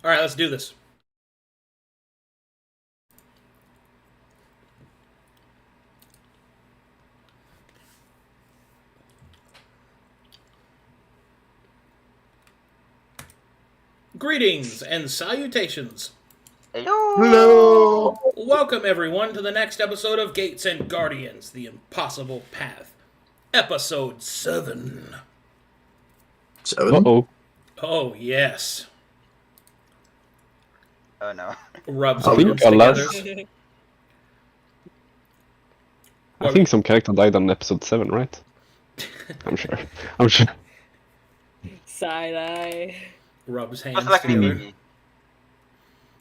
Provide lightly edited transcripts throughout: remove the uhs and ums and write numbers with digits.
All right, let's do this. Greetings and salutations. Hello. Welcome, everyone, to the next episode of Gates and Guardians, The Impossible Path. Episode 7. 7? Uh-oh. Oh, yes. Oh no. Rub I some think hands our together. last- I think some character died on episode 7, right? I'm sure. Side eye. Rubs hands Looks like a together. movie.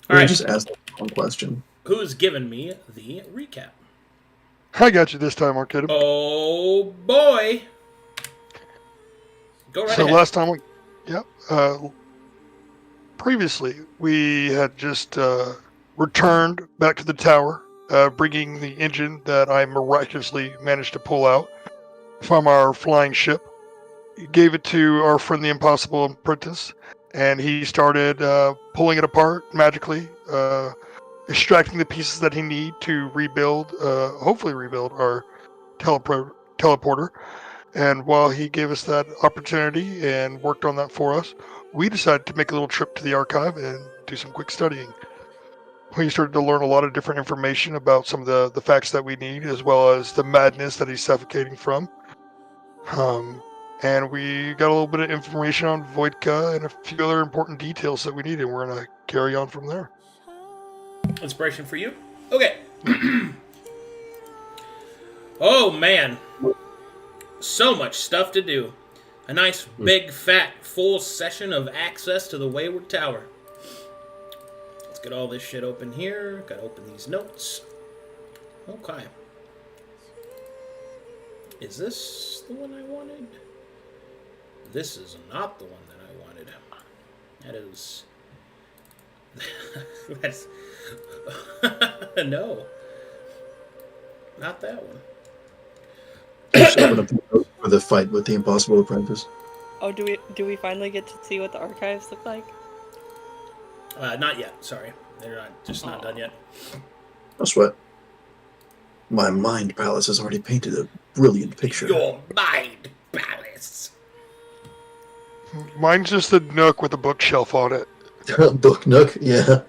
All right, Just ask one question. who's given me the recap? I got you this time, Arcadum. Oh, boy. Go right So ahead. last time previously we had just returned back to the tower, bringing the engine that I miraculously managed to pull out from our flying ship. Gave it to our friend the Impossible Apprentice, and he started pulling it apart magically, extracting the pieces that he need to rebuild, hopefully rebuild our teleporter. And while he gave us that opportunity and worked on that for us, we decided to make a little trip to the archive and do some quick studying. We started to learn a lot of different information about some of the facts that we need, as well as the madness that he's suffocating from. And we got a little bit of information on Voidka and a few other important details that we need, and we're going to carry on from there. Inspiration for you? Okay. Oh, man. So much stuff to do. A nice, big, fat, full session of access to the Wayward Tower. Let's get all this shit open here. Gotta open these notes. Okay. Is this the one I wanted? This is not the one that I wanted. That is... That's... No. Not that one. Just open up the note for the fight with the Impossible Apprentice. Oh, do we finally get to see what the archives look like? Not yet, sorry. They're not done yet. No sweat. My mind palace has already painted a brilliant picture. Your mind palace. Mine's just a nook with a bookshelf on it. Book Nook, yeah.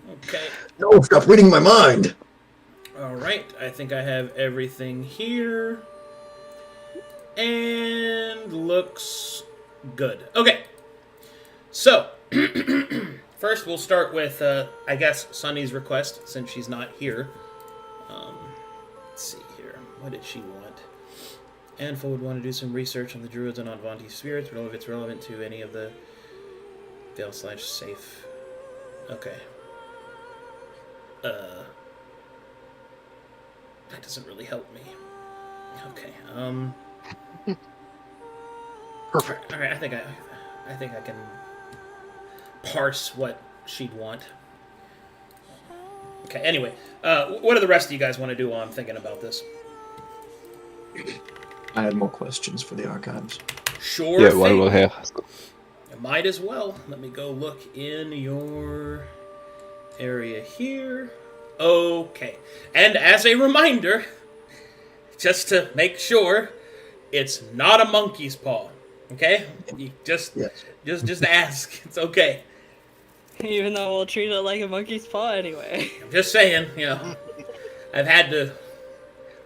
Okay. No, stop reading my mind! Alright, I think I have everything here. And looks good. Okay. So, first we'll start with, I guess, Sunny's request, since she's not here. Let's see here. What did she want? Anfo would want to do some research on the druids and on Vonti spirits, but if it's relevant to any of the Veil/safe. Okay. That doesn't really help me. Okay. Perfect. All right. I think I can parse what she'd want. Okay. Anyway, what do the rest of you guys want to do while I'm thinking about this? I had more questions for the archives. Sure. Yeah, while thing. we're here. You might as well. Let me go look in your area here. Okay. And as a reminder, just to make sure, it's not a monkey's paw. Okay? You just ask. It's okay. Even though we'll treat it like a monkey's paw anyway. I'm just saying, I've had to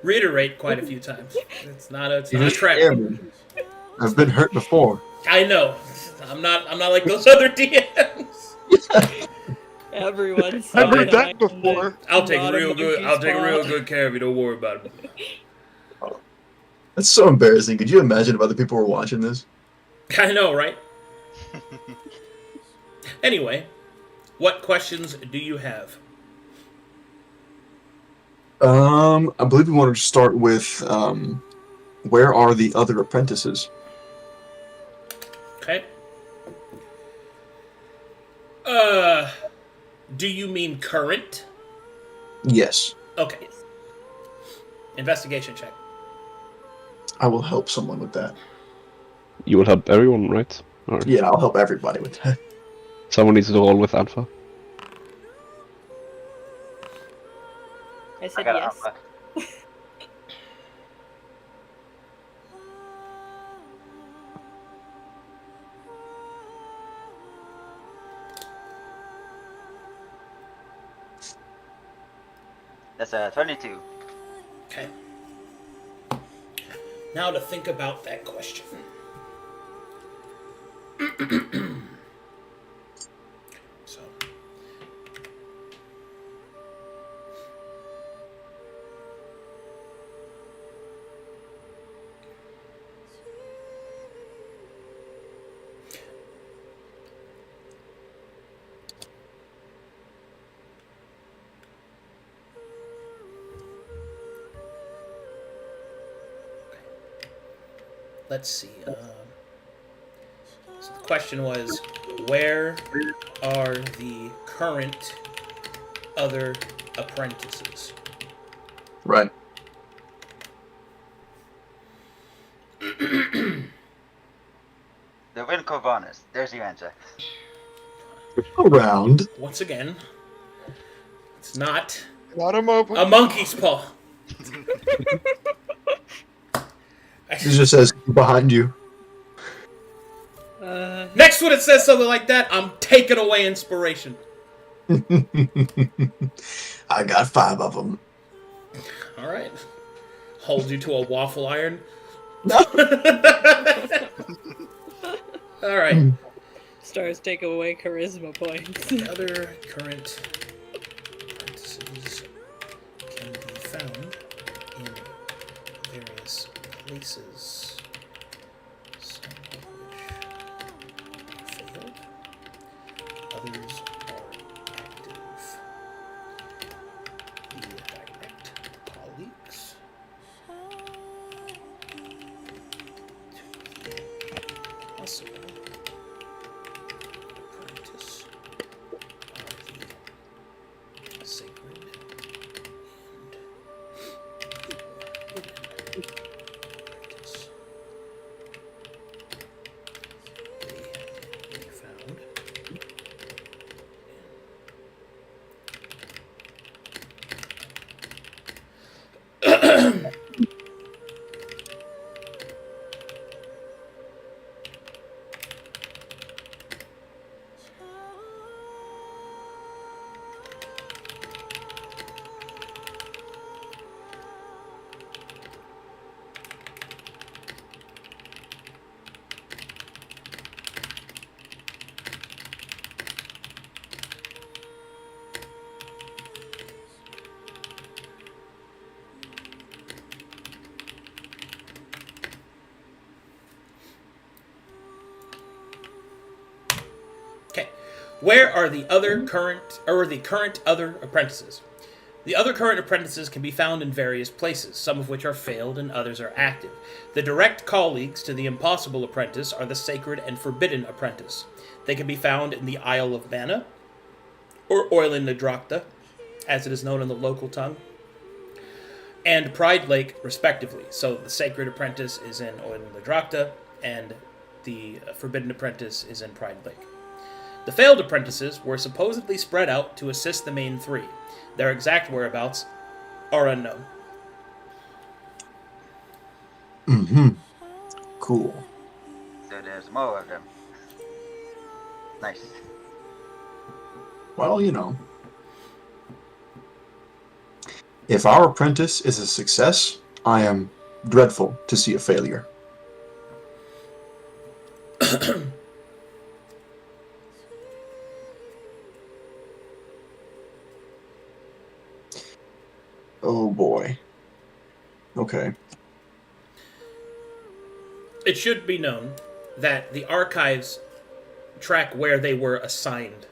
reiterate quite a few times. It's not a trap. I've been hurt before. I know. I'm not like those other DMs. Everyone's I've heard that saying before. I'll take not a real monkey's paw. good care of you. Don't worry about it. That's so embarrassing. Could you imagine if other people were watching this? I know, right? Anyway, what questions do you have? I believe we wanted to start with, where are the other apprentices? Okay. Do you mean current? Yes. Okay. Investigation check. I will help someone with that. You will help everyone, right? Or... Yeah, I'll help everybody with that. Someone needs to roll with Alpha. I I said got yes. Alpha. That's a 22. Okay. Now to think about that question. So. Let's see. So the question was, where are the current other apprentices? Right. The Winco bonus. There's your answer. Around. Once again, it's not Not a mope. a monkey's paw. It just says behind you. Next when it says something like that, I'm taking away inspiration. I got 5 of them. All right. Hold you to a waffle iron. No. All right. Stars take away charisma points. The other current apprentices can be found in various places, some of which failed, others are active. The direct colleagues to the possible apprentice are the sacred and forbidden apprentice. They can be found Okay. Where are the other current other apprentices? The other current apprentices can be found in various places, some of which are failed and others are active. The direct colleagues to the impossible apprentice are the sacred and forbidden apprentice. They can be found in the Isle of Mana, or Oilin Nadrakta, as it is known in the local tongue, and Pride Lake, respectively. So the sacred apprentice is in Oilin Nadrakta, and the forbidden apprentice is in Pride Lake. The failed apprentices were supposedly spread out to assist the main 3. Their exact whereabouts are unknown. Mm-hmm. Cool. So there's more of them. Nice. Well, you know. If our apprentice is a success, I am dreadful to see a failure. Oh boy. Okay. It should be known that the archives track where they were assigned.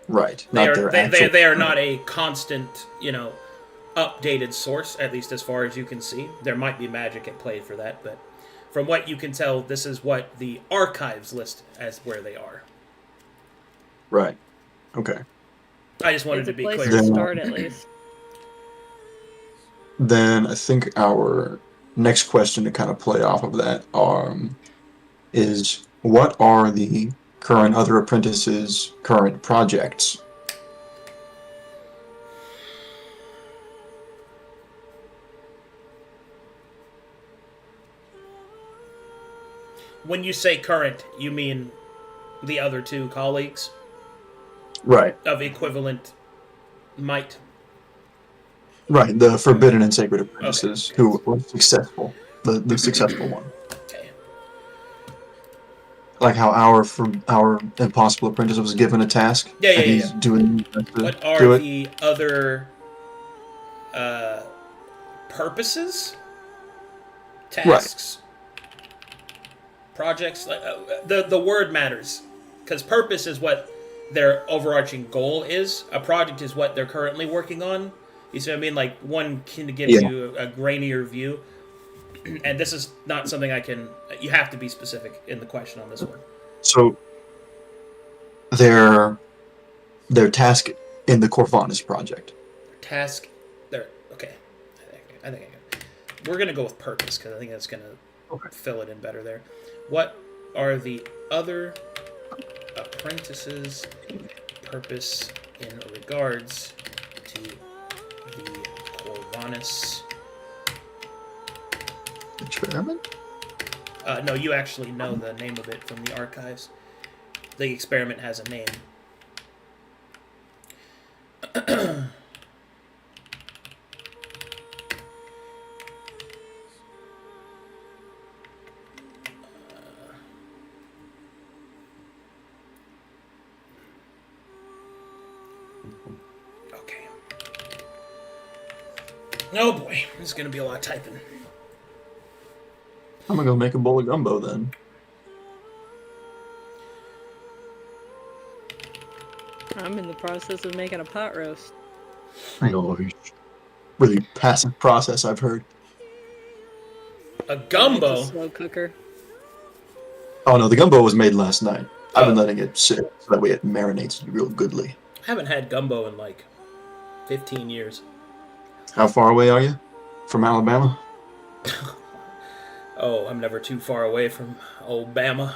Right. They Not are their they, actual. they are not a constant, updated source, at least as far as you can see. There might be magic at play for that, but from what you can tell, this is what the archives list as where they are. Right. Okay. I just wanted It's to a be place clear. to start at least. Then I think our next question to kind of play off of that is what are the current other apprentices, current projects. When you say current, you mean the other two colleagues Right. of equivalent might. Right, the forbidden and sacred apprentices Okay. who were successful, the successful one. Okay. Like how our impossible apprentice was given a task, Yeah, and yeah, he's yeah. doing his best to What are do it. the other purposes, tasks, projects? The word matters, because purpose is what their overarching goal is. A project is what they're currently working on. You see what I mean? Like, one can give Yeah. you a grainier view, and this is not something I can. You have to be specific in the question on this one. So their task in the Corvanus project. Task, there. Okay, I think we're gonna go with purpose because I think that's gonna fill it in better there. What are the other apprentices' purpose in regards to the Corvanus Experiment? No, you actually know the name of it from the archives. The experiment has a name. Okay. Oh boy, this is gonna be a lot of typing. I'm gonna go make a bowl of gumbo then. I'm in the process of making a pot roast. Oh, really passive process, I've heard. A It's gumbo. a slow cooker. Oh no, the gumbo was made last night. I've been Oh. letting it sit so that way it marinates real goodly. I haven't had gumbo in like 15 years. How far away are you from Alabama? Oh, I'm never too far away from old Bama.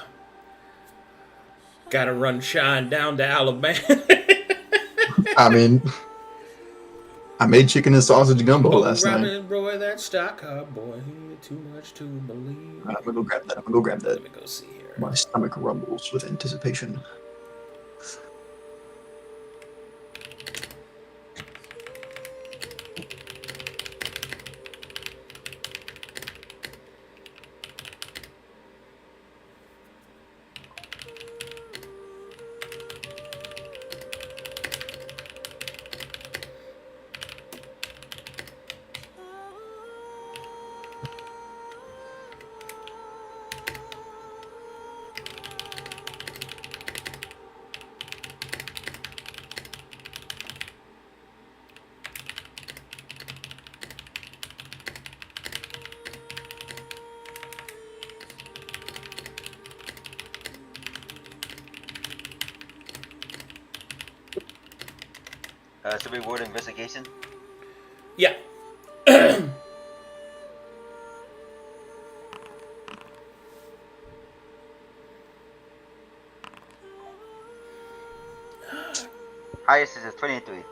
Gotta run shine down to Alabama. I mean, I made chicken and sausage gumbo last night. Robin Roy, that stock boy, too much to believe. I'm gonna go grab that. I'm gonna go grab that. Let me go see here. My stomach rumbles with anticipation. Should we reward investigation? Yeah. Highest is a 23.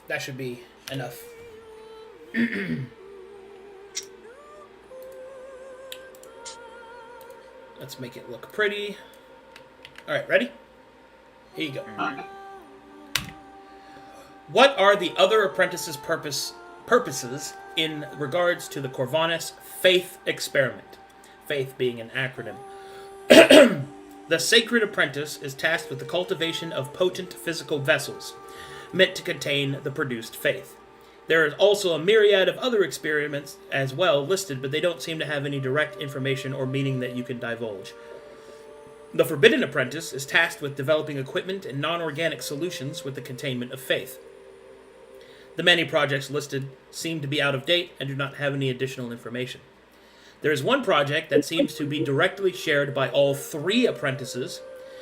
That should be enough. Let's make it look pretty. Alright, ready? Here you go. What are the other apprentices' purposes in regards to the Corvanus Faith Experiment? Faith being an acronym. The Sacred Apprentice is tasked with the cultivation of potent physical vessels, meant to contain the produced faith. There is also a myriad of other experiments as well listed, but they don't seem to have any direct information or meaning that you can divulge. The Forbidden Apprentice is tasked with developing equipment and non-organic solutions with the containment of faith. The many projects listed seem to be out of date and do not have any additional information. There is one project that seems to be directly shared by all 3 apprentices,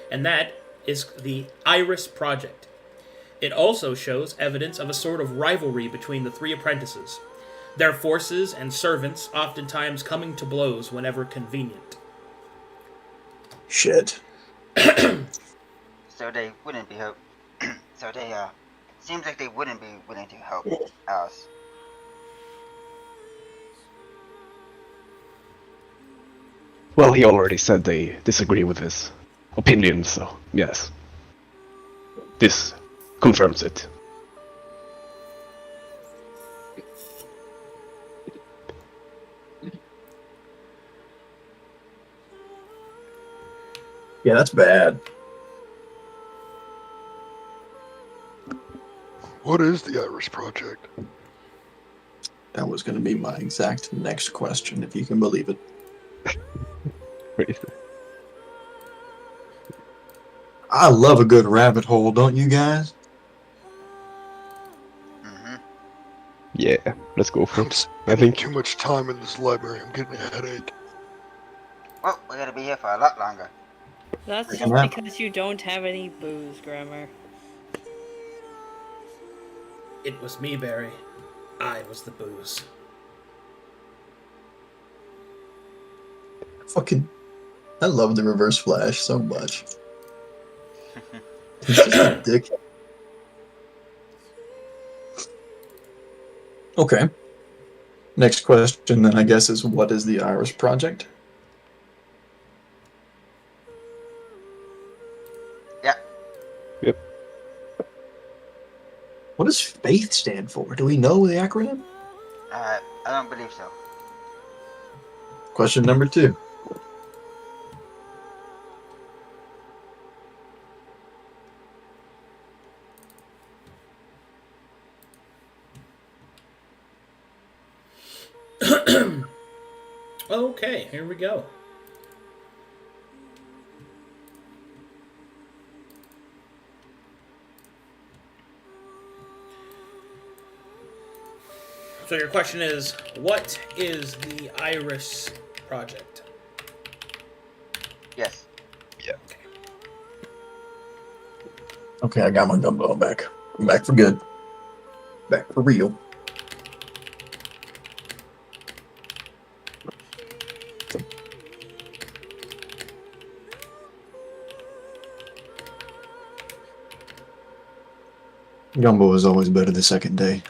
and that is the Iris Project. It also shows evidence of a sort of rivalry between the 3 apprentices, their forces and servants oftentimes coming to blows whenever convenient. Shit. So they wouldn't be help. So they seems like they wouldn't be willing to help us. Well, he already said they disagree with his opinion, so yes. This confirms it. Yeah, that's bad. What is the Iris Project? That was going to be my exact next question, if you can believe it. Wait. I love a good rabbit hole, don't you guys? Mm-hmm. Yeah, let's go for I'm it. spending too much time in this library. I'm getting a headache. Well, we're gonna be here for a lot longer. That's Freaking just hell. because you don't have any booze, Grammar. It was me, Barry. I was the booze. Fucking, I love the Reverse Flash so much. He's just a dick. Okay. Next question then, I guess, is what is the Iris Project? Yeah. Yep. What does FAITH stand for? Do we know the acronym? I don't believe so. Question number 2. Okay, here we go. So your question is, what is the Iris Project? Yes. Okay, I got my gumbo back. I'm back for good. Back for real. Gumbo is always better the second day.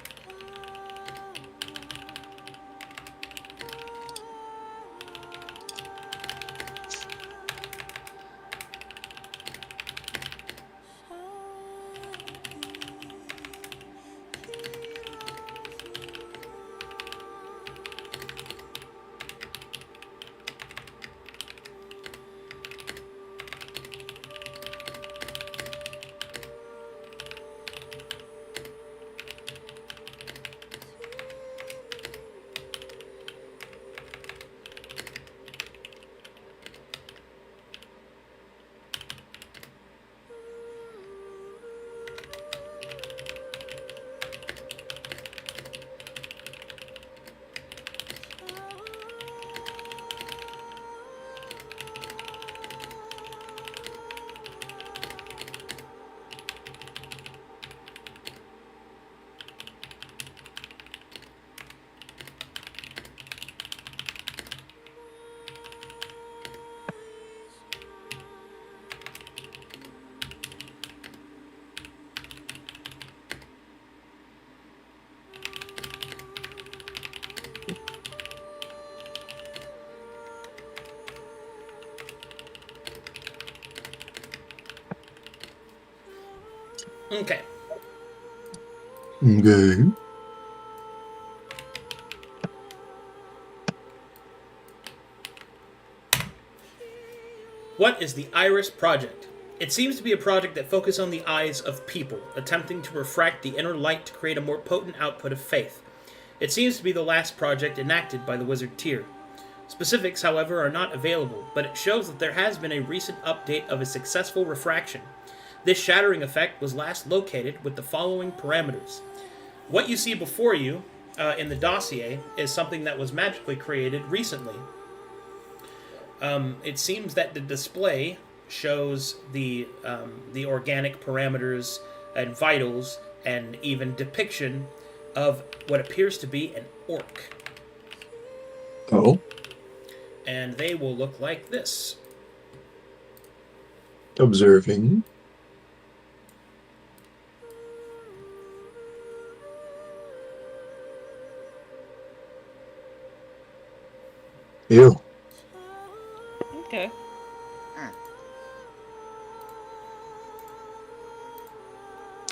Okay. Okay. What is the Iris Project? It seems to be a project that focuses on the eyes of people, attempting to refract the inner light to create a more potent output of faith. It seems to be the last project enacted by the Wizard Tier. Specifics, however, are not available, but it shows that there has been a recent update of a successful refraction. This shattering effect was last located with the following parameters. What you see before you in the dossier is something that was magically created recently. It seems that the display shows the organic parameters and vitals and even depiction of what appears to be an orc. Oh. And they will look like this. Observing. Ew. Okay.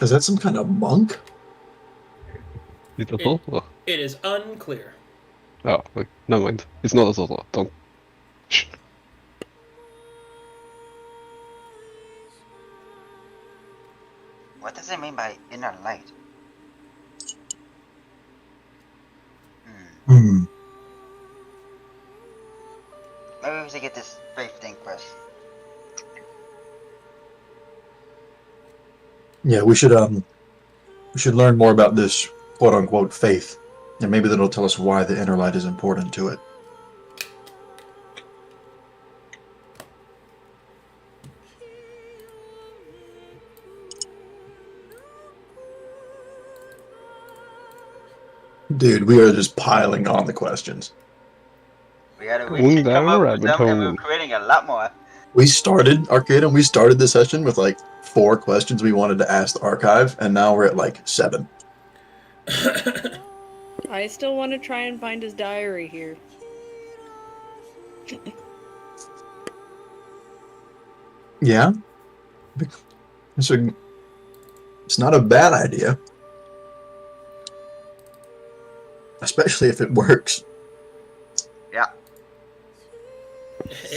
Is that some kind of monk? Little It- Toto? It is unclear. Oh, like, never mind. It's not a Toto. Don't. Shh. What does it mean by inner light? Hmm. Maybe we should get this faith thing first. Yeah, we should learn more about this quote unquote faith. And maybe that'll tell us why the inner light is important to it. Dude, we are just piling on the questions. We should Going come down a up with rabbit them and we're hole. creating a lot more. We started Arcadum, we started the session with like 4 questions we wanted to ask the archive, and now we're at like 7. I still want to try and find his diary here. Yeah? It's not a bad idea. Especially if it works. Yeah.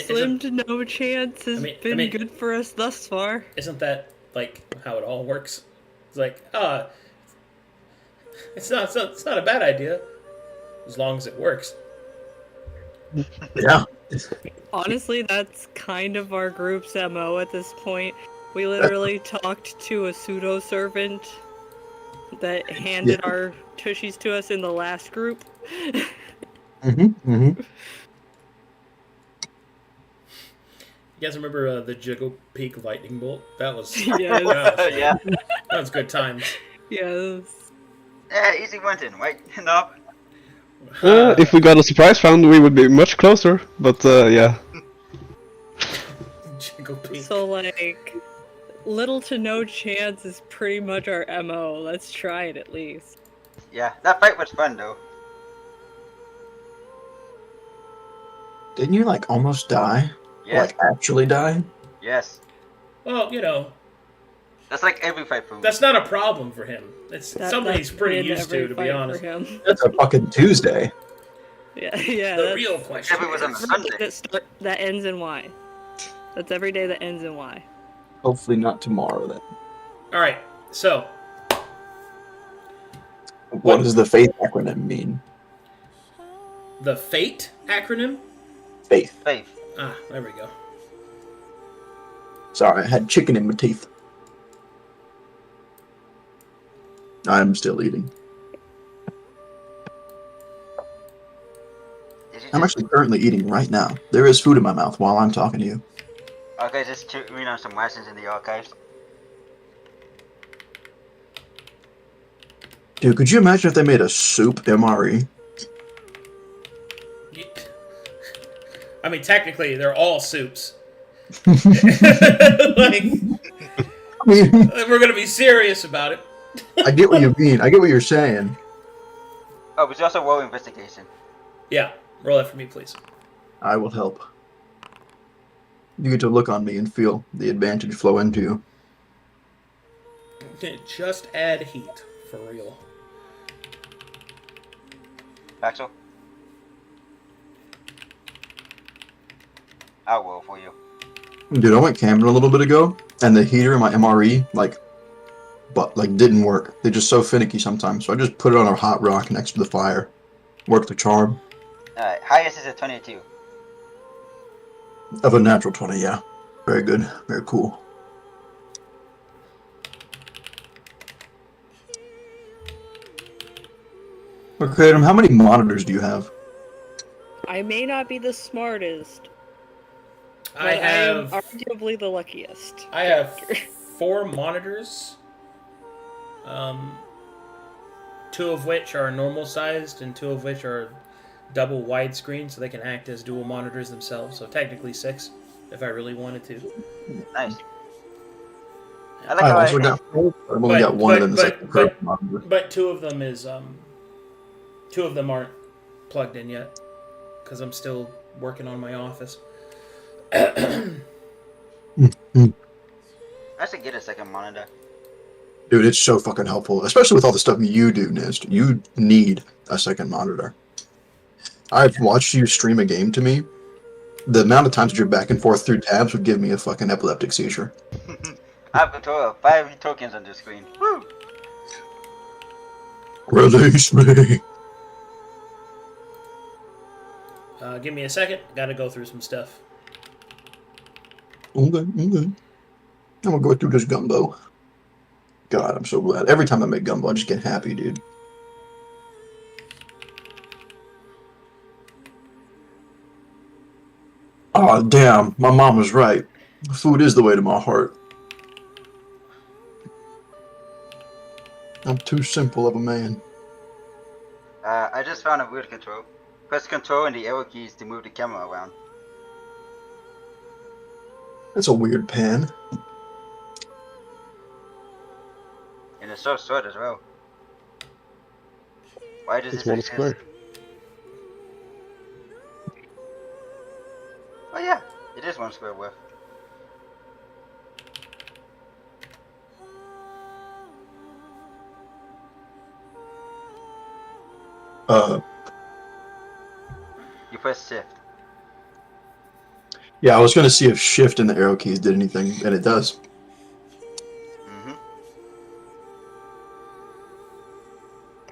Slim to no chance has been good for us thus far. Isn't that like how it all works? It's like, it's not a bad idea as long as it works. Yeah. Honestly, that's kind of our group's MO at this point. We literally talked to a pseudo servant that handed our tushies to us in the last group. Mm-hmm. You guys remember the Jiggle Peak lightning bolt? That was Yes. Yeah. that was good times. Yes. Yeah, easy one-tin, right? No. If we got a surprise round, we would be much closer. But yeah. Jiggle Peak. So like, little to no chance is pretty much our MO. Let's try it at least. Yeah, that fight was fun though. Didn't you like almost die? Yes. Like actually die? Yes. Well, you know, That's like every fight for me. that's not a problem for him. It's something he's That's pretty been used every to be fight honest. for him. That's a fucking Tuesday. Yeah. The That's real question Every was on is, Sunday. that ends in Y. That's every day that ends in Y. Hopefully not tomorrow then. all right, so What does the faith acronym mean? the FATE acronym. Faith. Faith. Ah, there we go. Sorry, I had chicken in my teeth. I'm still eating. Did you I'm just... actually currently eating right now. There is food in my mouth while I'm talking to you. Okay, just read on some questions in the archives. Dude, could you imagine if they made a soup MRE? I mean, technically, they're all soups. Like, I mean, we're gonna be serious about it. I get what you mean. I get what you're saying. Oh, but you also roll investigation. Yeah, roll that for me, please. I will help. You get to look on me and feel the advantage flow into you. Just add heat, for real. Axel? I will for you. Dude, I went camping a little bit ago, and the heater in my MRE, didn't work. They're just so finicky sometimes. So I just put it on a hot rock next to the fire. Worked the charm. Alright, highest is a 22. Of a natural 20, yeah. Very good. Very cool. Okay, Adam, how many monitors do you have? I may not be the smartest, but I have am arguably the luckiest. I have 4 monitors. 2 of which are normal sized and 2 of which are double widescreen, so they can act as dual monitors themselves. So technically 6, if I really wanted to. Nice. I like I how also got 4. I've only got one of them. But 2 of them is 2 of them aren't plugged in yet because I'm still working on my office. I should get a second monitor. Dude, it's so fucking helpful, especially with all the stuff you do, Nist. You need a second monitor. I've watched you stream a game to me. The amount of times that you're back and forth through tabs would give me a fucking epileptic seizure. I have control of 5 tokens on this screen. Woo! Release me. Give me a second. Gotta go through some stuff. Okay. I'm gonna go through this gumbo. God, I'm so glad. Every time I make gumbo, I just get happy, dude. Oh, damn. My mom was right. Food is the way to my heart. I'm too simple of a man. I just found a weird control. Press control and the arrow keys to move the camera around. That's a weird pan. And it's so short as well. Why does It's this one exist? square. Oh yeah, it is 1 square width. You press shift. Yeah, I was gonna see if shift and the arrow keys did anything, and it does.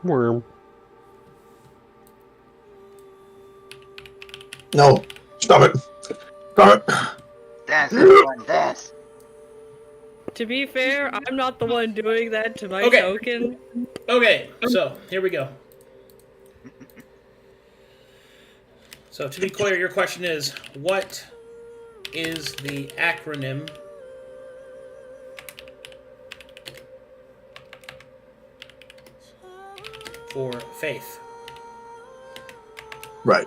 Worm. No, stop it. Stop it. Dance, everyone, dance! To be fair, I'm not the one doing that to my Okay. token. Okay, so here we go. So to be clear, your question is, what is the acronym for faith? Right.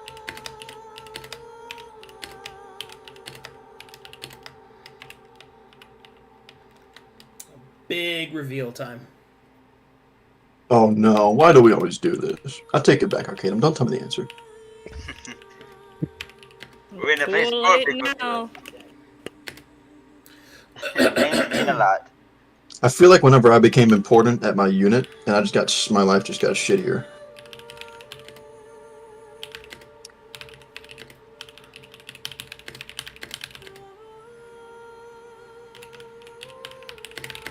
Big reveal time. Oh no, why do we always do this? I take it back, Arcadum. Don't tell me the answer. We're in the phase Too 4 late big now. Names mean a lot. I feel like whenever I became important at my unit, and my life just got shittier.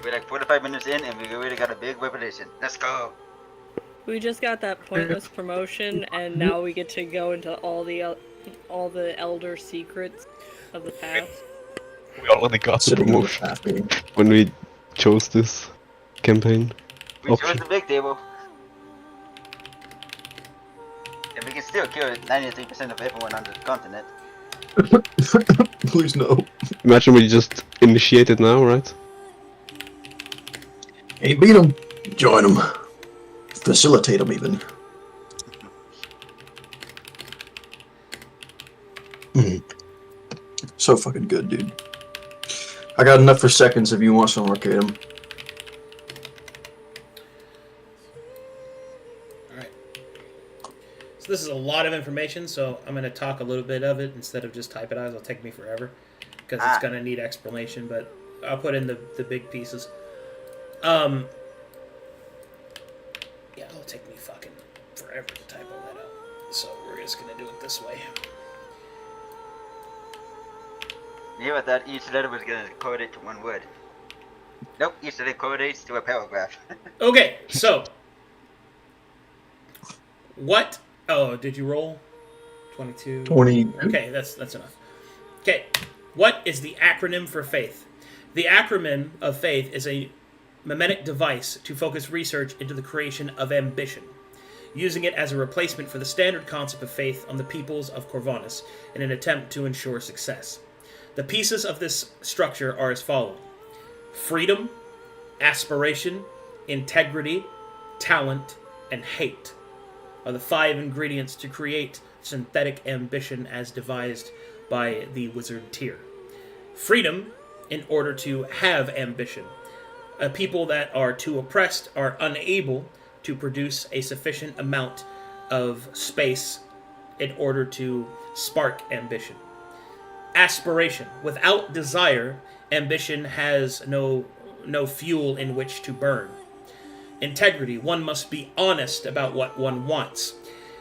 We're like 45 minutes in and we already got a big revelation. Let's go! We just got that pointless promotion, and now we get to go into all the elder secrets of the past. We already got the Sitting in the promotion staff meeting. when we chose this campaign. We chose Option. the big table. And we can still kill 93% of everyone on the continent. Please no. Imagine we just initiate it now, right? Ain't beat them. Join them. Facilitate them even. So fucking good, dude. I got enough for seconds if you want some, Arcadum. Alright. So this is a lot of information, so I'm going to talk a little bit of it instead of just type it out. It'll take me forever because it's going to need explanation, but I'll put in the big pieces. Yeah, it'll take me fucking forever to type all that out. So we're just gonna do it this way. You know, I thought each letter was gonna correlate to one word. Nope, each letter correlates to a paragraph. Okay, so what? Oh, did you roll? 22. 20. Okay, that's enough. Okay, what is the acronym for faith? The acronym of faith is a mimetic device to focus research into the creation of ambition, using it as a replacement for the standard concept of faith on the peoples of Corvinus in an attempt to ensure success. The pieces of this structure are as follows: freedom, aspiration, integrity, talent, and hate are the 5 ingredients to create synthetic ambition as devised by the wizard Tyr. Freedom, in order to have ambition. People that are too oppressed are unable to produce a sufficient amount of space in order to spark ambition. Aspiration. Without desire, ambition has no fuel in which to burn. Integrity. One must be honest about what one wants.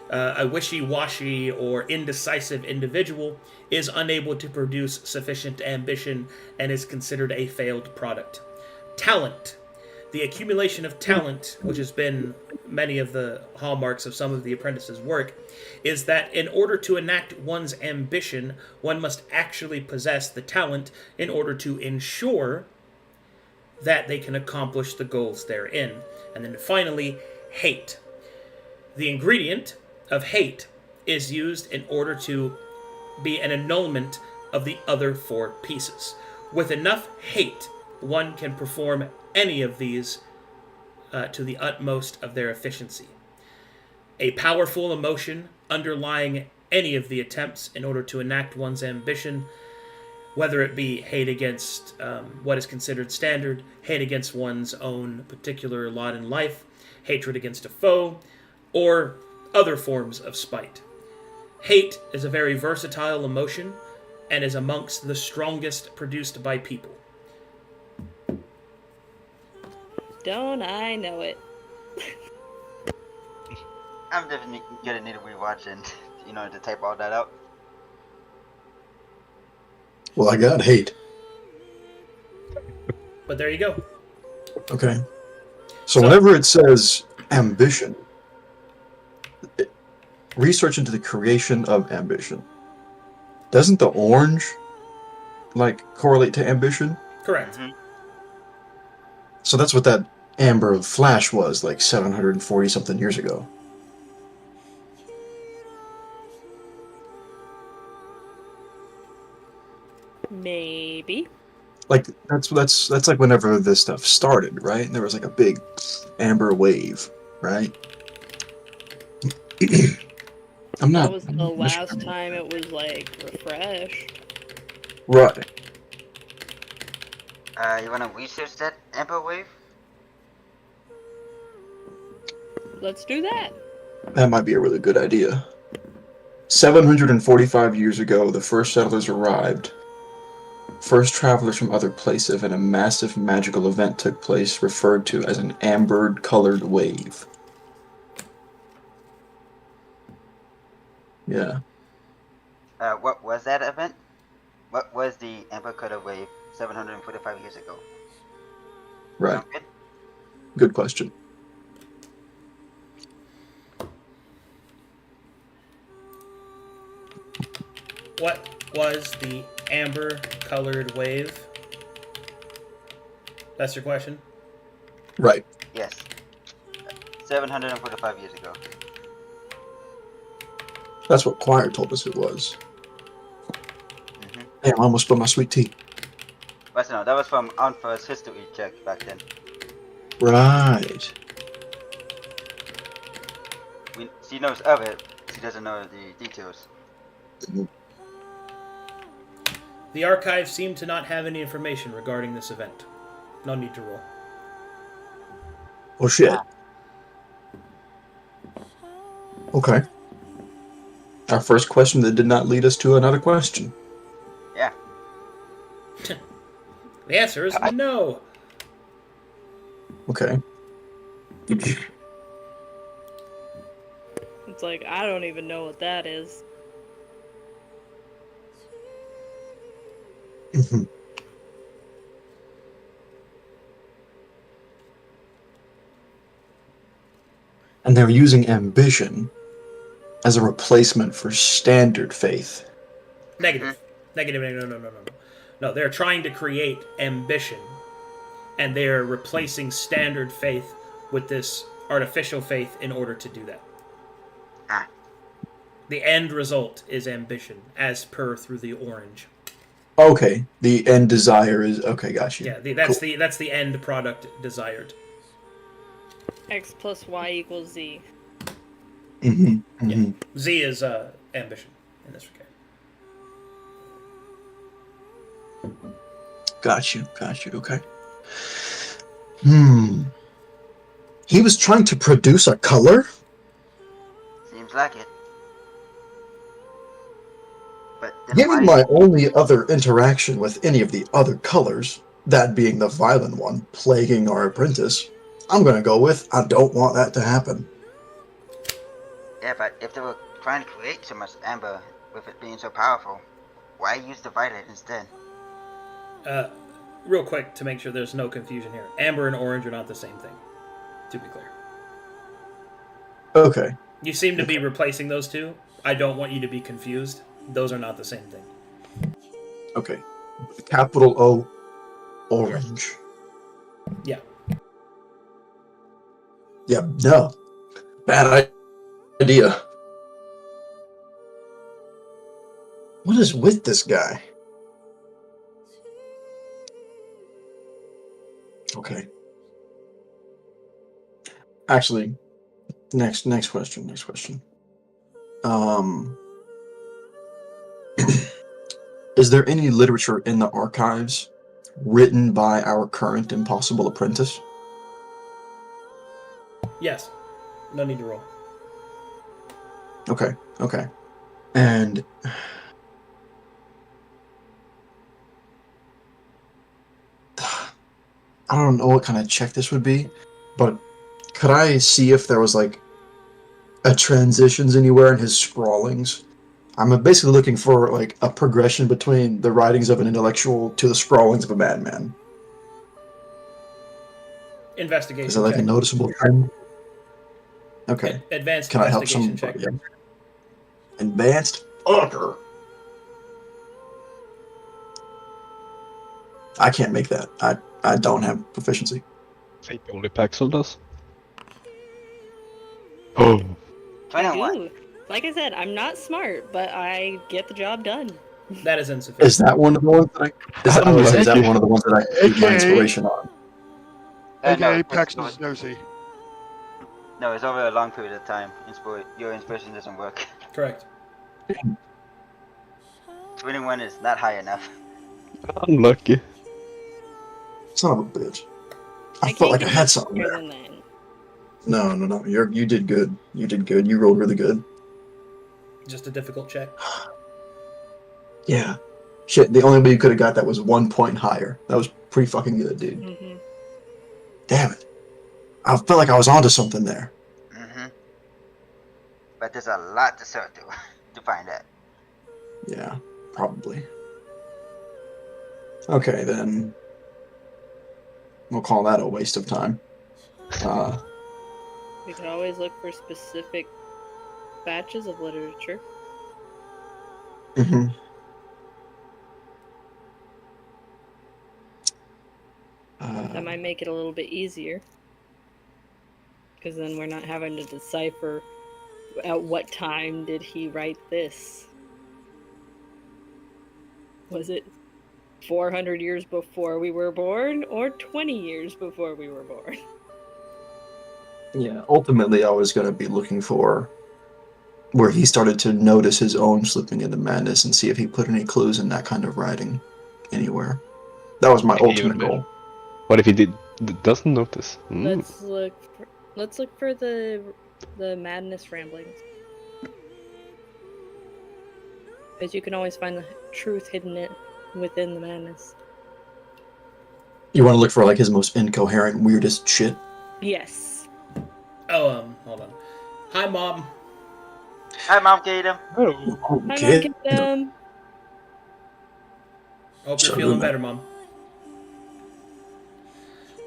A wishy-washy or indecisive individual is unable to produce sufficient ambition and is considered a failed product. Talent. The accumulation of talent, which has been many of the hallmarks of some of the apprentices' work, is that in order to enact one's ambition, one must actually possess the talent in order to ensure that they can accomplish the goals therein. And then finally, hate. The ingredient of hate is used in order to be an annulment of the other 4 pieces. With enough hate, one can perform any of these to the utmost of their efficiency. A powerful emotion underlying any of the attempts in order to enact one's ambition, whether it be hate against what is considered standard, hate against one's own particular lot in life, hatred against a foe, or other forms of spite. Hate is a very versatile emotion and is amongst the strongest produced by people. Don't I know it? I'm definitely gonna need to rewatch and, to type all that out. Well, I got hate. But there you go. Okay. So whenever it says ambition, research into the creation of ambition, doesn't the orange, correlate to ambition? Correct. Mm-hmm. So that's what that amber flash was, 740-something years ago. Maybe. That's like whenever this stuff started, right? And there was a big amber wave, right? That was the last time it was refreshed. Right. You wanna research that amber wave? Let's do that. That might be a really good idea. 745 years ago, the first settlers arrived. First travelers from other places, and a massive magical event took place referred to as an amber-colored wave. Yeah. What was that event? What was the amber colored wave 745 years ago? Right. Sound good? Good question. What was the amber-colored wave? That's your question? Right. Yes. 745 years ago. That's what Choir told us it was. Mm-hmm. Damn, I almost spilled my sweet tea. But no, that was from Anfa's history check back then. Right. She knows of it, she doesn't know the details. The archives seem to not have any information regarding this event. No need to roll. Oh shit. Okay. Our first question that did not lead us to another question. Yeah. The answer is no. Okay. It's like, I don't even know what that is. Mhm. And they're using ambition as a replacement for standard faith. Negative. Negative. No. No, they're trying to create ambition, and they're replacing standard faith with this artificial faith in order to do that. Ah, The end result is ambition, as per through the orange. Okay, the end desire is okay. Got you. Yeah, Cool. that's the end product desired. X plus Y equals Z. Mm-hmm. Yeah, Mm-hmm. Z is ambition in this regard. Got you. Okay. He was trying to produce a color? seems like it. But then Given why? my only other interaction with any of the other colors, that being the violent one, plaguing our apprentice, I'm gonna go with, I don't want that to happen. Yeah, but if they were trying to create so much amber with it being so powerful, why use the violet instead? Real quick to make sure there's no confusion here. Amber and orange are not the same thing. To be clear, Okay. you seem to be replacing those two. I don't want you to be confused. Those are not the same thing. Okay. Capital O, orange. Yeah. Yeah, no. Bad idea. What is with this guy? Okay. Actually, next question. Um, is there any literature in the archives written by our current impossible apprentice? Yes. No need to roll. Okay. And I don't know what kind of check this would be, but could I see if there was like a transitions anywhere in his scrawlings? I'm basically looking for like a progression between the writings of an intellectual to the scrawlings of a madman. Investigation Is it like check. a noticeable trend? Okay. Advanced Can I help investigation some? check. Yeah. Advanced fucker. I can't make that. I don't have proficiency. I think only Paxel does. Oh, I 21. do. Like I said, I'm not smart, but I get the job done. That is insufficient. Is that one of the ones that I was is that Unlucky. one of the ones that I take my AKA inspiration on? No, AKA it's Paxton's nosy. no, it's over a long period of time. Your inspiration doesn't work. Correct. 21 is not high enough. unlucky. Son of a bitch. I can't felt like I get had much something better there. than that. No. You did good. You did good. You rolled really good. Just a difficult check. Yeah. Shit, the only way you could have got that was 1 point higher. That was pretty fucking good, dude. Mm-hmm. Damn it. I felt like I was onto something there. Mm-hmm. But there's a lot to sort through to find that. Yeah, probably. Okay, then. We'll call that a waste of time. We could always look for specific batches of literature. Mm-hmm. That might make it a little bit easier. Because then we're not having to decipher at what time did he write this. Was it 400 years before we were born or 20 years before we were born? Yeah, ultimately I was going to be looking for where he started to notice his own slipping into madness and see if he put any clues in that kind of writing anywhere. That was my Maybe ultimate even goal. What if he doesn't notice? Let's look for the madness ramblings. Because you can always find the truth hidden within the madness. You want to look for like his most incoherent, weirdest shit? Yes. Oh, hold on. Hi, Mom. Hi, Mom Gator. Oh, Hi, Mom Okay. Kingdom. Hope you're So feeling good. better, Mom.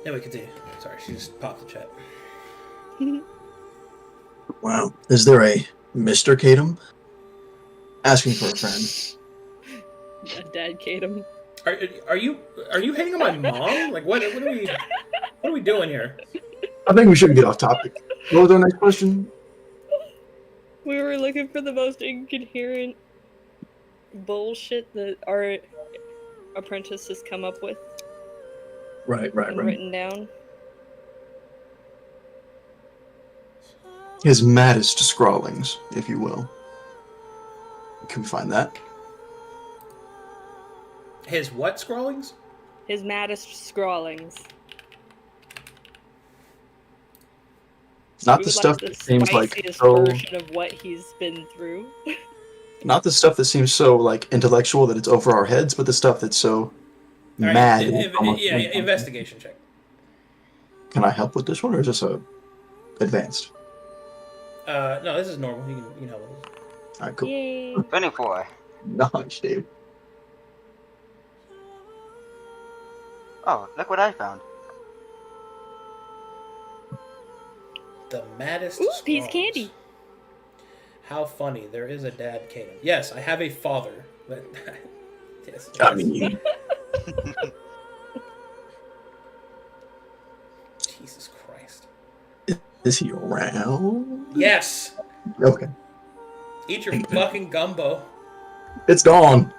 Anyway, continue. Sorry, she just popped the chat. Wow. Is there a Mr. Kadum? Asking for a friend. Dad Kadum. Are you hitting on my mom? Like what are we doing here? I think we shouldn't get off topic. What was our next question? We were looking for the most incoherent bullshit that our apprentice has come up with Right. and written down. His maddest scrawlings, if you will. Can we find that? His what scrawlings? His maddest scrawlings. Not We the would stuff like that the seems like spiciest so. version of what he's been through. Not the stuff that seems so like intellectual that it's over our heads, but the stuff that's so All right, mad. that it's almost investigation check. Can I help with this one, or is this a advanced? No, this is normal. You can help with this. All right, cool. Yay. 24. Nice, dude. Oh, look what I found. The maddest Ooh, piece scrawls. candy. How funny. There is a dad, Kaden. Yes, I have a father. But yes. I mean, Jesus Christ. is he around? Yes. Okay, Eat your fucking gumbo. it's gone.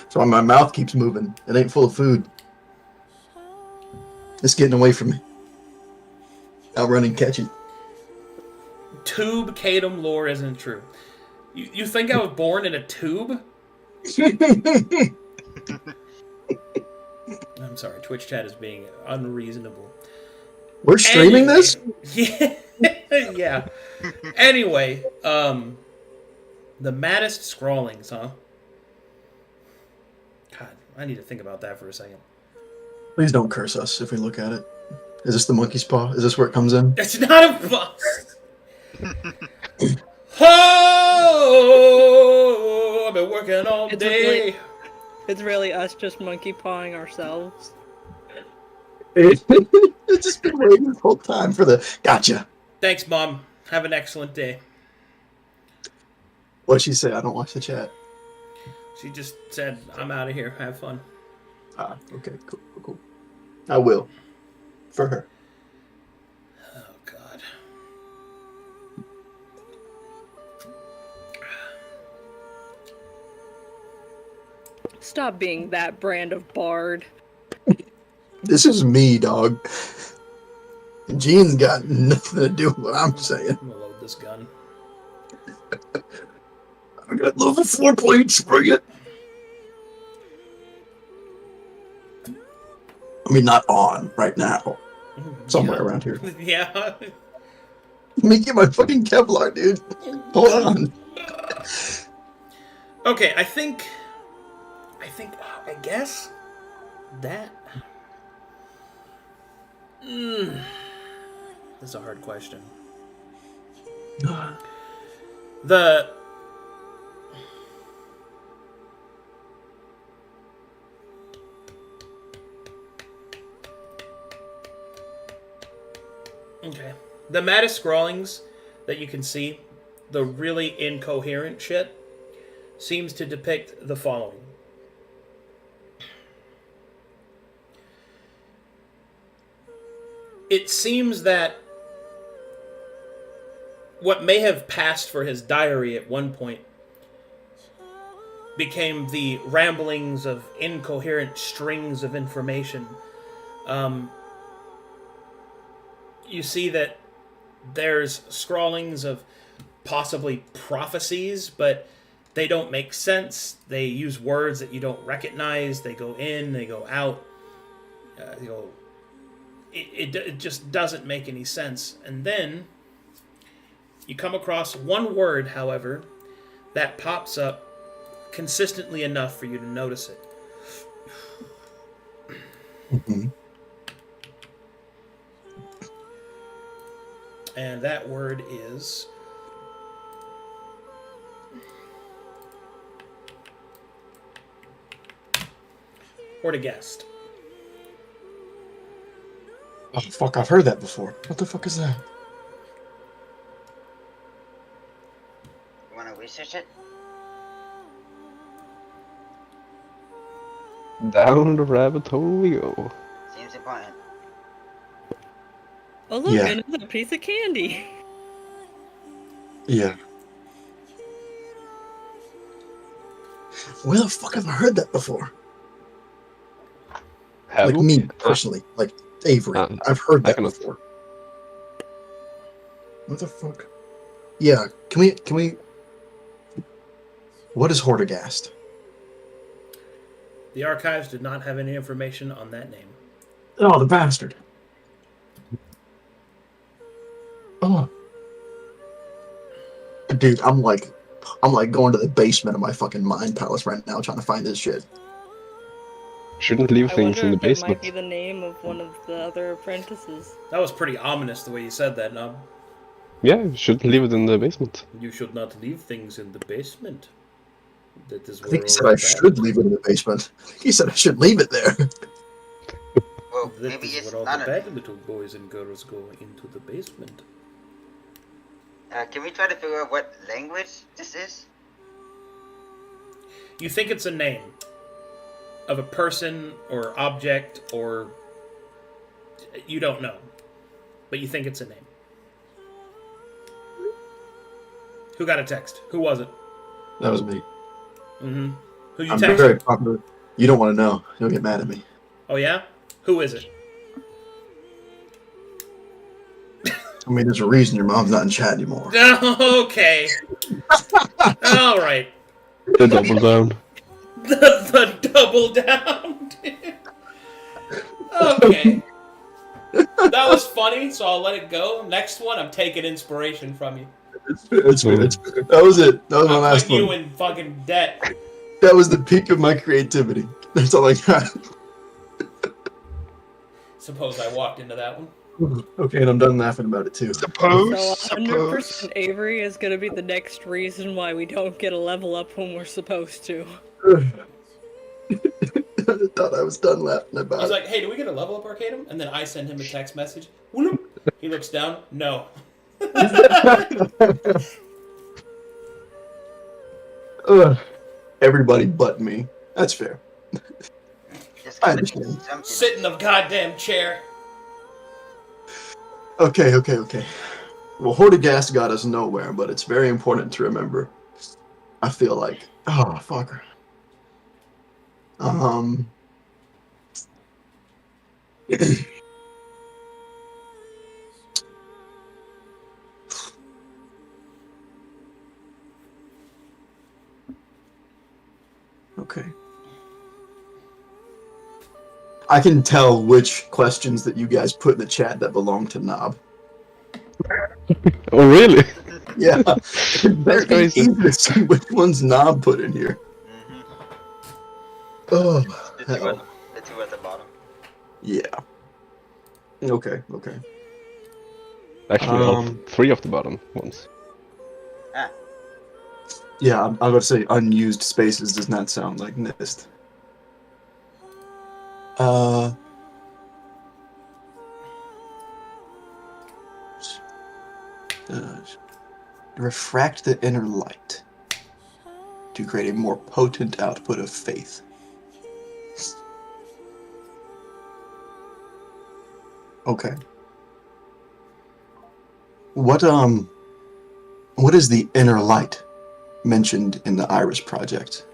So my mouth keeps moving. It ain't full of food. It's getting away from me. I'll run and catch it. Tube Kadum lore isn't true. You think I was born in a tube? I'm sorry, Twitch chat is being unreasonable. We're streaming this? Yeah. Yeah. Anyway, the maddest scrawlings, huh? God, I need to think about that for a second. Please don't curse us if we look at it. Is this the monkey's paw? Is this where it comes in? It's not a bus. Oh, I've been working all day. It's really us just monkey pawing ourselves. It's just been waiting the whole time for the gotcha. Thanks, Mom. Have an excellent day. What'd she say? I don't watch the chat. She just said, I'm out of here. Have fun. Ah, okay, cool. I will. For her. Oh, God. Stop being that brand of bard. This is me, dog. Gene's got nothing to do with what I'm saying. I'm gonna load this gun. I got level 4 plates, bring it. I mean, not on right now. Somewhere around here. Yeah. Let me get my fucking Kevlar, dude. Hold on. Okay, I guess that. That's a hard question. The. Okay. The maddest scrawlings that you can see, the really incoherent shit, seems to depict the following. It seems that what may have passed for his diary at one point became the ramblings of incoherent strings of information. You see that there's scrawlings of possibly prophecies, but they don't make sense. They use words that you don't recognize. They go in, they go out. It just doesn't make any sense. And then you come across one word, however, that pops up consistently enough for you to notice it. Mm-hmm. And that word is... Hortigast. Oh, fuck, I've heard that before. What the fuck is that? You wanna research it? Down the rabbit hole we go. Seems important. Oh look, Yeah. another piece of candy. Yeah. Where the fuck have I heard that before? Have Like we? me, personally. Like Avery. I've heard I that cannot. before. What the fuck? Yeah, can we... What is Hortigast? The archives did not have any information on that name. Oh, the bastard. Oh. Dude, I'm like going to the basement of my fucking mind palace right now trying to find this shit. Shouldn't leave I things wonder in the if it basement. might be the name of one of the other apprentices. That was pretty ominous the way you said that, Nob. Yeah, you shouldn't leave it in the basement. You should not leave things in the basement. That is I where think he said all I the should bad- leave it in the basement. He said I should leave it there. Well, That maybe is it's where all not the a... bad little boys and girls go into the basement. Can we try to figure out what language this is? You think it's a name of a person or object or... You don't know. But you think it's a name. Who got a text? Who was it? That was me. Mm-hmm. Who you I'm texted? very popular. You don't want to know. You'll get mad at me. Oh, yeah? Who is it? I mean, there's a reason your mom's not in chat anymore. Okay. All right. The double down. The double down. Okay. That was funny, so I'll let it go. Next one, I'm taking inspiration from you. It's fair. That was it. That was my I'm last putting you one. in fucking debt. That was the peak of my creativity. That's all I got. Suppose I walked into that one. Okay, and I'm done laughing about it too. Suppose. So 100% Avery is gonna be the next reason why we don't get a level up when we're supposed to. I thought I was done laughing about He's it. like, hey, do we get a level up Arcadum? And then I send him a text message. Whoop. He looks down. No. Ugh. Everybody but me. That's fair. Just I gotta do understand. something. Sit in the goddamn chair. Okay. Well, Hortigast got us nowhere, but it's very important to remember. I feel like, oh fuck. Okay. I can tell which questions that you guys put in the chat that belong to Knob. Oh, really? Yeah. It's very crazy. easy to see which ones Knob put in here. Mm-hmm. Oh, The two, hell. the two at the bottom. Yeah. Okay. Actually, all three of the bottom ones. Ah, Yeah, I'm going to say unused spaces does not sound like NIST. Refract the inner light to create a more potent output of faith. Okay. What is the inner light mentioned in the Iris project?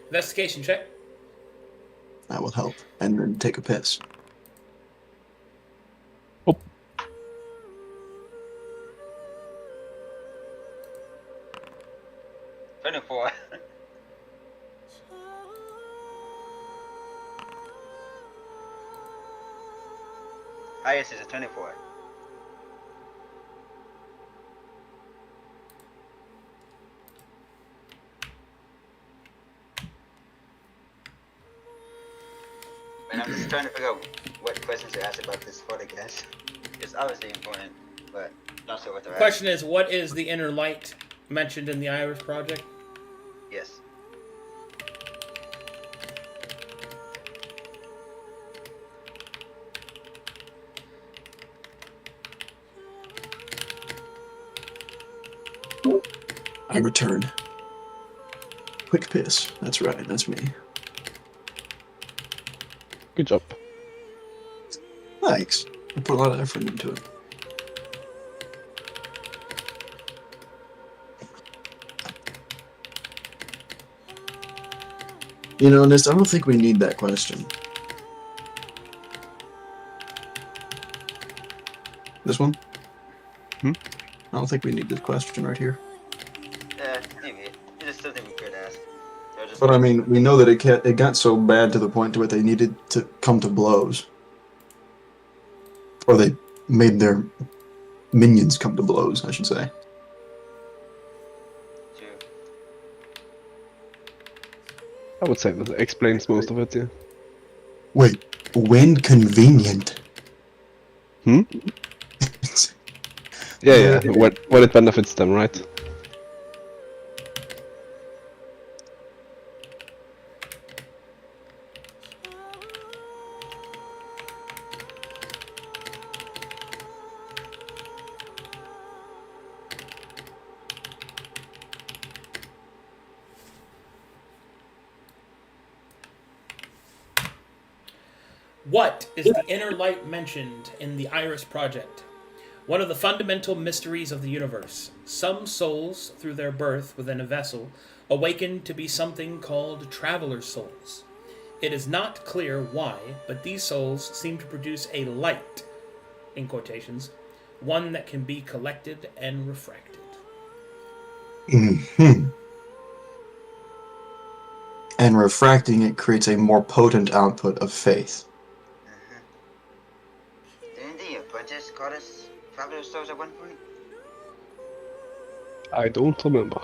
Investigation check. That will help. And then take a piss. Oh. $24. Highest is a 24. When I'm trying to figure out what questions to ask about this photograph. It's obviously important, but not sure what to The ask. question is, what is the inner light mentioned in the Iris project? Yes. I return. Quick piss. That's right. That's me. Good job. Thanks. I put a lot of effort into it. You know, Nist, I don't think we need that question. This one? Hmm? I don't think we need this question right here. Maybe. It is something we could ask. But I mean, we know that it got so bad to the point to where they needed to come to blows. Or they made their minions come to blows, I should say. True. I would say that explains most of it, yeah. Wait, when convenient. Hmm? Yeah. When it benefits them, right? What is the inner light mentioned in the Iris project? One of the fundamental mysteries of the universe. Some souls, through their birth within a vessel, awaken to be something called traveler souls. It is not clear why, but these souls seem to produce a light, in quotations, one that can be collected and refracted. Mm-hmm. And refracting it creates a more potent output of faith. Didn't the apprentice call us traveler souls at one point? I don't remember.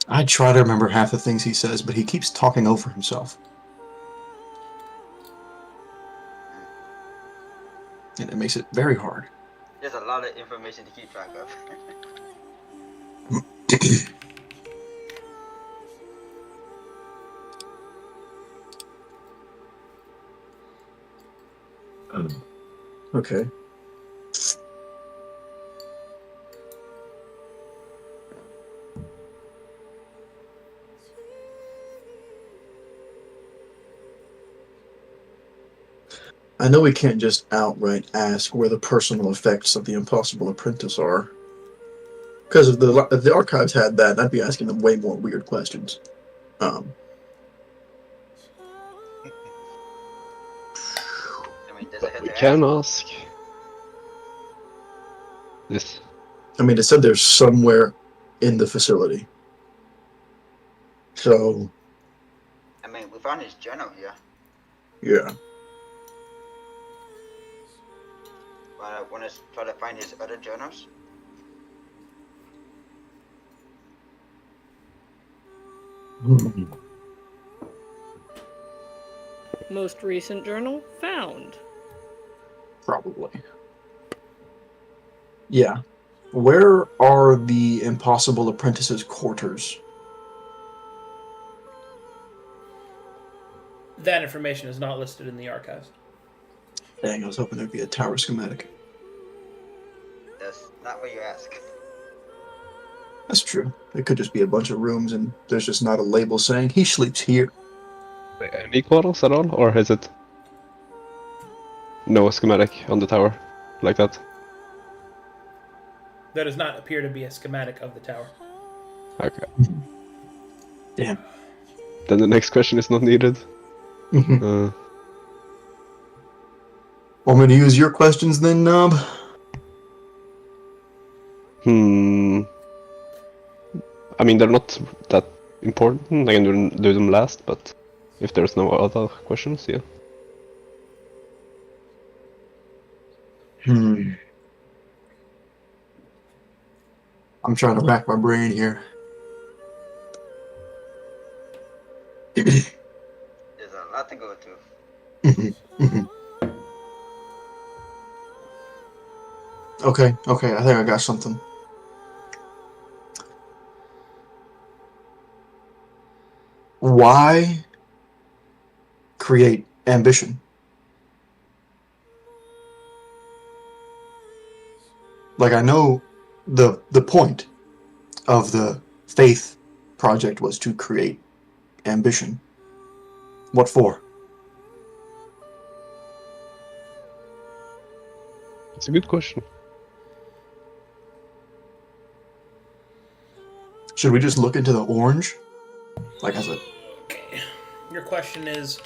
I try to remember half the things he says, but he keeps talking over himself. And it makes it very hard. There's a lot of information to keep track of. Okay. I know we can't just outright ask where the personal effects of the Impossible Apprentice are. Because if the archives had that, I'd be asking them way more weird questions. I mean, does it But have we to can ask? ask. This. I mean, it said they're somewhere in the facility. So, I mean, we found his journal here. yeah. Want to try to find his other journals? Most recent journal found. Probably. Yeah. Where are the Impossible Apprentice's quarters? That information is not listed in the archives. Dang, I was hoping there'd be a tower schematic. That's not what you ask. That's true. It could just be a bunch of rooms and there's just not a label saying he sleeps here. Any quarters at all, or is it no schematic on the tower like that? There does not appear to be a schematic of the tower. Okay. Damn. Then the next question is not needed. Want me to use your questions then, Knob? I mean, they're not that important. I can do them last, but if there's no other questions, yeah. I'm trying to rack my brain here. Okay, I think I got something. Why create ambition? Like, I know the point of the faith project was to create ambition. What for? It's a good question. Should we just look into the orange? Like, as a... Okay. Your question is,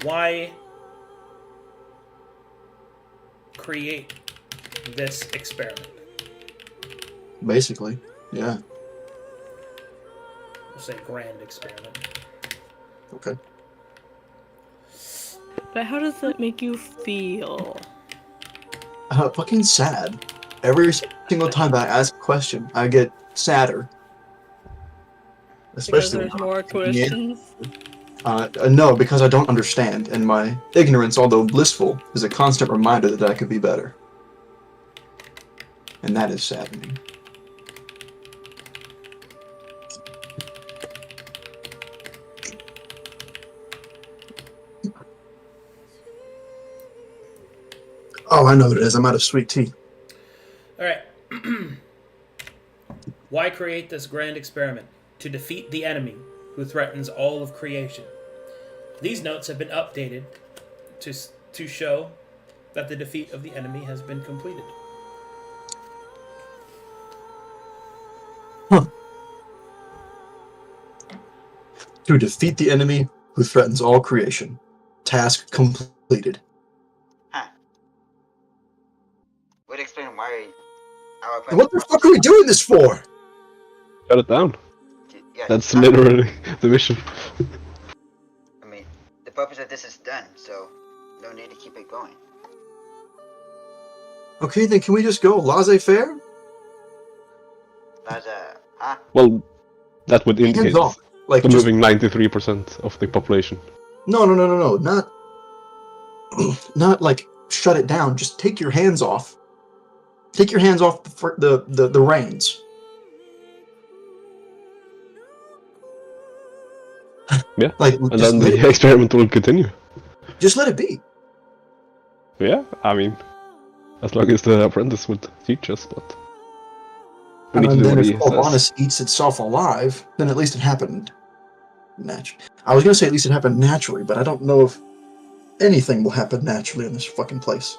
why create this experiment? Basically, yeah. We'll say grand experiment. Okay. But how does that make you feel? Fucking sad. Every single time that I ask a question, I get sadder. Because Especially there's more questions? no, because I don't understand, and my ignorance, although blissful, is a constant reminder that I could be better. And that is saddening. Oh, I know what it is. I'm out of sweet tea. All right. Why create this grand experiment? To defeat the enemy who threatens all of creation. These notes have been updated to show that the defeat of the enemy has been completed. Huh. To defeat the enemy who threatens all creation. Task completed. Huh. Would explain why our And what the fuck are we doing this for? Shut it down. Yeah, That's literally the mission. I mean, the purpose of this is done, so no need to keep it going. Okay, then can we just go laissez-faire? That's huh? Well, that would indicate Hands off. Like, just... removing 93% of the population. No. Not... not, like, shut it down. Just take your hands off. Take your hands off the reins. Yeah, like, and then the experiment will continue. Just let it be. Yeah, I mean, as long as the apprentice would teach us, but we need to And do then what if he says. Corvallis eats itself alive, then at least it happened naturally. I was going to say at least it happened naturally, but I don't know if anything will happen naturally in this fucking place.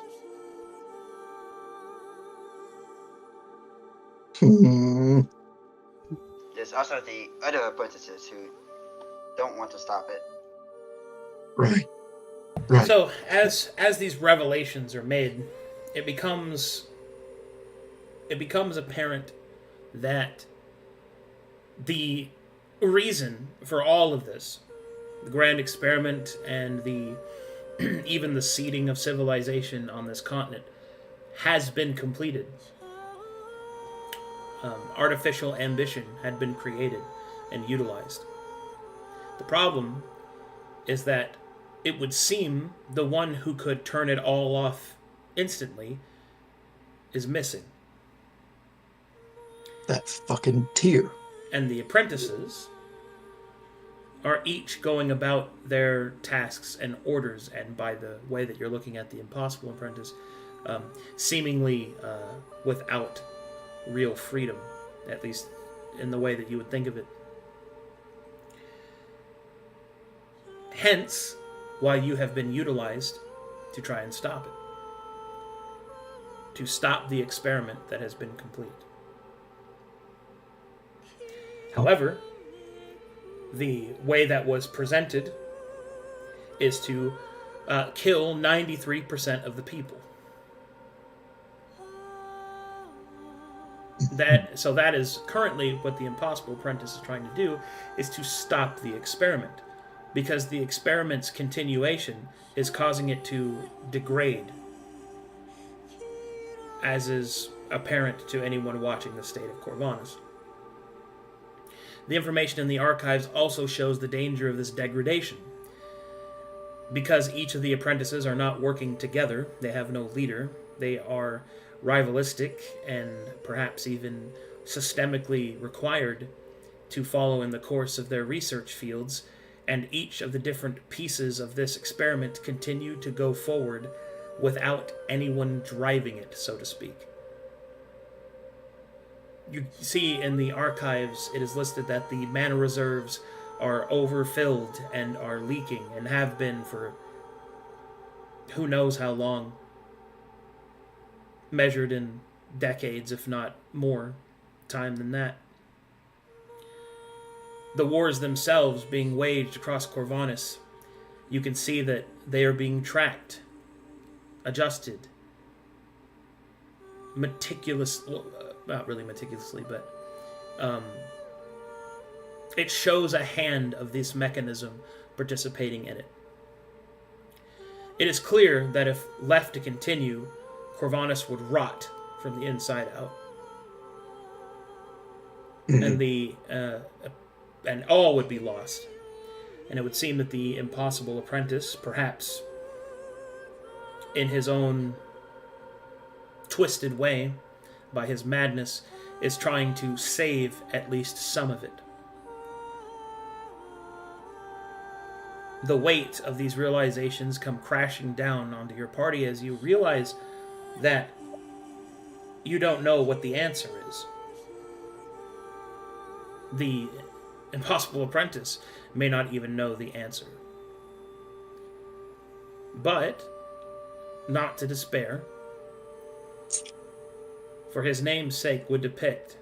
There's also the other apprentices who don't want to stop it. Right. So as these revelations are made, it becomes apparent that the reason for all of this, the grand experiment and the even the seeding of civilization on this continent, has been completed. Artificial ambition had been created and utilized. The problem is that it would seem the one who could turn it all off instantly is missing. That fucking tear. And the apprentices are each going about their tasks and orders, and by the way that you're looking at the impossible apprentice, seemingly without real freedom, at least in the way that you would think of it. Hence, why you have been utilized to try and stop it. To stop the experiment that has been complete. However, the way that was presented is to kill 93% of the people. So that is currently what the Impossible Apprentice is trying to do, is to stop the experiment. Because the experiment's continuation is causing it to degrade, as is apparent to anyone watching the state of Corvallis. The information in the archives also shows the danger of this degradation. because each of the apprentices are not working together, they have no leader, they are rivalistic and perhaps even systemically required to follow in the course of their research fields, and each of the different pieces of this experiment continue to go forward without anyone driving it, so to speak. You see in the archives, it is listed that the mana reserves are overfilled and are leaking, and have been for who knows how long, measured in decades, if not more time than that. The wars themselves being waged across Corvinus, you can see that they are being tracked, adjusted, not really meticulously, but it shows a hand of this mechanism participating in it. It is clear that if left to continue, Corvinus would rot from the inside out. And all would be lost. And it would seem that the impossible apprentice, perhaps in his own twisted way, by his madness, is trying to save at least some of it. The weight of these realizations come crashing down onto your party as you realize that you don't know what the answer is. The impossible apprentice may not even know the answer. But, not to despair, for his name's sake would depict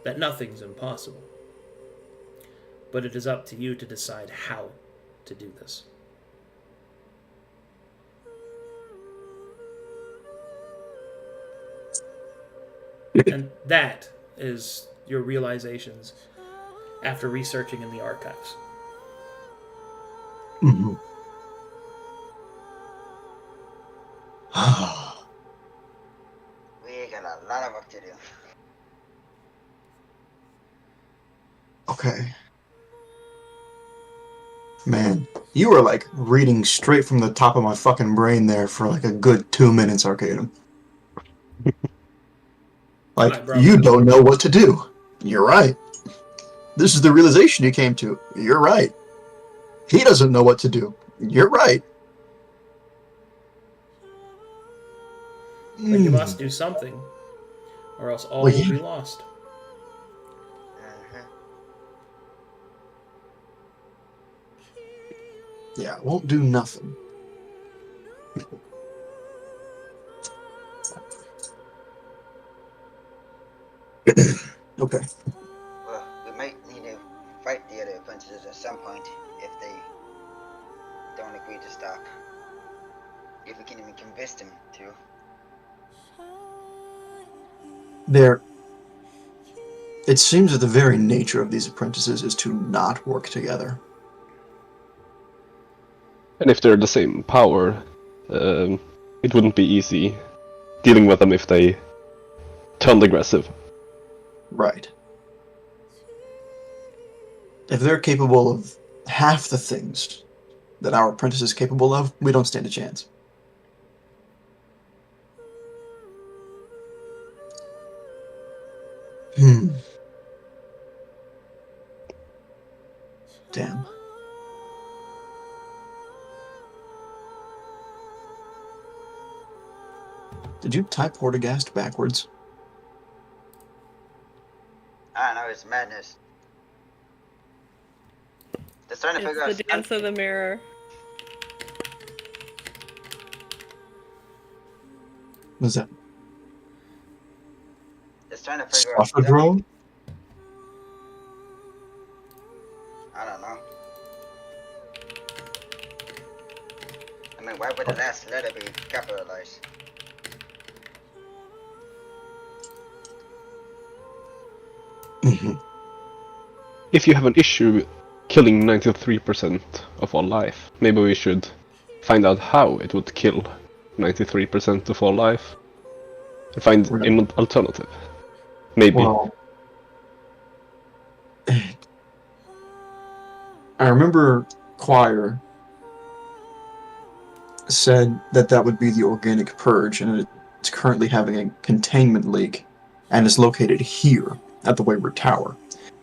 that nothing's impossible. But it is up to you to decide how to do this. And that is your realizations after researching in the archives. Mm-hmm. We got a lot of work to do. Okay. Man, you were like reading straight from the top of my fucking brain there for like a good 2 minutes, Arcadum. Like, you don't know what to do. You're right. This is the realization you came to. You're right. He doesn't know what to do. You're right. But you must do something, or else all will be lost. Yeah, it won't do nothing. Okay. Well, we might need to fight the other apprentices at some point if they don't agree to stop. If we can even convince them to. It seems that the very nature of these apprentices is to not work together. And if they're the same power, it wouldn't be easy dealing with them if they turned aggressive. Right. If they're capable of half the things that our apprentice is capable of, we don't stand a chance. Damn. Did you type Hortigast backwards? I don't know, it's madness. Just trying to figure out. It's the dance of the mirror. What's that? Just trying to figure out. Sophadrome? I don't know. I mean, why would the last letter be capitalized? If you have an issue killing 93% of all life, maybe we should find out how it would kill 93% of all life and find an alternative. Maybe. Well, I remember Choir said that that would be the organic purge, and it's currently having a containment leak, and is located here at the Wayward Tower.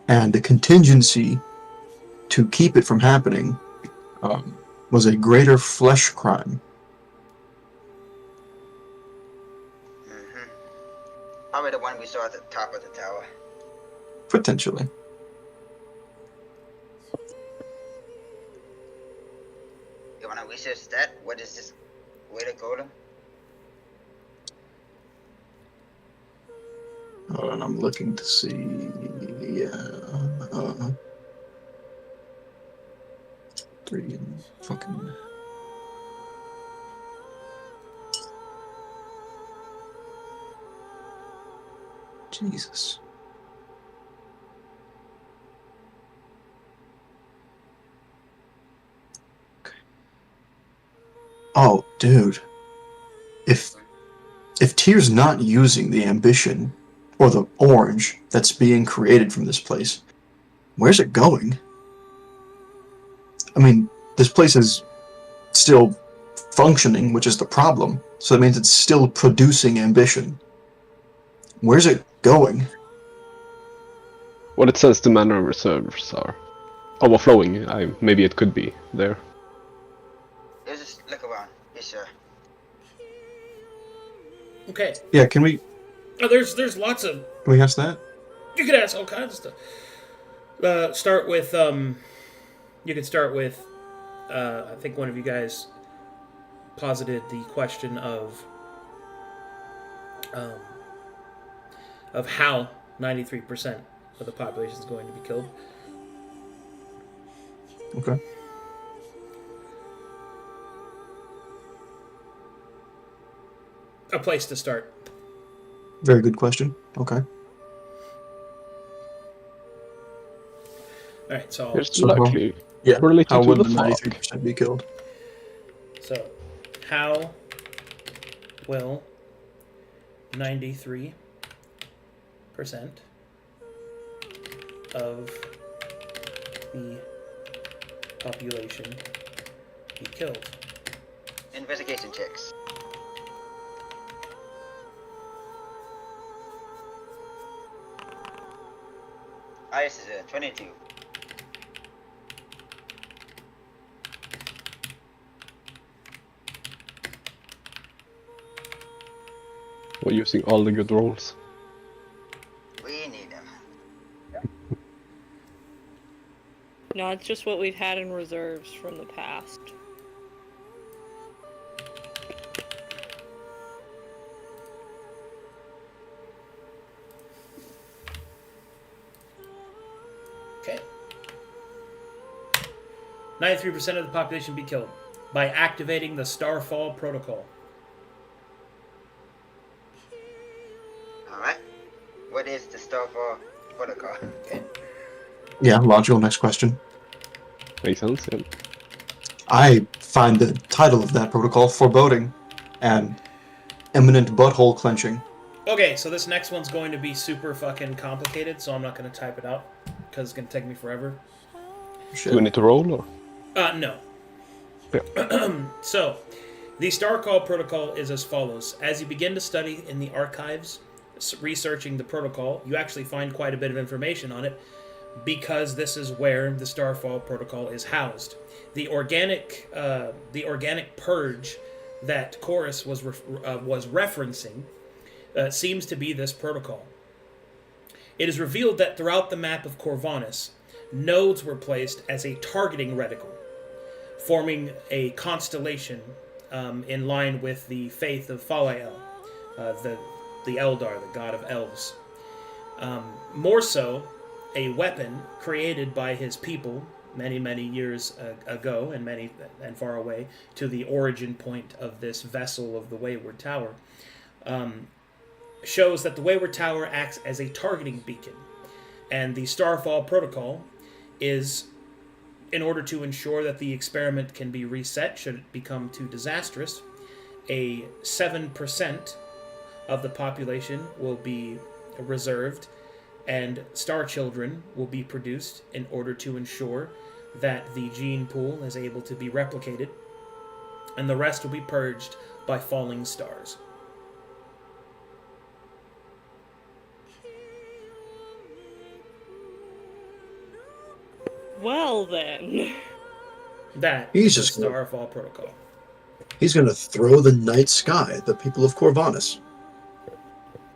And the contingency to keep it from happening was a greater flesh crime. Probably the one we saw at the top of the tower. Potentially. You wanna research that? What is this way to go to? Hold on, I'm looking to see. Yeah. 3 and fucking. Jesus. Okay. Oh, dude. If Tyr's not using the ambition or the orange that's being created from this place, where's it going? I mean, this place is still functioning, which is the problem. So that means it's still producing ambition. Where's it going? What it says the mana reserves are overflowing. Maybe it could be there. Let's just look around. Be sure. Okay. Yeah, can we There's lots of. can we ask that? You could ask all kinds of stuff. Start with. You could start with. I think one of you guys posited the question of how 93% of the population is going to be killed. Okay. A place to start. Very good question. Okay. All right, so It's likely Yeah. related How to would the the fog. 93% be killed? so how will 93% of the population be killed? Investigation checks. Ice is a 22. We're using all the good rolls. We need them. No, it's just what we've had in reserves from the past. Okay. 93% of the population be killed by activating the Starfall Protocol. Alright. What is the Starfall Protocol? Okay. Yeah, logical. Next question. Makes sense, yeah. I find the title of that protocol foreboding and imminent butthole clenching. Okay, so this next one's going to be super fucking complicated, so I'm not going to type it out because it's going to take me forever. Do we need to roll or? No. Yeah. So, the Starcall protocol is as follows. As you begin to study in the archives, researching the protocol, you actually find quite a bit of information on it because this is where the Starfall protocol is housed. The organic purge that Chorus was referencing seems to be this protocol. It is revealed that throughout the map of Corvanus, nodes were placed as a targeting reticle, forming a constellation in line with the faith of Falael, the Eldar, the god of elves. More so, a weapon created by his people many years ago and far away to the origin point of this vessel of the Wayward Tower, shows that the Wayward Tower acts as a targeting beacon, and the Starfall Protocol is, in order to ensure that the experiment can be reset should it become too disastrous, a 7% of the population will be reserved, and star children will be produced in order to ensure that the gene pool is able to be replicated. and the rest will be purged by falling stars. Well then. That He's is the just gonna- Starfall Protocol. He's going to throw the night sky at the people of Corvanus.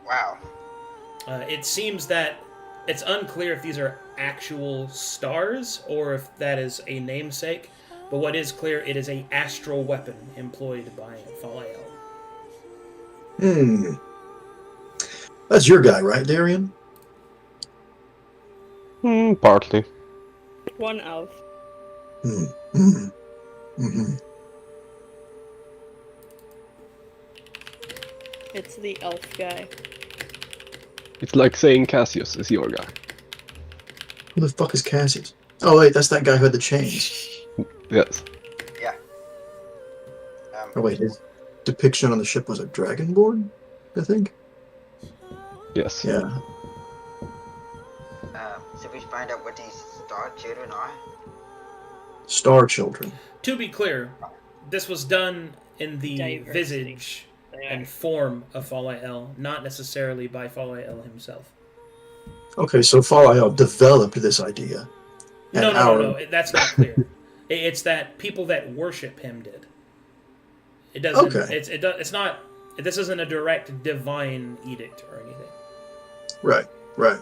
Wow. It seems that it's unclear if these are actual stars or if that is a namesake, but what is clear, it is an astral weapon employed by Falael. That's your guy, right, Darian? Partly. One of. It's the elf guy. It's like saying Cassius is your guy. Who the fuck is Cassius? Oh, wait, that's that guy who had the chains. Yes. Yeah. Oh, wait, his depiction on the ship was a dragonborn, I think? Yes. Yeah. So we find out what these star children are. Star Children. To be clear, this was done in the Diversity. visage and form of Falael, not necessarily by Falael himself. Okay, so Falael developed this idea. And No, that's not clear. It's that people that worship him did. It doesn't. Okay. It's not. This isn't a direct divine edict or anything. Right.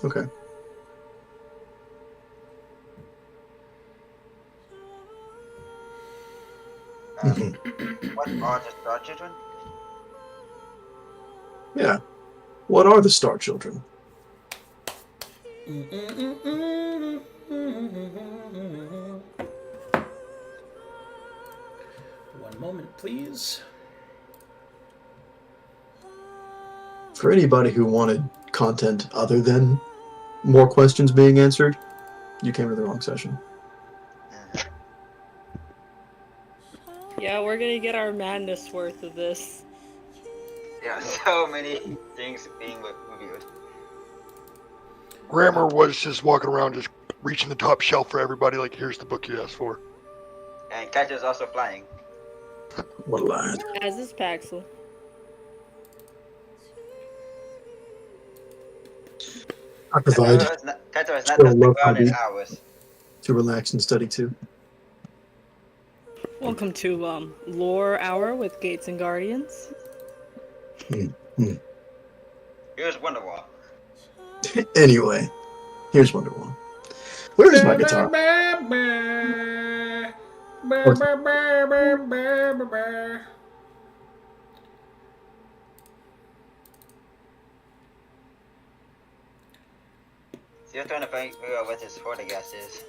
Okay. What are the star children? Yeah. What are the Star Children? One moment, please. For anybody who wanted content other than more questions being answered, you came to the wrong session. Yeah, we're gonna get our madness worth of this. Yeah, so many things being reviewed. Grammar was just walking around, just reaching the top shelf for everybody. Like, here's the book you asked for. And Kaito's also flying. What a line. As is Paxel. I provide Kaito is not Still just the love ground in hobby. hours. to relax and study too. Welcome to Lore Hour with Gates and Guardians. Here's Wonderwall. Anyway, here's Wonderwall. Where is my guitar? Still trying to figure out what this Hortigas is.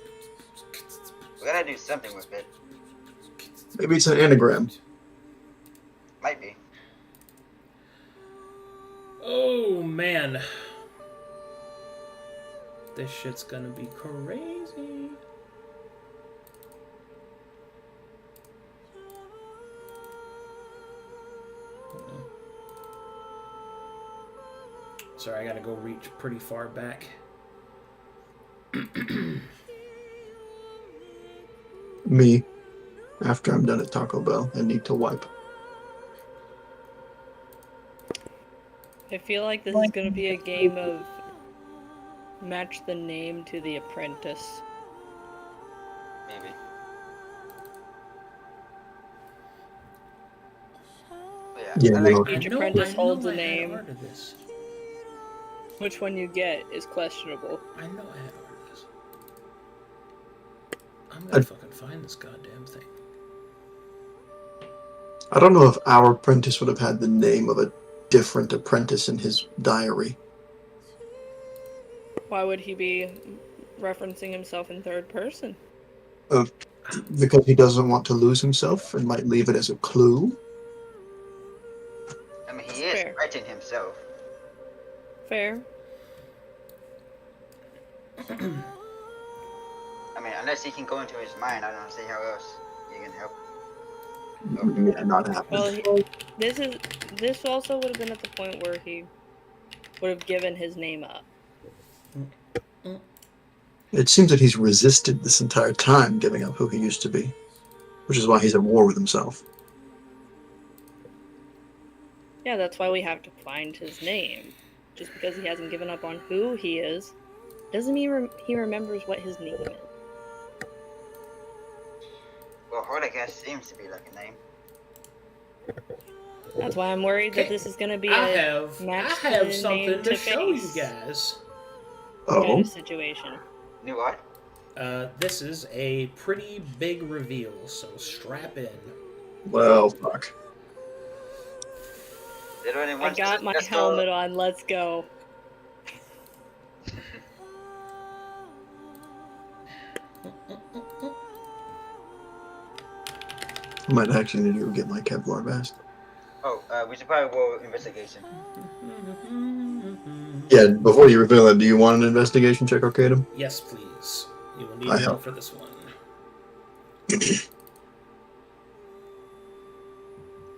We gotta do something with it. Maybe it's an anagram. Might be. Oh man, this shit's gonna be crazy. Sorry, I gotta go reach pretty far back. Me, after I'm done at Taco Bell and need to wipe. I feel like this is gonna be a game of match the name to the apprentice. Maybe. But Yeah, I like no. Each I know- apprentice I know holds a I had name. art of this. Which one you get is questionable. I know I had art of this. I'm gonna fucking find this goddamn thing. I don't know if our apprentice would have had the name of a different apprentice in his diary. Why would he be referencing himself in third person? Because he doesn't want to lose himself and might leave it as a clue. I mean, he is Fair. writing himself. Fair. I mean, unless he can go into his mind, I don't see how else you can help. Yeah, not happening. Well, this also would have been at the point where he would have given his name up. It seems that he's resisted this entire time giving up who he used to be. which is why he's at war with himself. Yeah, that's why we have to find his name. Just because he hasn't given up on who he is, doesn't mean he remembers what his name is. Well, Horlicast seems to be like a name. That's why I'm worried that Okay. this is going to be I a have match something name to show you face guys. kind Oh, of situation. New what? This is a pretty big reveal, so strap in. well, fuck. There only I one got my just helmet on, let's go. I might actually need to go get my Kevlar vest. Oh, we should probably roll investigation. Yeah, before you reveal that, do you want an investigation check, Arcadum? Yes, please. You will need I one help. for this one.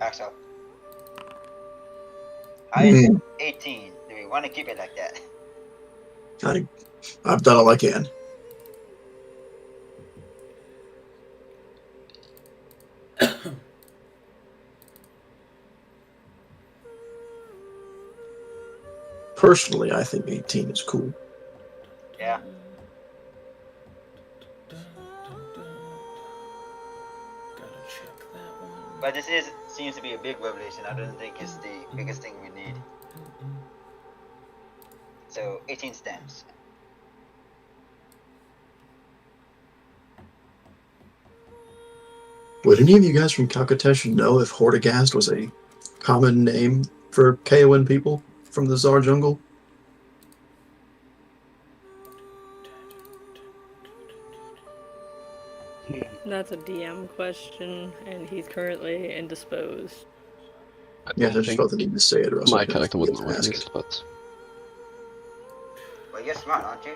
Axel. Highest Hmm. 18. Do we want to keep it like that? I've done all I can. Personally, I think 18 is cool. Yeah. Gotta check that one. But this seems to be a big revelation. I don't think it's the biggest thing we need. So 18 stamps. Would any of you guys from Calcatesh know if Hortigast was a common name for KON people from the Tsar jungle? That's a DM question, and he's currently indisposed. Yes, I just think felt the need to say it, or else my I'd character would forget know to at ask least, it. but Well, you're smart, aren't you?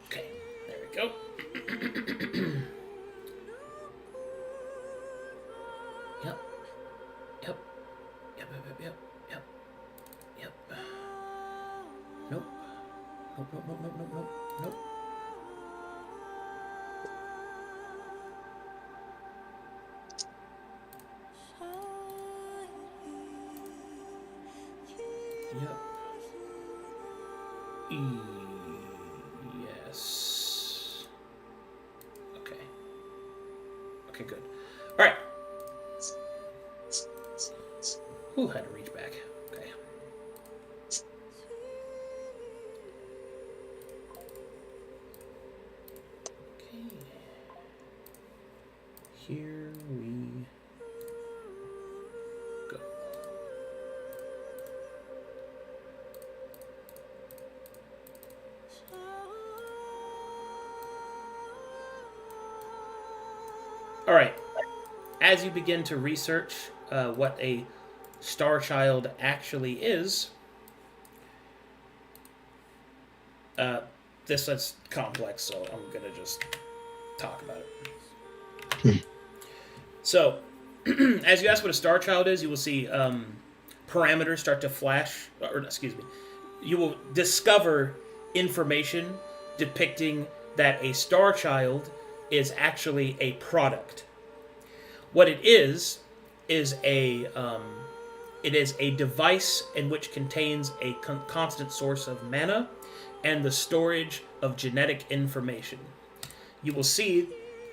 Okay, there we go. Yep. Yep. Yep, yep, yep, yep. Yep. Nope. Nope, nope, nope, nope, nope, nope, nope. Yep. Yes. Okay. Okay, good. All right. Who had to reach back? Okay. Okay. Here we go. All right. As you begin to research what a Star Child actually is, this is complex, so I'm gonna just talk about it. So, as you ask what a Star Child is, you will see parameters start to flash, or excuse me, you will discover information depicting that a Star Child is actually a product. What it is a device in which contains a constant source of mana and the storage of genetic information. You will see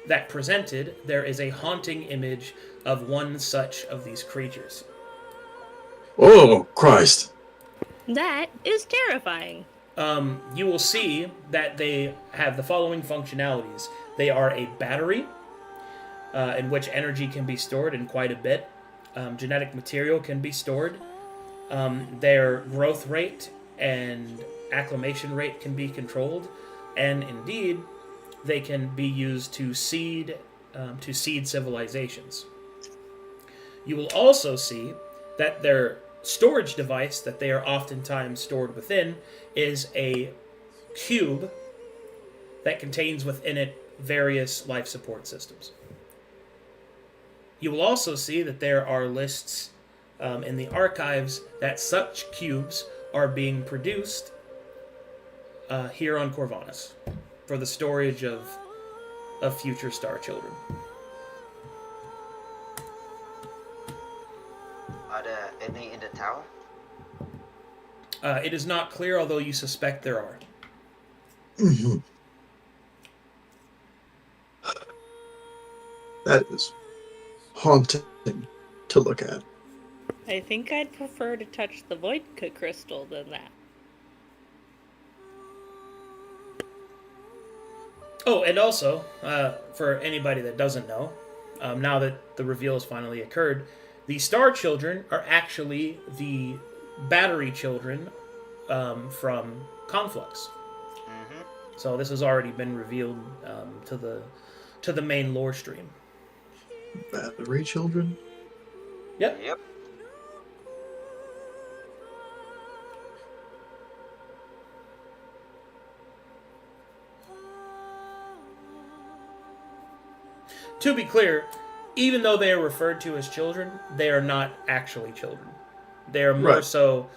that presented there is a haunting image of one such of these creatures. Oh, Christ. That is terrifying. You will see that they have the following functionalities. They are a battery in which energy can be stored in quite a bit. Genetic material can be stored. Their growth rate and acclimation rate can be controlled, and indeed, they can be used to seed civilizations. You will also see that their storage device that they are oftentimes stored within is a cube that contains within it various life support systems. You will also see that there are lists in the archives that such cubes are being produced here on Corvanus for the storage of future star children. Are there any in the tower? It is not clear, although you suspect there are. Mm-hmm. That is haunting to look at. I think I'd prefer to touch the Voidka crystal than that. Oh, and also, for anybody that doesn't know, now that the reveal has finally occurred, the Star Children are actually the battery children from Conflux. Mm-hmm. So this has already been revealed to the main lore stream. Battery children? Yep. Yep. To be clear, even though they are referred to as children, they are not actually children. They are more Right. so,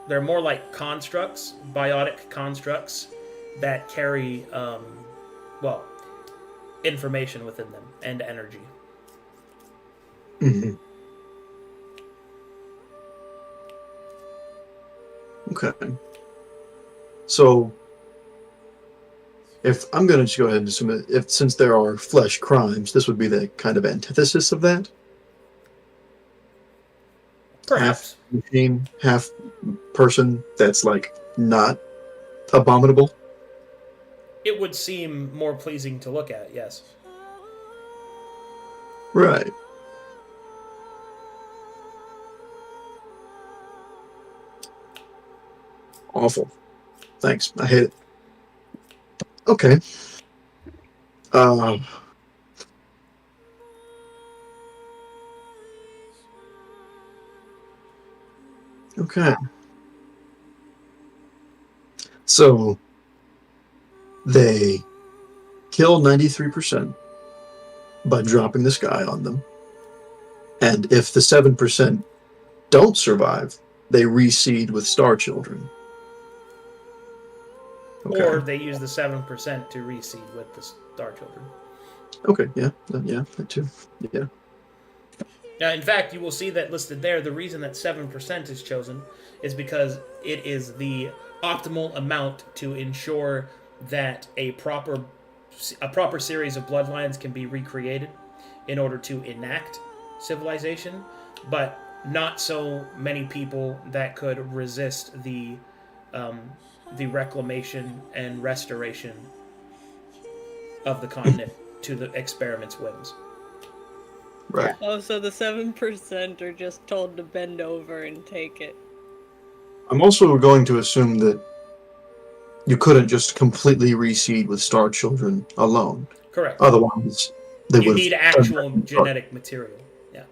they're more like constructs, biotic constructs that carry, information within them and energy. Mm-hmm. Okay. So, if I'm going to just go ahead and assume that since there are flesh crimes, this would be the kind of antithesis of that? Perhaps. Half machine, half person that's, like, not abominable? It would seem more pleasing to look at, yes. Right. Awful. Thanks. I hate it. Okay. Okay. So they kill 93% by dropping the sky on them. And if the 7% don't survive, they reseed with Star Children. Okay. Or they use the 7% to reseed with the Star Children. Okay, yeah, that too. Yeah. Now, in fact, you will see that listed there. The reason that 7% is chosen is because it is the optimal amount to ensure that a proper series of bloodlines can be recreated in order to enact civilization, but not so many people that could resist the reclamation and restoration of the continent to the experiment's whims. Right. Oh, so the 7% are just told to bend over and take it. I'm also going to assume that you couldn't just completely reseed with Star Children alone. Correct. Otherwise, they would. You need actual genetic material. Yeah.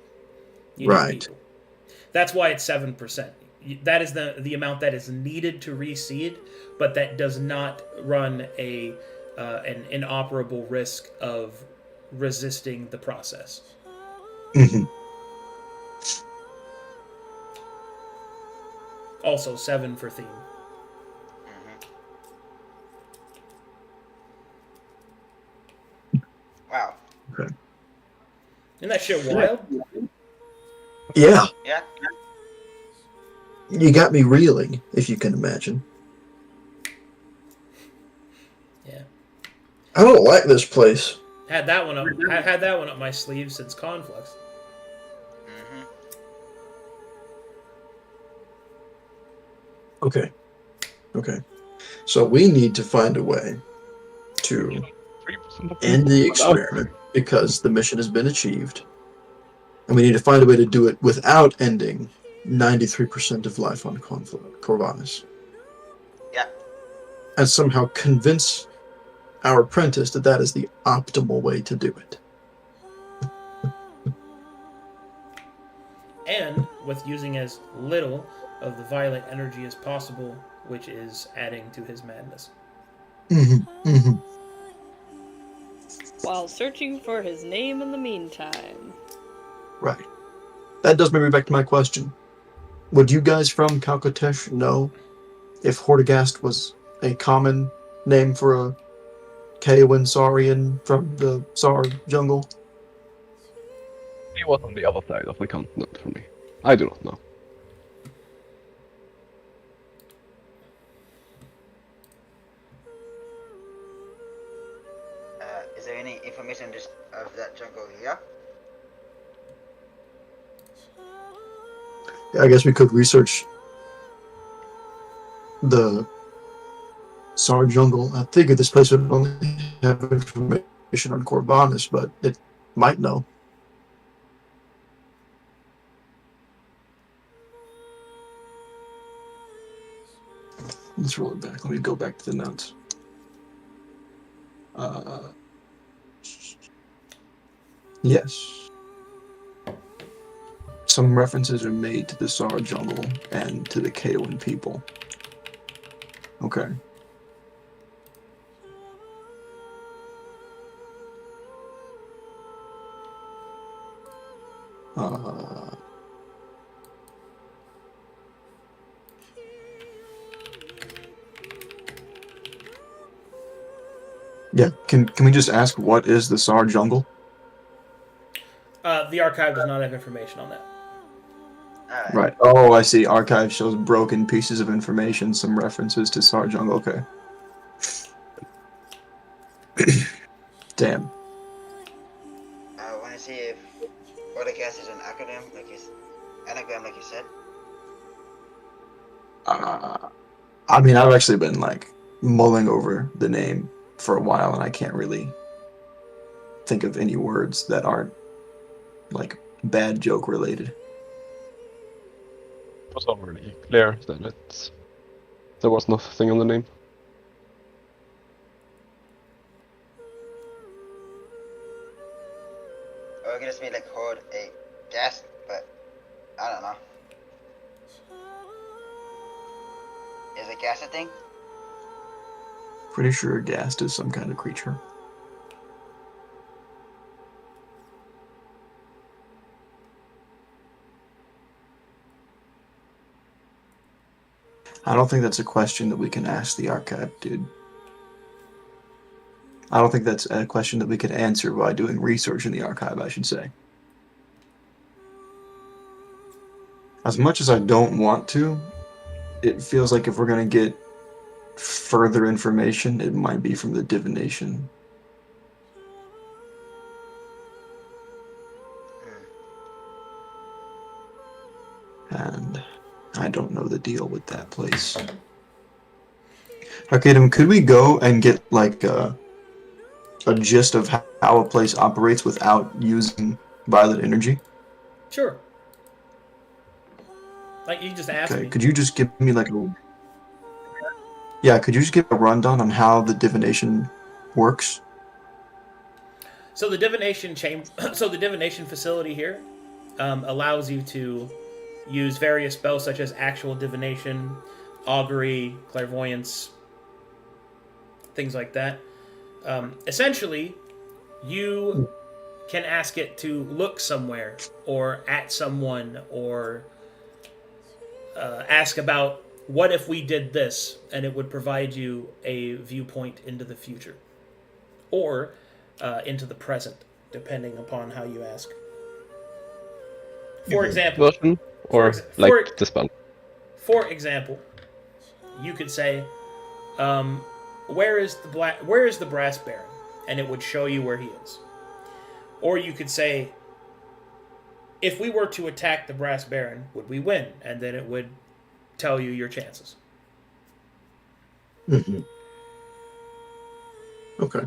You need Right. people. That's why it's 7%. That is the amount that is needed to reseed, but that does not run an inoperable risk of resisting the process. Mm-hmm. Also 7 for theme. Mm-hmm. Wow. Okay. Isn't that shit wild? Yeah, Yeah. you got me reeling, if you can imagine. Yeah. I don't like this place. Had that one up. I had that one up my sleeve since Conflux. Mm-hmm. Okay. So we need to find a way to 3% of end the experiment because the mission has been achieved. And we need to find a way to do it without ending 93% of life on Corvanus. Yeah. And somehow convince our apprentice that that is the optimal way to do it. And with using as little of the violent energy as possible, which is adding to his madness. Mm-hmm. Mm-hmm. While searching for his name in the meantime. Right. That does bring me back to my question. Would you guys from Calcatesh know if Hortigast was a common name for a Kaywin Saurian from the Saur jungle? He was on the other side of the continent for me. I do not know. Is there any information of that jungle here? Yeah, I guess we could research the Saur jungle. I figured this place would only have information on Corvallis, but it might know. Let's roll it back. Let me go back to the notes. Yes. Some references are made to the Saur jungle and to the Kaywin people. Okay. Yeah, can we just ask what is the Saur jungle? The archive does not have information on that. Alright. Right. Oh, I see. Archive shows broken pieces of information, some references to Saur jungle. Okay. Damn. I want to see if water gas is an acronym, anagram, like you said. I mean, I've actually been like mulling over the name for a while, and I can't really think of any words that aren't like bad joke related. It was already clear that there was nothing on the name. Or it could just be like hold a gas, but I don't know. Is a gas a thing? Pretty sure a ghast is some kind of creature. I don't think that's a question that we can ask the archive, dude. I don't think that's a question that we can answer by doing research in the archive, I should say. As much as I don't want to, it feels like if we're going to get further information, it might be from the divination. And I don't know the deal with that place. Arcadum, could we go and get like a gist of how a place operates without using violet energy? Sure. Like, you just asked Okay, me. could you just give me like a... Yeah, could you just give a rundown on how the divination works? So the divination the divination facility here allows you to use various spells such as actual divination, augury, clairvoyance, things like that. Essentially, you can ask it to look somewhere, or at someone, or ask about what if we did this, and it would provide you a viewpoint into the future, or into the present, depending upon how you ask. For example, Version or the spell? For example, you could say, where is the brass baron? And it would show you where he is. Or you could say, if we were to attack the brass baron, would we win? And then it would tell you your chances. Mm-hmm. Okay.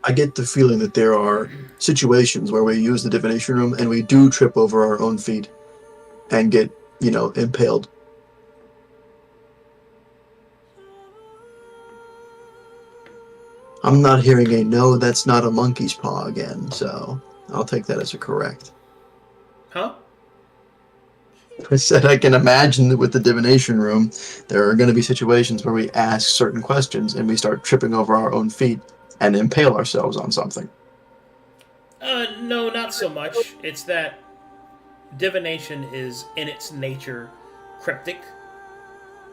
I get the feeling that there are situations where we use the divination room and we do trip over our own feet and get, impaled. I'm not hearing a no, that's not a monkey's paw again, so I'll take that as a correct. Huh? I said I can imagine that with the divination room, there are going to be situations where we ask certain questions and we start tripping over our own feet and impale ourselves on something. No, not so much. It's that divination is in its nature cryptic,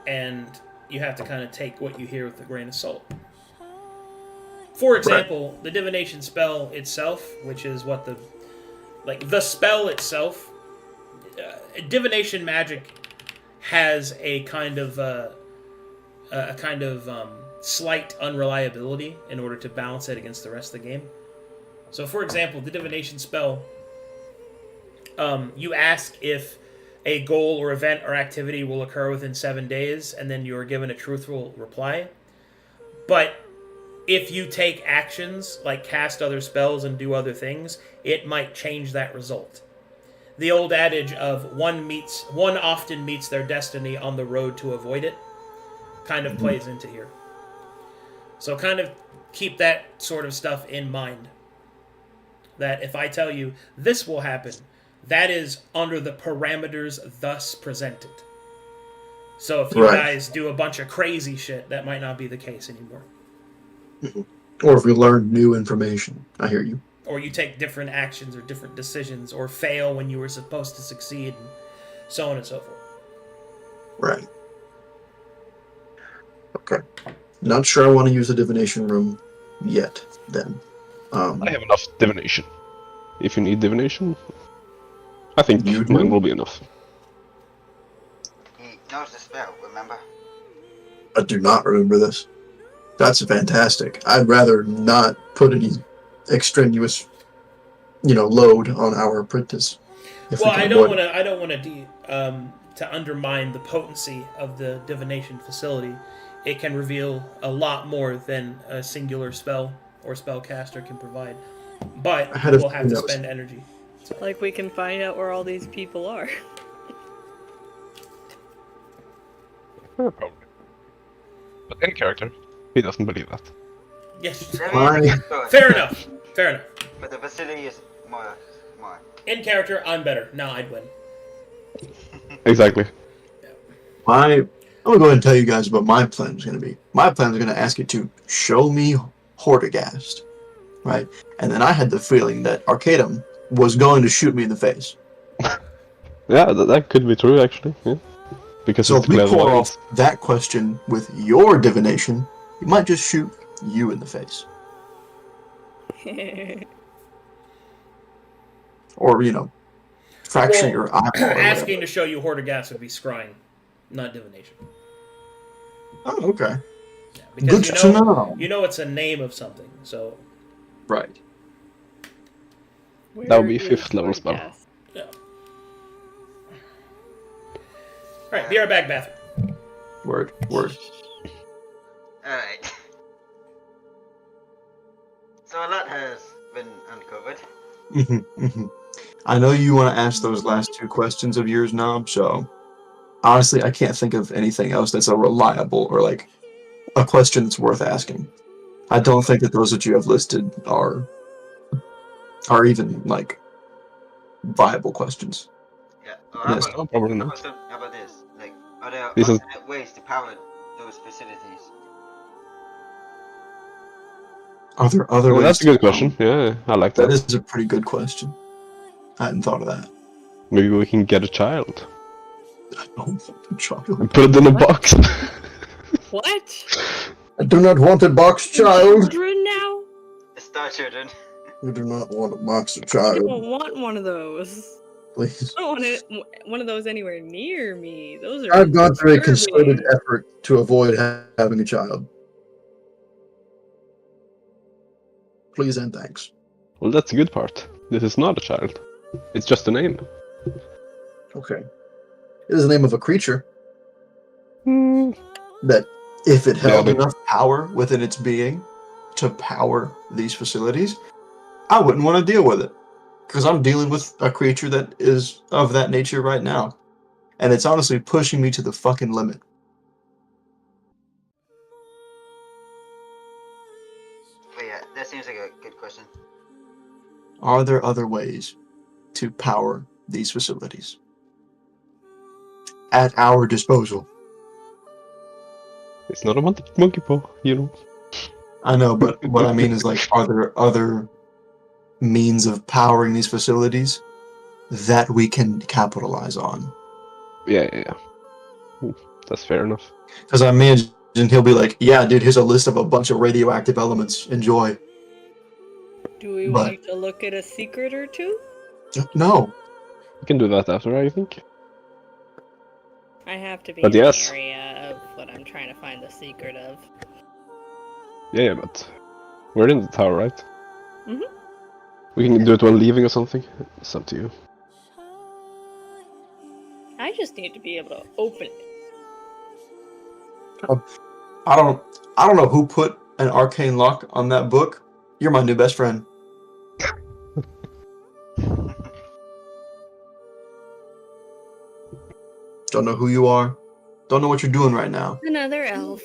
and you have to kind of take what you hear with a grain of salt. For example, the divination spell itself, which is what the spell itself, divination magic has a kind of slight unreliability in order to balance it against the rest of the game. So, for example, the divination spell, you ask if a goal or event or activity will occur within 7 days, and then you are given a truthful reply. But if you take actions like cast other spells and do other things, it might change that result. The old adage of one often meets their destiny on the road to avoid it kind of plays into here. So kind of keep that sort of stuff in mind. That if I tell you this will happen, that is under the parameters thus presented. So if you guys do a bunch of crazy shit, that might not be the case anymore. Or if we learn new information. I hear you. Or you take different actions or different decisions, or fail when you were supposed to succeed, and so on and so forth. Right. Okay. Not sure I want to use the divination room yet, then. I have enough divination. If you need divination, I think You mine do? will be enough. He knows the spell, remember? I do not remember this. That's fantastic. I'd rather not put any extraneous, load on our apprentice. Well, I don't want to undermine the potency of the divination facility. It can reveal a lot more than a singular spell or spellcaster can provide, but we'll have to spend energy. Like we can find out where all these people are. Probably. But any character, he doesn't believe that. Yes, Why? fair enough. Fair enough. But the facility is more. In character, I'm better. Now I'd win. Exactly. I'm going to go ahead and tell you guys what my plan is going to be. My plan is going to ask you to show me Hortigast, right? And then I had the feeling that Arcadum was going to shoot me in the face. Yeah, that could be true, actually. Yeah. Because So it's if we clever pour lines. off that question with your divination, he might just shoot you in the face. Or, fracture your eyeball. or Asking whatever. to show you Hortigast would be scrying, not divination. Oh, okay. Yeah, because Good to know. you know it's a name of something, so Right. That would be Where 5th is level spell. Hortigast? yeah. Alright, be right back, bathroom. Word. Alright. So a lot has been uncovered. I know you want to ask those last two questions of yours, Knob, so honestly, I can't think of anything else that's a reliable or like a question that's worth asking. I don't think that those that you have listed are even like viable questions. Yeah. Or Yes. No, probably not. how about this? Like, are there This is- alternate ways to power those facilities? Are there other Well, ways? that's a to good go? question. Yeah, I like That that. is a pretty good question. I hadn't thought of that. Maybe we can get a child I don't want a child. and put it in a box. What? I do not want a box child. Children now? The Star Children. We do not want a box I child. don't want one of those. Please. I don't want one of those anywhere near me. Those are. I've gone through a disturbing. concerted effort to avoid having a child. Please and thanks. Well, that's the good part. This is not a child. It's just a name. Okay. It is the name of a creature Hmm. that, if it held Yeah, but- enough power within its being to power these facilities, I wouldn't want to deal with it. Because I'm dealing with a creature that is of that nature right now. And it's honestly pushing me to the fucking limit. But yeah, that seems like a good question. Are there other ways to power these facilities? At our disposal. It's not a monkey paw, I know, but what I mean is, like, are there other means of powering these facilities that we can capitalize on. Yeah. That's fair enough. Because I imagine he'll be like, yeah, dude, here's a list of a bunch of radioactive elements. Enjoy. Do we But- want to look at a secret or two? No. We can do that after, I think. I have to be But in yes. the area of what I'm trying to find the secret of. Yeah, but we're in the tower, right? Mhm. We can do it while leaving or something. It's up to you. I just need to be able to open it. I don't know who put an arcane lock on that book. You're my new best friend. Don't know who you are. Don't know what you're doing right now. Another elf.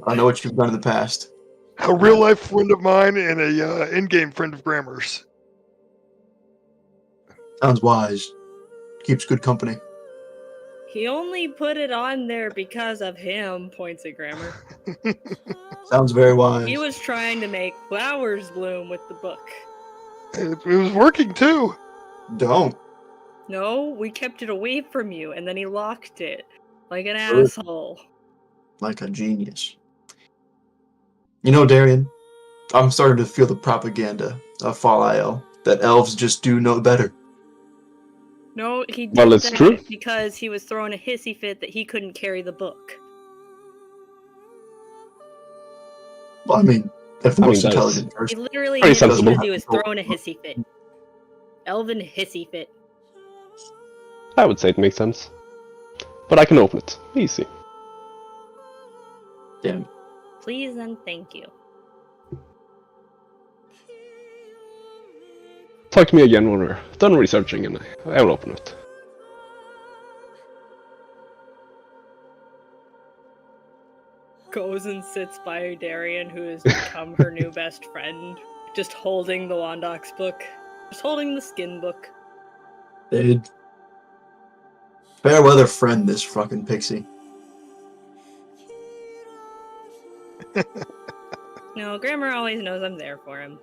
I know what you've done in the past. A real life friend of mine and a in-game friend of Grammar's. Sounds wise. Keeps good company. He only put it on there because of him, points at Grammar. Sounds very wise. He was trying to make flowers bloom with the book. It was working too. Don't. No, we kept it away from you, and then he locked it. Like an Good. asshole. Like a genius. You know, Darian, I'm starting to feel the propaganda of Fall IL that elves just do know better. No, he did Well, it's that true. because he was throwing a hissy fit that he couldn't carry the book. Well, I mean, if the I mean, most that is- intelligent He person. literally Very did it sensible. because he was throwing a hissy fit. Elven hissy fit. I would say it makes sense. But I can open it. Easy. Damn. Please and thank you. Talk to me again when we're done researching and I will open it. Goes and sits by Darian, who has become her new best friend. Just holding the Wandok's book. Just holding the skin book. Dude. Fair weather friend, this fucking pixie. No, Grammar always knows I'm there for him.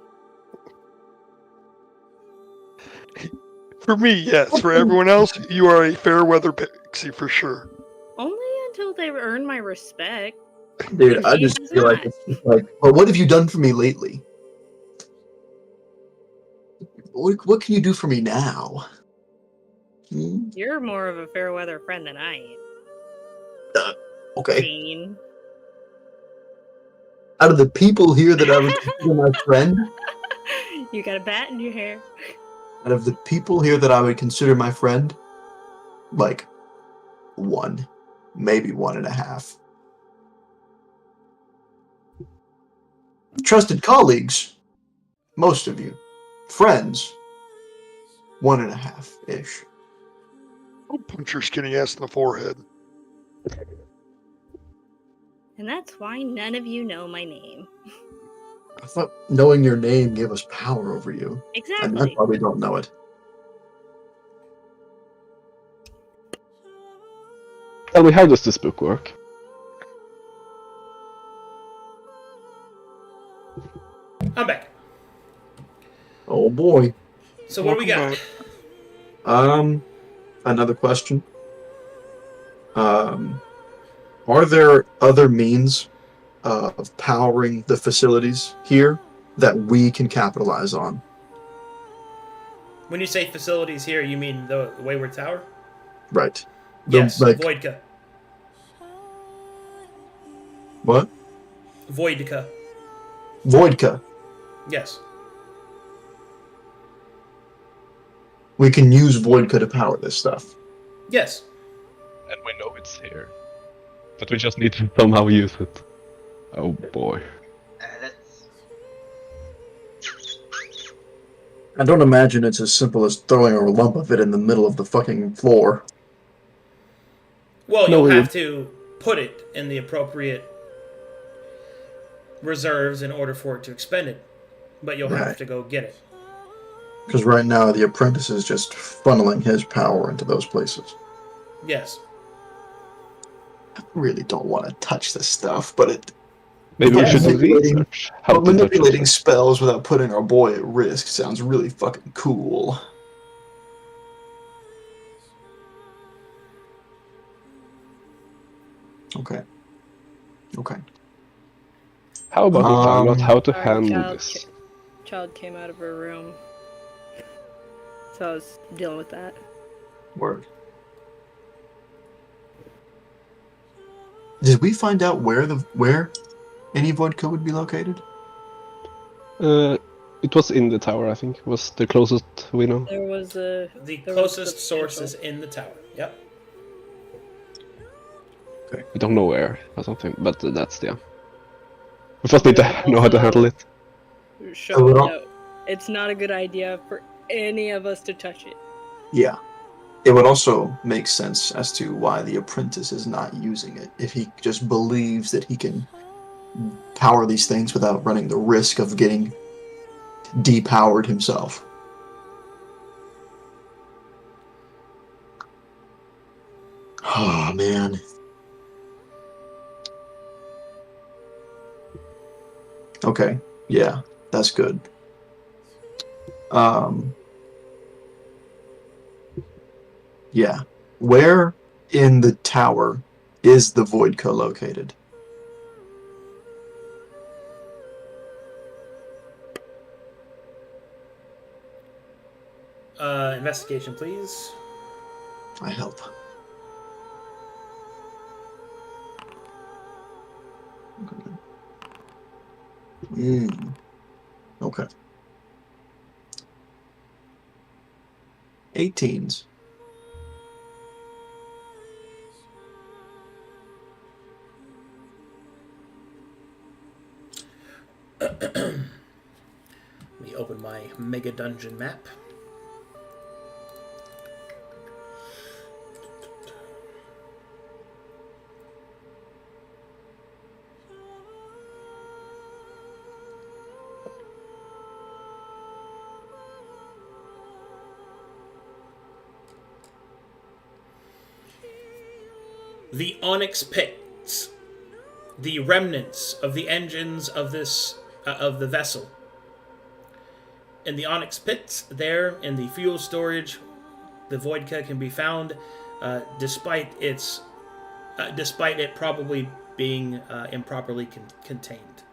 For me, yes. For everyone else, you are a fair weather pixie for sure. Only until they've earned my respect. Dude, I He just has feel like not. it's just like, well, what have you done for me lately? What can you do for me now? Hmm? You're more of a fair weather friend than I am. Okay. Jane. Out of the people here that I would consider my friend, You got a bat in your hair. out of the people here that I would consider my friend, like one, maybe 1.5. Trusted colleagues, most of you. Friends, 1.5-ish. I'll punch your skinny ass in the forehead. And that's why none of you know my name. I thought knowing your name gave us power over you, and that's Exactly. why we don't know it. Tell me, how does this book work? I'm back. Oh boy. So what do we got? Another question. Are there other means of powering the facilities here that we can capitalize on? When you say facilities here, you mean the Wayward Tower? Right. Yes, Like, Voidka. what? Voidka. Voidka. Yes. We can use Voidka to power this stuff. Yes. And we know it's here. But we just need to somehow use it. Oh boy. That's I don't imagine it's as simple as throwing a lump of it in the middle of the fucking floor. Well, No, you'll we have would- to put it in the appropriate reserves in order for it to expend it. But you'll have Right. to go get it. Because right now the apprentice is just funneling his power into those places. Yes. I really don't want to touch this stuff, but it Maybe we should do Manipulating- research. How to touch manipulating it. spells without putting our boy at risk sounds really fucking cool. Okay. Okay. How about we find out how to Our handle this? child came out of her room, so I was dealing with that. Word. Did we find out where any vodka would be located? It was in the tower, I think. It was the closest we know. There was The there was closest the source potential. is in the tower. Yep. We don't know where or something, but that's the. We first need to Yeah, know how to also- handle it. Show would al- that it's not a good idea for any of us to touch it. Yeah. It would also make sense as to why the apprentice is not using it. If he just believes that he can power these things without running the risk of getting depowered himself. Oh, man. Okay. Yeah, that's good. Yeah. Where in the tower is the Voidka located? Investigation, please. I help. Okay. 18s. Let me open my mega dungeon map. The Onyx Pits, the remnants of the engines of the vessel. In the Onyx Pits, there in the fuel storage, the Voidka can be found, despite it probably being improperly contained.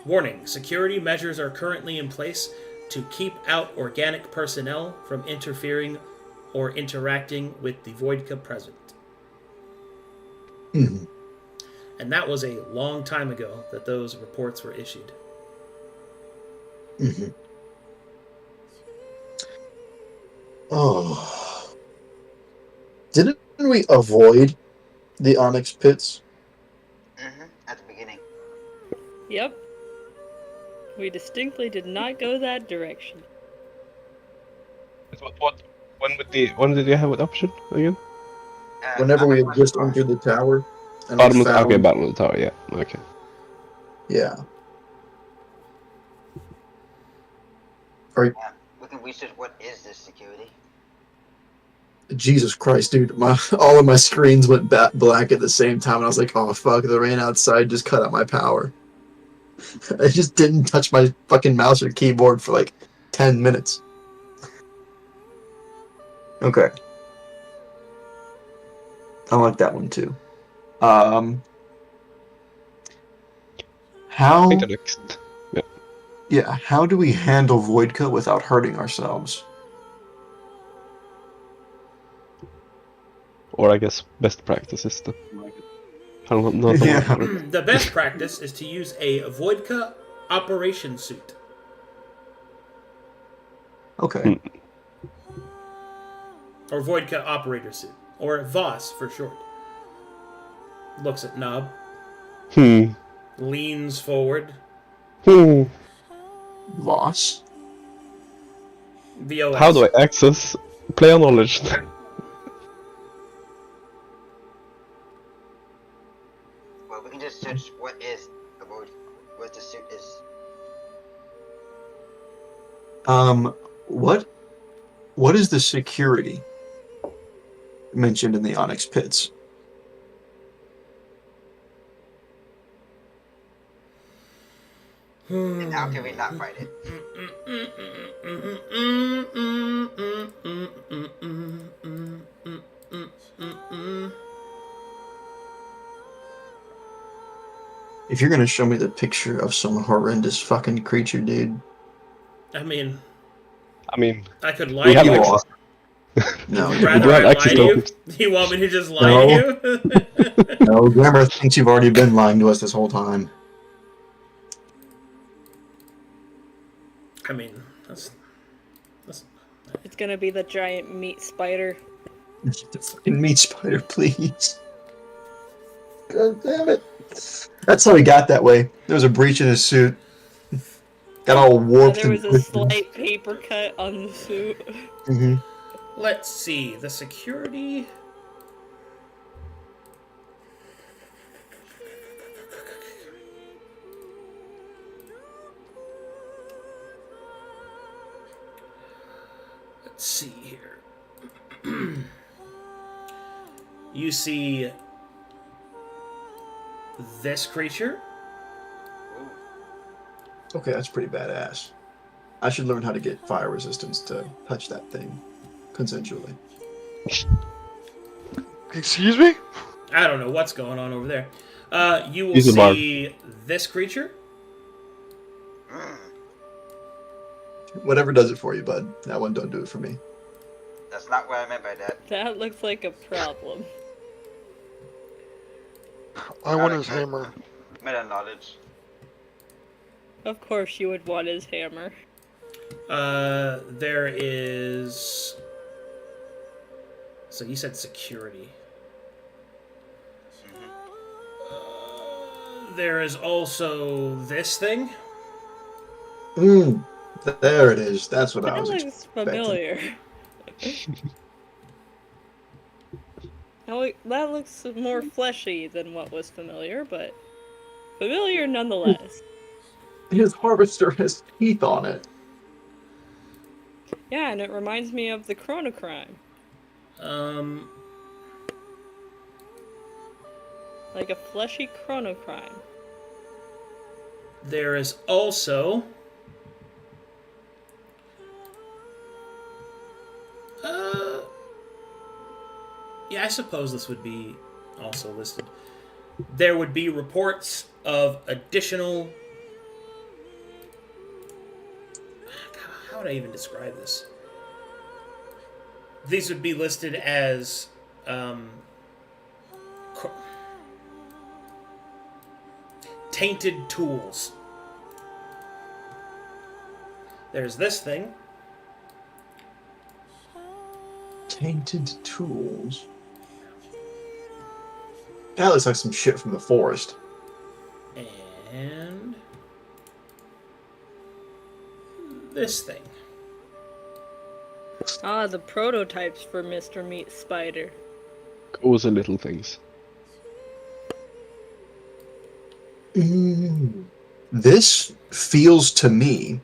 Warning: security measures are currently in place to keep out organic personnel from interfering or interacting with the Voidka present. Mm-hmm. And that was a long time ago that those reports were issued. Mm-hmm. Oh. Didn't we avoid the Onyx Pits? At the beginning. Yep. We distinctly did not go that direction. When did you have an option again? Whenever we had Bottom just left entered the tower and we Bottom of found... okay, bottom of the tower. Yeah. Okay. Yeah. we can research what is this security. Jesus Christ, dude! All of my screens went black at the same time, and I was like, "Oh fuck!" The rain outside just cut out my power. I just didn't touch my fucking mouse or keyboard for like 10 minutes. Okay, I like that one too. I How? think the next. Yeah. Yeah, how do we handle Voidka without hurting ourselves? Or I guess best practice is the. I don't know. Yeah. The best practice is to use a Voidka operation suit. Okay. Or Voidka operator suit. Or VOS for short. Looks at Nub. Leans forward. Loss. VOS. How do I access player knowledge? Well, we can just search what is about what the suit is. What is the security mentioned in the Onyx Pits? And how can we not fight it? If you're gonna show me the picture of some horrendous fucking creature, dude. I mean, I I could we lie have to you. You access. No, Would you you rather do have I lie access to to you? it. Do you want me to just lie No. to you? no. Grammar thinks you've already been lying to us this whole time. I mean, that's It's gonna be the giant meat spider. The fucking meat spider, please. God damn it. That's how he got that way. There was a breach in his suit. Got all And warped there was a twisted. slight paper cut on the suit. Mhm. Let's see the security. Let's see here. You see this creature. Okay, that's pretty badass. I should learn how to get fire resistance to touch that thing consensually. Excuse me? I don't know what's going on over there. You will He's a bard. see this creature. Whatever does it for you, bud. That one don't do it for me. That's not what I meant by that. That looks like a problem. I want his hammer. Meta knowledge. Of course you would want his hammer. There is. So you said security. There is also this thing. There it is. That's what I That was looks expecting. familiar. That looks more fleshy than what was familiar, but familiar nonetheless. His harvester has teeth on it. Yeah, and it reminds me of the chronocrime. Like a fleshy chronocrime. There is also. Yeah, I suppose this would be also listed. There would be reports of additional. How would I even describe this? These would be listed as tainted tools. There's this thing. Tainted tools. That looks like some shit from the forest. And this thing. Ah, the prototypes for Mr. Meat Spider. Cozy little things. This feels to me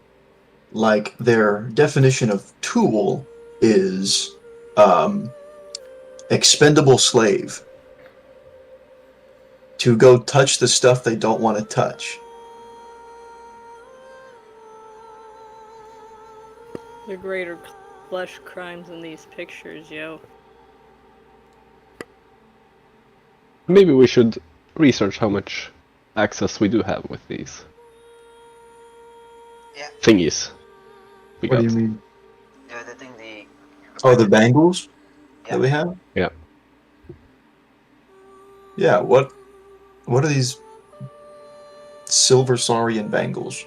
like their definition of tool is expendable slave. To go touch the stuff they don't want to touch. The greater flesh crimes in these pictures, yo. Maybe we should research how much access we do have with these Yeah. thingies. We What got. do you mean? The thing the. Oh, the bangles Yeah. that we have? Yeah. Yeah, what are these silver saurian bangles?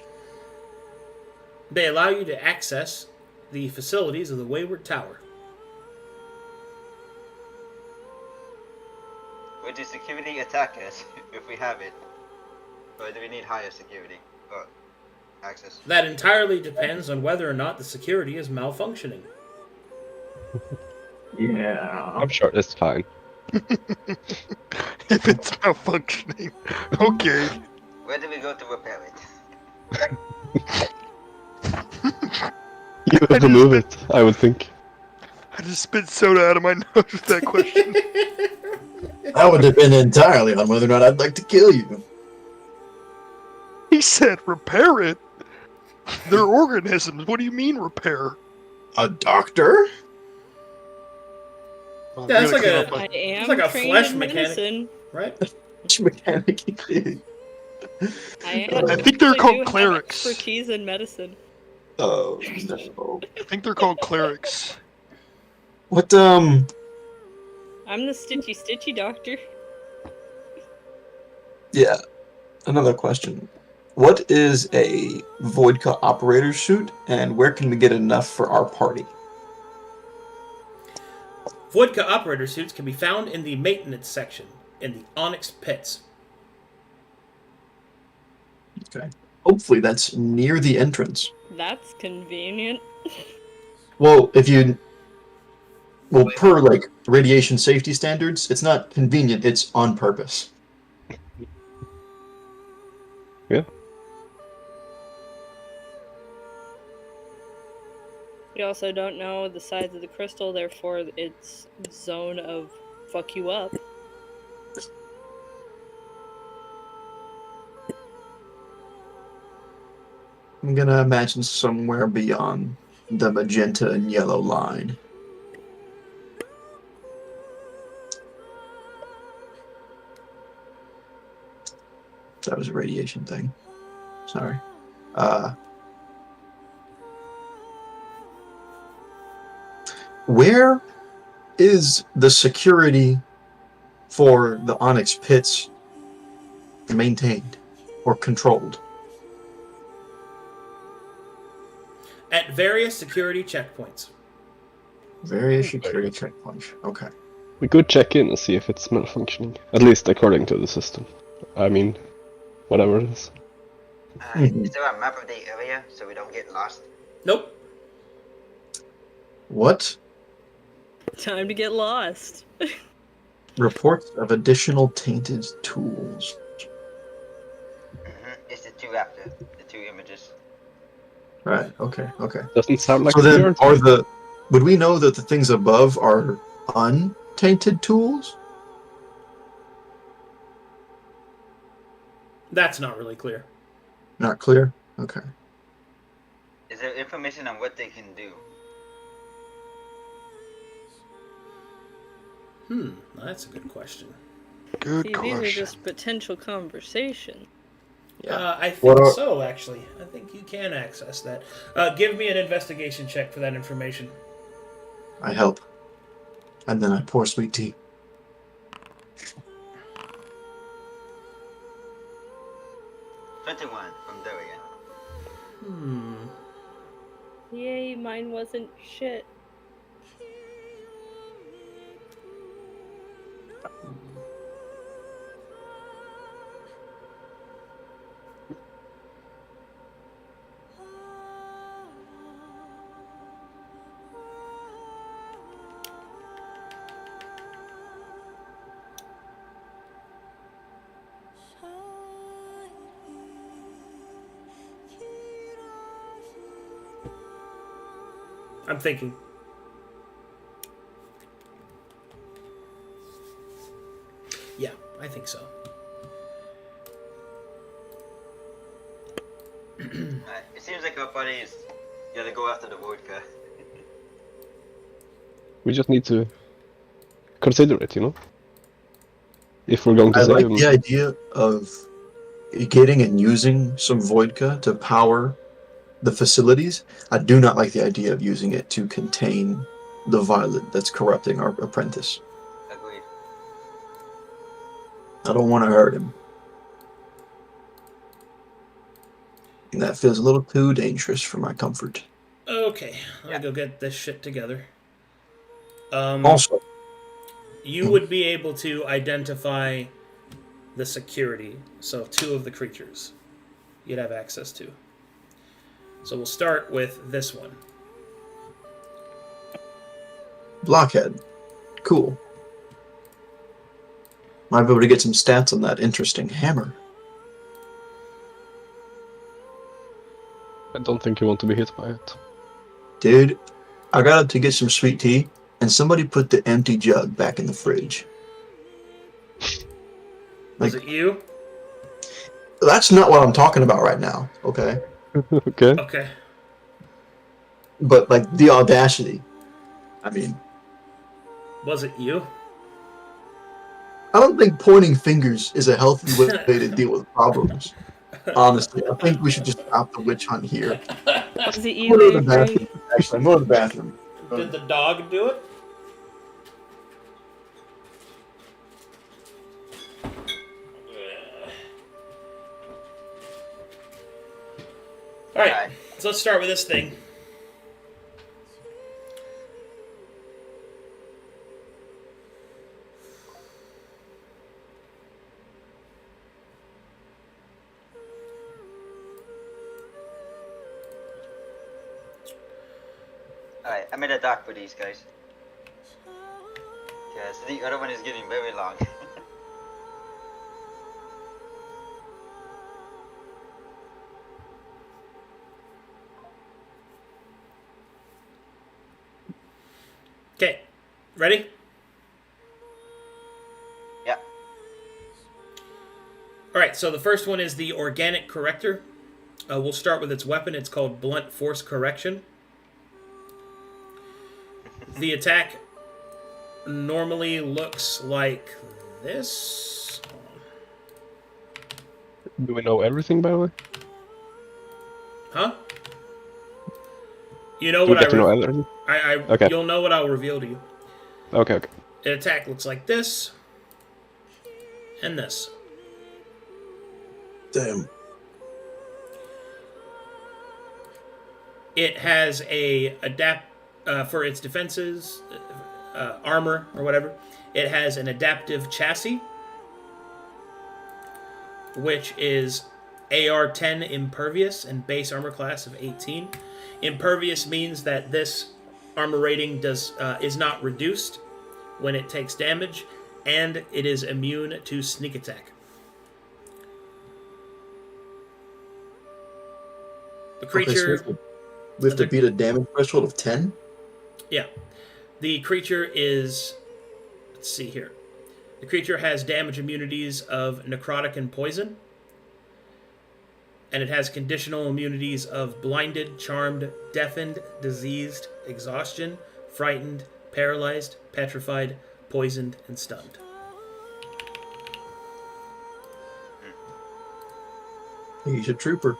They allow you to access the facilities of the Wayward Tower. Would the security attack us if we have it? Or do we need higher security? Or access? That entirely depends on whether or not the security is malfunctioning. Yeah. I'm sure it's fine. If it's malfunctioning. Okay. Where do we go to repair it? You have to move it, I would think. I just spit soda out of my nose with that question. That would depend entirely on whether or not I'd like to kill you. He said repair it? They're organisms. What do you mean repair? A doctor? Oh, Yeah, it's really like came a- up I am like a trained flesh in mechanic. medicine. Right? Which mechanic? I think they're actually called do have clerics. expertise in medicine. Oh no. I think they're called clerics. What I'm the stitchy doctor. yeah. Another question. What is a Voidka operator suit and where can we get enough for our party? Vodka operator suits can be found in the maintenance section in the Onyx pits. Okay. Hopefully that's near the entrance. That's convenient. Well, per like radiation safety standards, it's not convenient, it's on purpose. Yeah. We also don't know the size of the crystal, therefore its zone of fuck you up. I'm gonna imagine somewhere beyond the magenta and yellow line. That was a radiation thing. Sorry. Where is the security for the Onyx pits maintained or controlled? At various security checkpoints. Various security checkpoints. Okay. We could check in and see if it's malfunctioning. At least according to the system. I mean, whatever it is. Is there a map of the area so we don't get lost? Nope. What? Time to get lost. Reports of additional tainted tools. It's the two after the two images. Right. Okay. Okay. Doesn't sound like So then, we would we know that the things above are untainted tools? That's not really clear. Not clear. Okay. Is there information on what they can do? That's a good question. Good See, question. these are just potential conversation. I think What are- so, actually. I think you can access that. Give me an investigation check for that information. I help. And then I pour sweet tea. $21 from Dorian. Yay, mine wasn't shit. I'm thinking. Yeah, I think so. It seems like our buddy is gonna go after the vodka. We just need to consider it, you know? If we're going to I save like him. the idea of getting and using some Voidka to power the facilities. I do not like the idea of using it to contain the violet that's corrupting our apprentice. Agreed. I don't want to hurt him. And that feels a little too dangerous for my comfort. Okay, I'll go get this shit together. Also, You would be able to identify the security, so 2 of the creatures you'd have access to. So we'll start with this one. Blockhead. Cool. Might be able to get some stats on that interesting hammer. I don't think you want to be hit by it. Dude, I got up to get some sweet tea, and somebody put the empty jug back in the fridge. Was it you? That's not what I'm talking about right now, okay? Okay. Okay. But, like, the audacity. I mean, Was it you? I don't think pointing fingers is a healthy way to deal with problems. Honestly, I think we should just stop the witch hunt here. Was it I'm you, going to the Avery? bathroom. Actually, I'm going to the bathroom. Did the dog do it? All right, so let's start with this thing. Alright, I'm in a dock for these guys. Yeah, so the other one is getting very long. Okay, ready? Yeah. All right, so the first one is the organic corrector. We'll start with its weapon. It's called Blunt Force Correction. The attack normally looks like this. Do we know everything, by the way? Huh? You know Do we what get to know everything? Okay. You'll know what I'll reveal to you. Okay. An attack looks like this and this. Damn. It has a for its defenses, armor or whatever. It has an adaptive chassis, which is AR-10 impervious and base armor class of 18. Impervious means that this armor rating is not reduced when it takes damage, and it is immune to sneak attack. The creature... Okay, so we have to beat a damage threshold of 10? Yeah. The creature is... Let's see here. The creature has damage immunities of necrotic and poison. And it has conditional immunities of blinded, charmed, deafened, diseased, exhaustion, frightened, paralyzed, petrified, poisoned, and stunned. He's a trooper.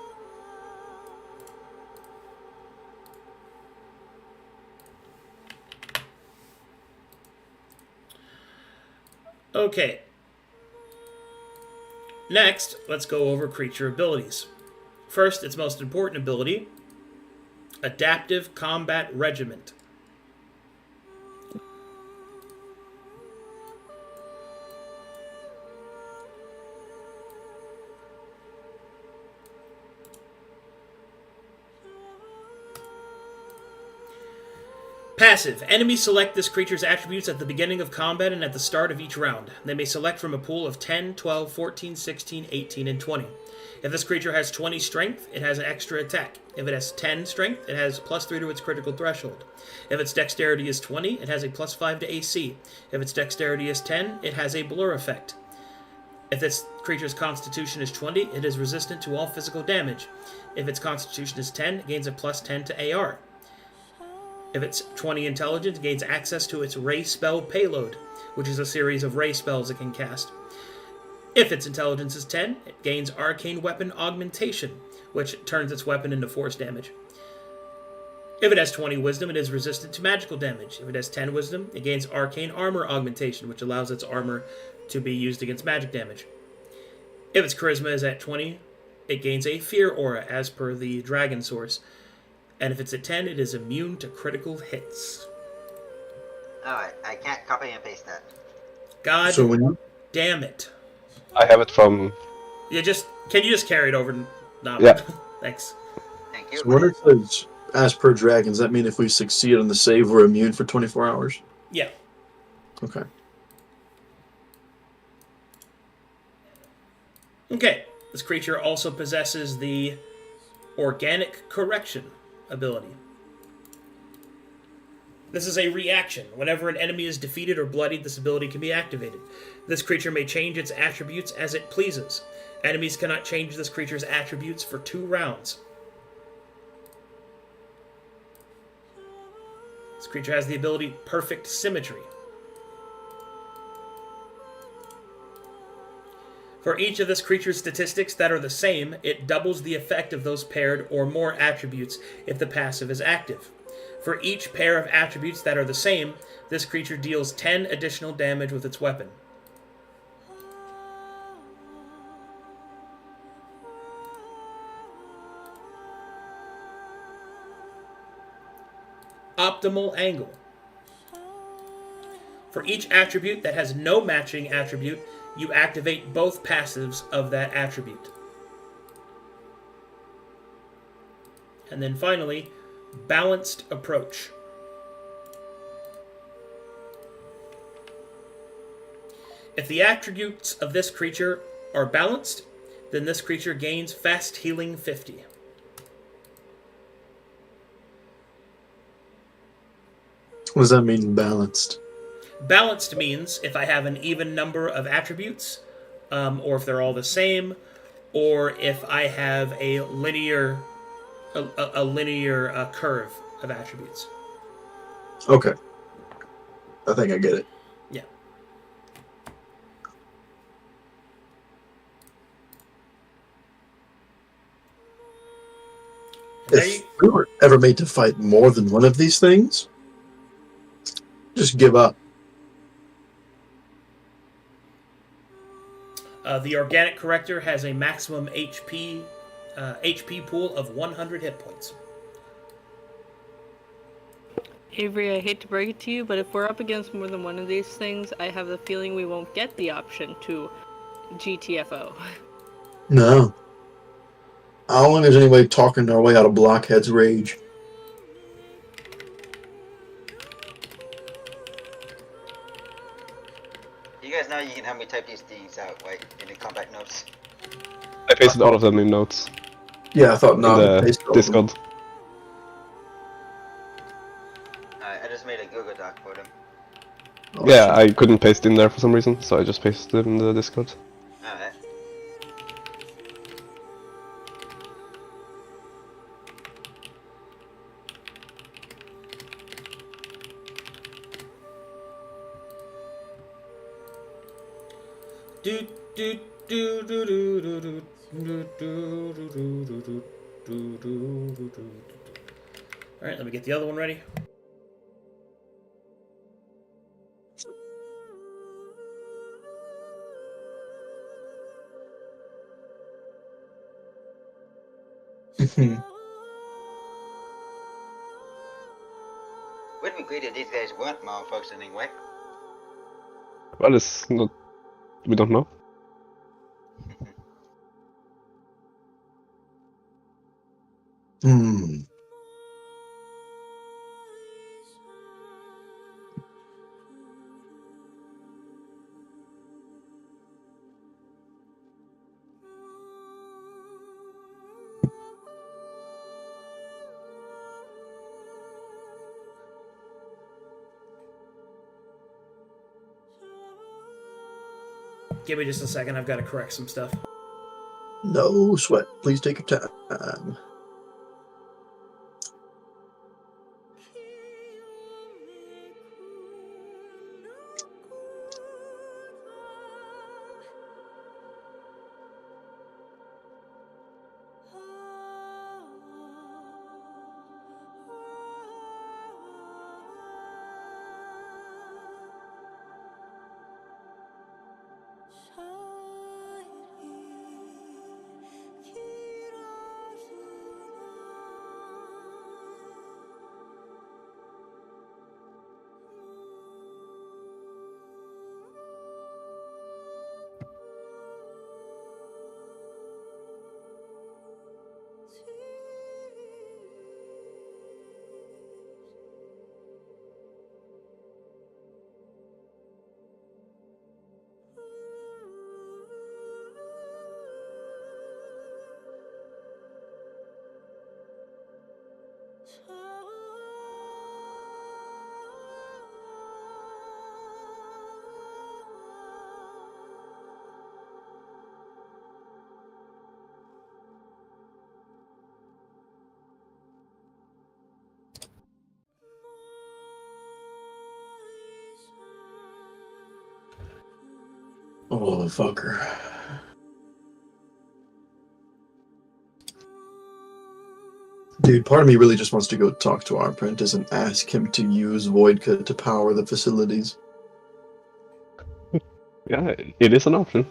Okay. Next, let's go over creature abilities. First, its most important ability, Adaptive Combat Regiment. Passive. Enemies select this creature's attributes at the beginning of combat and at the start of each round. They may select from a pool of 10, 12, 14, 16, 18, and 20. If this creature has 20 strength, it has an extra attack. If it has 10 strength, it has +3 to its critical threshold. If its dexterity is 20, it has a +5 to AC. If its dexterity is 10, it has a blur effect. If this creature's constitution is 20, it is resistant to all physical damage. If its constitution is 10, it gains a +10 to AR. If it's 20 intelligence, it gains access to its Ray Spell Payload, which is a series of Ray spells it can cast. If its intelligence is 10, it gains Arcane Weapon Augmentation, which turns its weapon into force damage. If it has 20 wisdom, it is resistant to magical damage. If it has 10 wisdom, it gains Arcane Armor Augmentation, which allows its armor to be used against magic damage. If its charisma is at 20, it gains a Fear Aura, as per the Dragon Source. And if it's at 10, it is immune to critical hits. Alright, I can't copy and paste that. God So when you damn it. I have it from. Can you just carry it over? No. Yeah. Thanks. Thank you. So when it says, as per dragon, does that mean if we succeed on the save, we're immune for 24 hours? Yeah. Okay. Okay. This creature also possesses the Organic Correction ability. This is a reaction. Whenever an enemy is defeated or bloodied, this ability can be activated. This creature may change its attributes as it pleases. Enemies cannot change this creature's attributes for 2 rounds. This creature has the ability Perfect Symmetry. For each of this creature's statistics that are the same, it doubles the effect of those paired or more attributes if the passive is active. For each pair of attributes that are the same, this creature deals 10 additional damage with its weapon. Optimal angle. For each attribute that has no matching attribute, you activate both passives of that attribute. And then finally, balanced approach. If the attributes of this creature are balanced, then this creature gains fast healing 50. What does that mean, balanced? Balanced means if I have an even number of attributes, or if they're all the same, or if I have a linear curve of attributes. Okay. I think I get it. Yeah. If we were ever made to fight more than one of these things, just give up. The organic corrector has a maximum HP pool of 100 hit points. Avery, I hate to break it to you, but if we're up against more than one of these things, I have the feeling we won't get the option to GTFO. No. I don't think there's anybody talking our way out of Blockhead's rage. You guys know you can help me type these things out, right? In the combat notes. I pasted all of them in notes Yeah, I thought in not. the Discord. Alright, I just made a Google Doc for them. Oh, Yeah, I couldn't paste in there for some reason, so I just pasted it in the Discord. Alright. Do do do do do do do do do do do do do do. All right, let me get the other one ready. Wouldn't be great if these guys weren't motherfuckers anyway. Well, it's not. We don't know. Hmm. Give me just a second. I've got to correct some stuff. No sweat. Please take your time. Oh, fucker. Dude, part of me really just wants to go talk to our apprentice and ask him to use Voidka to power the facilities. Yeah, it is an option.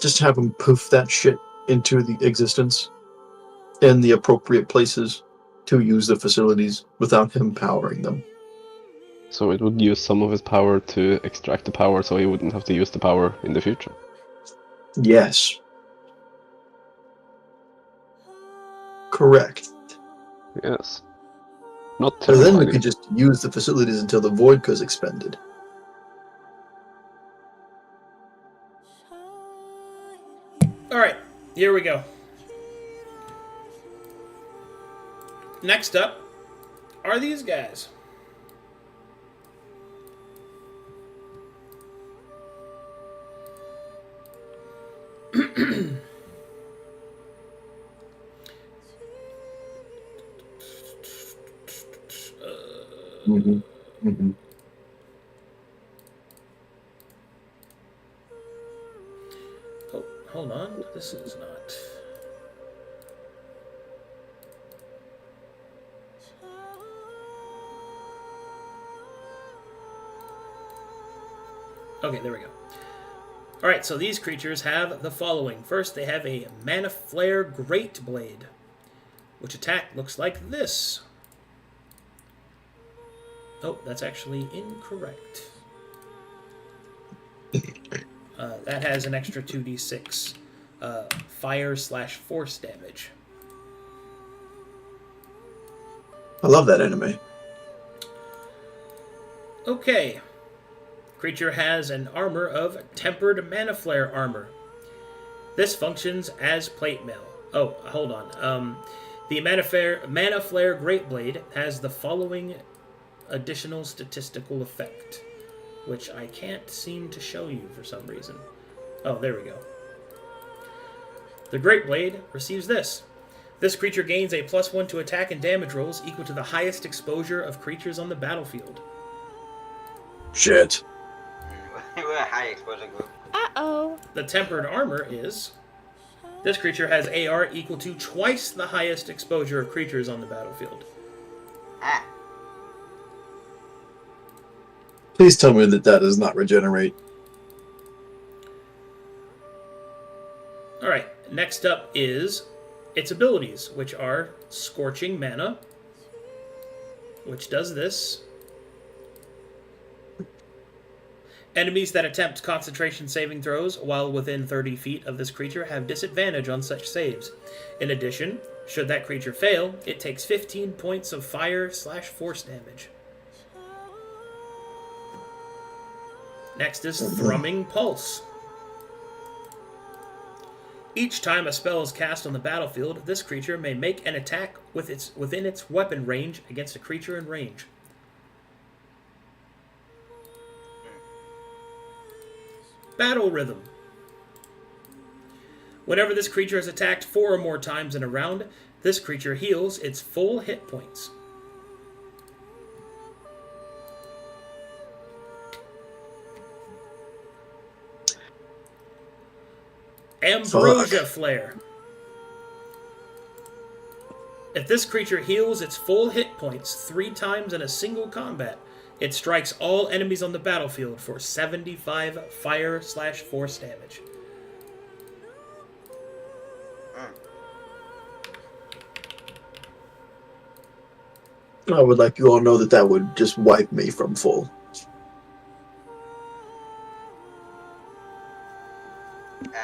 Just have him poof that shit into the existence in the appropriate places to use the facilities without him powering them. So it would use some of his power to extract the power, so he wouldn't have to use the power in the future. Yes. Correct. Yes. Not So then we terrifying. could just use the facilities until the Voidka is expended. Alright, here we go. Next up are these guys. Mm-hmm. Mm-hmm. Oh, hold on. This is not. Okay, there we go. Alright, so these creatures have the following. First, they have a Mana Flare Great Blade, which attack looks like this. Oh, that's actually incorrect. That has an extra 2d6 fire/force damage. I love that anime. Okay. Creature has an armor of Tempered Mana Flare armor. This functions as plate mail. Oh, hold on. The Mana Flare Great Blade has the following additional statistical effect, which I can't seem to show you for some reason. Oh, there we go. The Great Blade receives this. This creature gains a +1 to attack and damage rolls equal to the highest exposure of creatures on the battlefield. Shit. We're a high exposure group. Uh-oh. The Tempered Armor is... This creature has AR equal to twice the highest exposure of creatures on the battlefield. Ah. Please tell me that that does not regenerate. Alright, next up is its abilities, which are Scorching Mana, which does this. Enemies that attempt concentration saving throws while within 30 feet of this creature have disadvantage on such saves. In addition, should that creature fail, it takes 15 points of fire/force damage. Next is Thrumming Pulse. Each time a spell is cast on the battlefield, this creature may make an attack within its weapon range against a creature in range. Battle Rhythm. Whenever this creature is attacked 4 or more times in a round, this creature heals its full hit points. Ambrosia Flare. If this creature heals its full hit points 3 times in a single combat, it strikes all enemies on the battlefield for 75 fire/force damage. I would like you all know that that would just wipe me from full.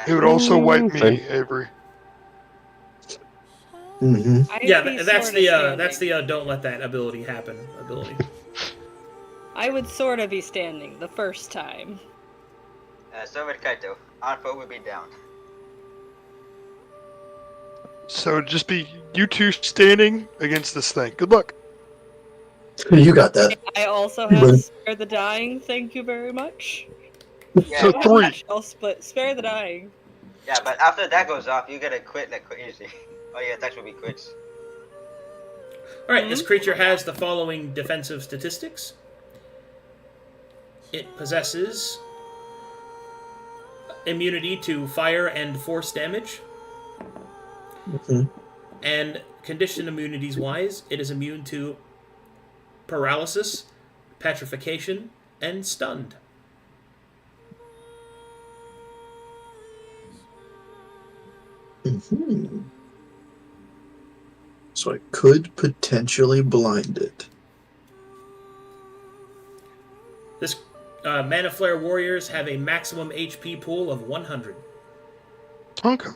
It would also wipe me, Avery. Mm-hmm. Yeah, that's the don't let that ability happen ability. I would sort of be standing the first time. So would Kaito. Alpha would be down. So just be you two standing against this thing. Good luck. You got that. I also have Spare the Dying, thank you very much. Yeah, So I don't have 3. much else, but Spare the Dying. yeah, but after that goes off, you gotta quit like crazy. Oh yeah, attacks will be quits. Alright, this creature has the following defensive statistics. It possesses immunity to fire and force damage. Mhm. And condition immunities wise, it is immune to paralysis, petrification, and stunned. Mhm. So I could potentially blind it. This Mana Flare warriors have a maximum HP pool of 100. Okay.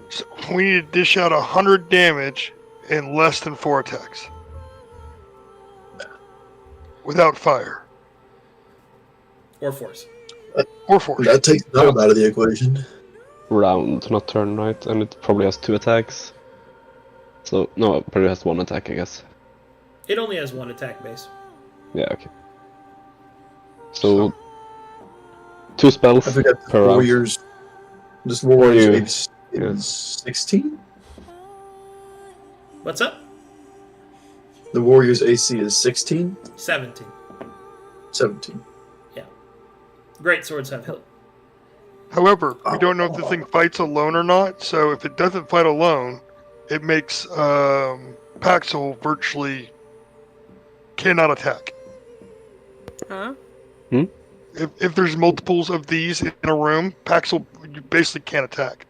So we need to dish out 100 damage in less than 4 attacks. Without fire. Or force. Or force. That takes Gnome out of the equation. Round, not turn, right? And it probably has 2 attacks. So, no, it probably has 1 attack, I guess. It only has 1 attack base. Yeah, okay. So 2 spells I forgot per the round. warriors. This warriors Warrior, is yeah. 16. What's up? The warriors AC is 16. 17. 17. Great swords have hilt. However, we don't know if the thing fights alone or not, so if it doesn't fight alone, it makes Paxil virtually cannot attack. Huh? If there's multiples of these in a room, Paxil you basically can't attack.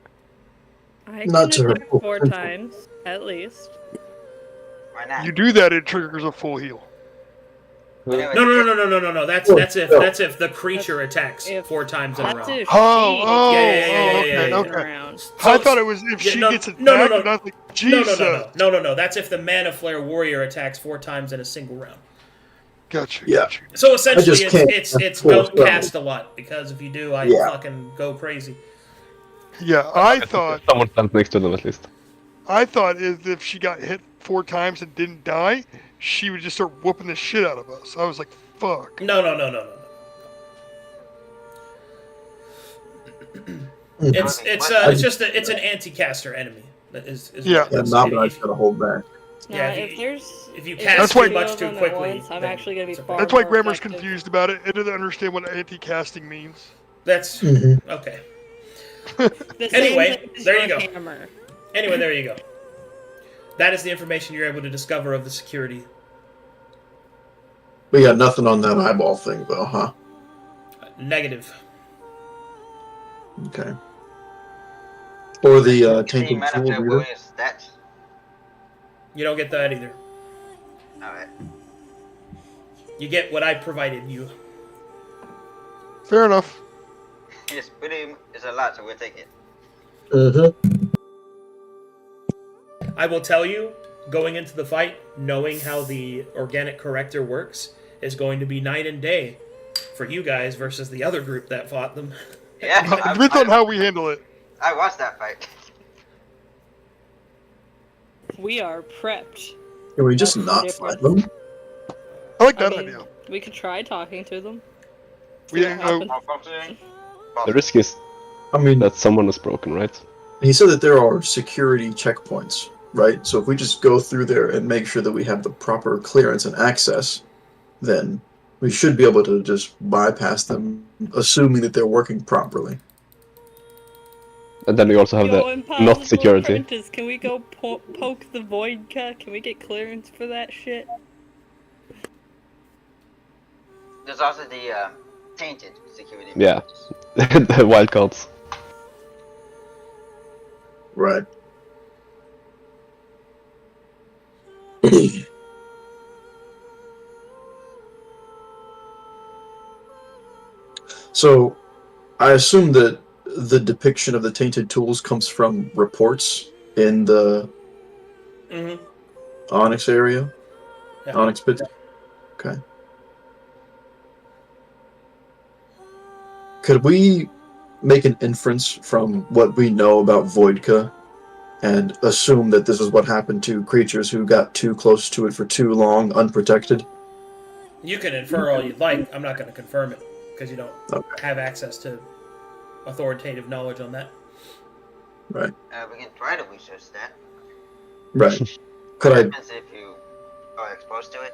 I Not to can her attack full 4 potential. times, at least. Why not? You do that, it triggers a full heal. Anyway, No. That's if the creature attacks if- 4 times in a That's row. if Oh, she yeah. okay. around. I thought it was if yeah, she no, gets attacked, no. and I was like, Jesus. No. That's if the Mana Flare warrior attacks 4 times in a single round. Got you. Yeah. So essentially, just can't it's force don't spells. cast a lot, because if you do, I Yeah. fucking go crazy. Yeah, I thought Someone stands next to them at least. is if she got hit 4 times and didn't die, she would just start whooping the shit out of us. I was like, fuck. No. It's an anti-caster enemy. That is Yeah. what it Yeah, is. not that I gotta hold back. No, Yeah, if you there's cast That's too why- much too quickly, I'm then actually gonna be it's a far That's why more Grammar's effective. confused about it. It doesn't understand what anti-casting means. That's Mhm. okay. The same Anyway, thing as there your you go. hammer. Anyway, there you go. That is the information you're able to discover of the security. We got nothing on that eyeball thing, though, huh? Negative. Okay. Or the the tainted Mana jewel Flare reader. warrior stats. You don't get that either. Alright. You get what I provided you. Fair enough. It's a lot, so we'll take it. Mm-hmm. I will tell you, going into the fight, knowing how the organic corrector works, is going to be night and day for you guys versus the other group that fought them. Yeah, Depends on how we handle it. I watched that fight. We are prepped. Can we just That's not different. fight them? I like that I mean, idea. we could try talking to them. We See what didn't know. happens. Malfunctioning. The risk is I mean, that someone is broken, right? he said that there are security checkpoints, right? So if we just go through there and make sure that we have the proper clearance and access, then we should be able to just bypass them, assuming that they're working properly. And then we also have Yo, the Impossible not security. Apprentice, can we go poke the Voidka? Can we get clearance for that shit? There's also the tainted security. Yeah. The wildcards. Right. So, I assume that the depiction of the tainted tools comes from reports in the Mm-hmm. Onyx area? Yeah. Onyx pit? Okay. Could we make an inference from what we know about Voidka and assume that this is what happened to creatures who got too close to it for too long, unprotected? You can infer all you'd like. I'm not going to confirm it, because you don't Okay. have access to authoritative knowledge on that. Right. We can try to research that. Right. Could I... Depends if you are exposed to it.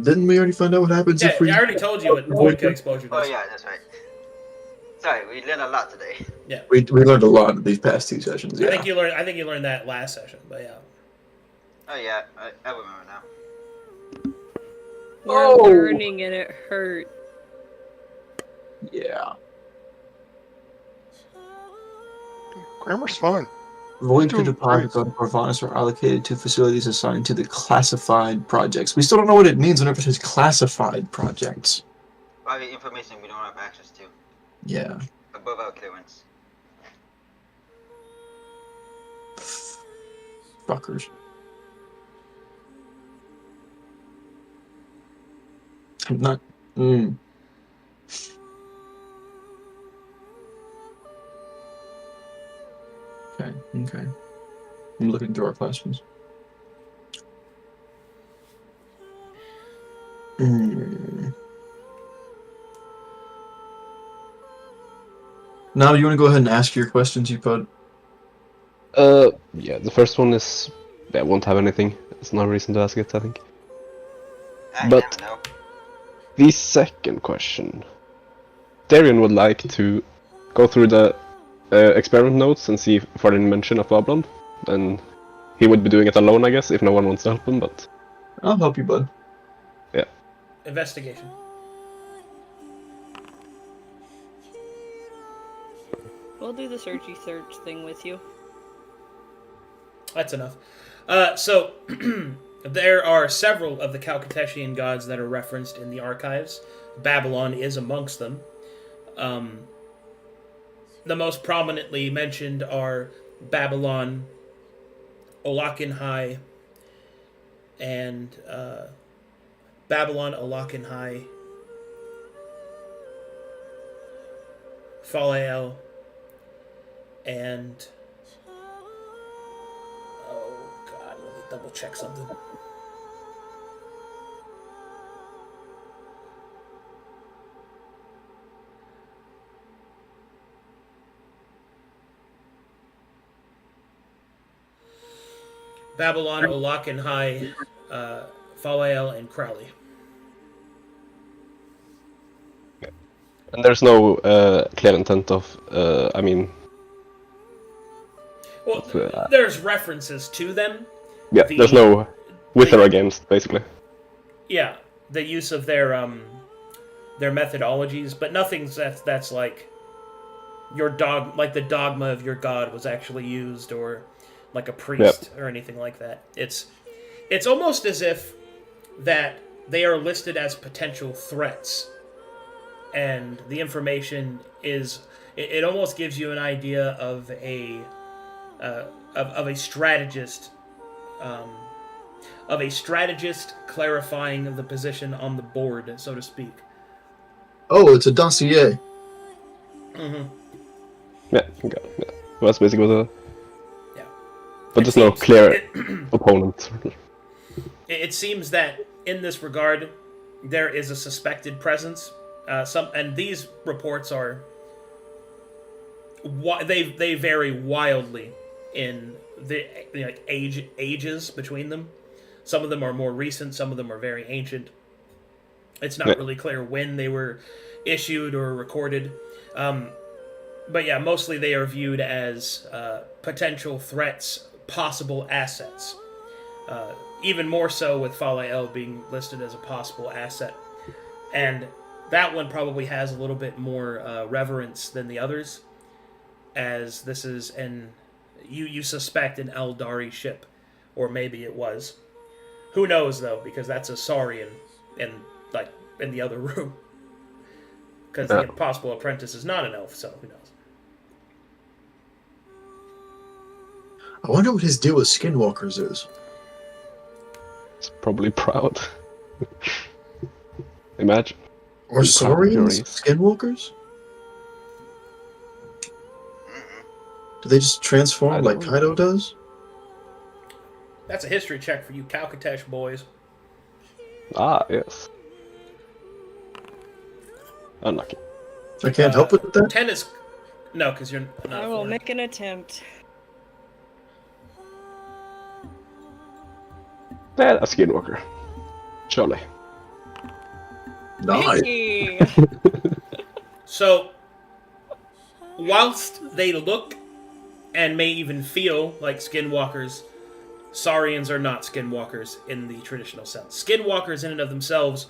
Didn't we already find out what happens Yeah, if we... I already told you what Voidka exposure Oh does. yeah, that's right. Sorry, we learned a lot today. Yeah. We learned a lot in these past 2 sessions. Yeah. I think you learned that last session, but yeah. Oh yeah, I remember now. We're learning and it hurt. Yeah. Grammar's fine. Void Doing deposits great. on Corvanus are allocated to facilities assigned to the classified projects. We still don't know what it means whenever it says classified projects. Probably information we don't have access to. Yeah. Above our clearance. Fuckers. I'm not. Okay. I'm looking through our questions. Now, you want to go ahead and ask your questions you put? Yeah, the first one is... I won't have anything. There's no reason to ask it, I think. I But- never know. The second question. Darian would like to go through the experiment notes and see for any mention of Boblon. And he would be doing it alone, I guess, if no one wants to help him, but... I'll help you, bud. Investigation. We'll do the searchy search thing with you. That's enough. So, there are several of the Calcuteshian gods that are referenced in the archives. Babylon is amongst them. The most prominently mentioned are Babylon, Olakinhai, and Babylon, Olakinhai, Phalael, and oh god, let me double check something. Babylon, Olakinhai, Phalael, and Crowley. And there's no clear intent of, Well, there's references to them. yeah, The- there's no with or the- against, basically. Yeah, the use of their methodologies, but nothing that's like like the dogma of your god was actually used, or like a priest or anything like that. It's almost as if that they are listed as potential threats, and the information is it almost gives you an idea of a strategist. Of a strategist clarifying the position on the board, so to speak. Oh, it's a dossier. Mm-hmm. Yeah, okay, yeah. Well, that's basically what Yeah. But It there's no seems- clear opponent. It seems that in this regard, there is a suspected presence. And these reports are they vary wildly in the ages between them. Some of them are more recent, some of them are very ancient. It's not really clear when they were issued or recorded. But yeah, mostly they are viewed as potential threats, possible assets. Even more so with Phalael being listed as a possible asset. And that one probably has a little bit more reverence than the others, as this is you suspect an Eldari ship, or maybe it was. Who knows, though, because that's a Saurian in the other room. Because the possible apprentice is not an elf, so who knows? I wonder what his deal with skinwalkers is. It's probably proud. Imagine. Or Saurians? Theories. Skinwalkers? Do they just transform I like don't Kaido does? That's a history check for you Calcutesh boys. Ah, yes. Unlucky. I can't help with that? 10 is... No, because you're not I a will foreigner. make an attempt. Yeah, a skinwalker. Surely. Nice. Hey! So, whilst they look and may even feel like skinwalkers, Saurians are not skinwalkers in the traditional sense. Skinwalkers in and of themselves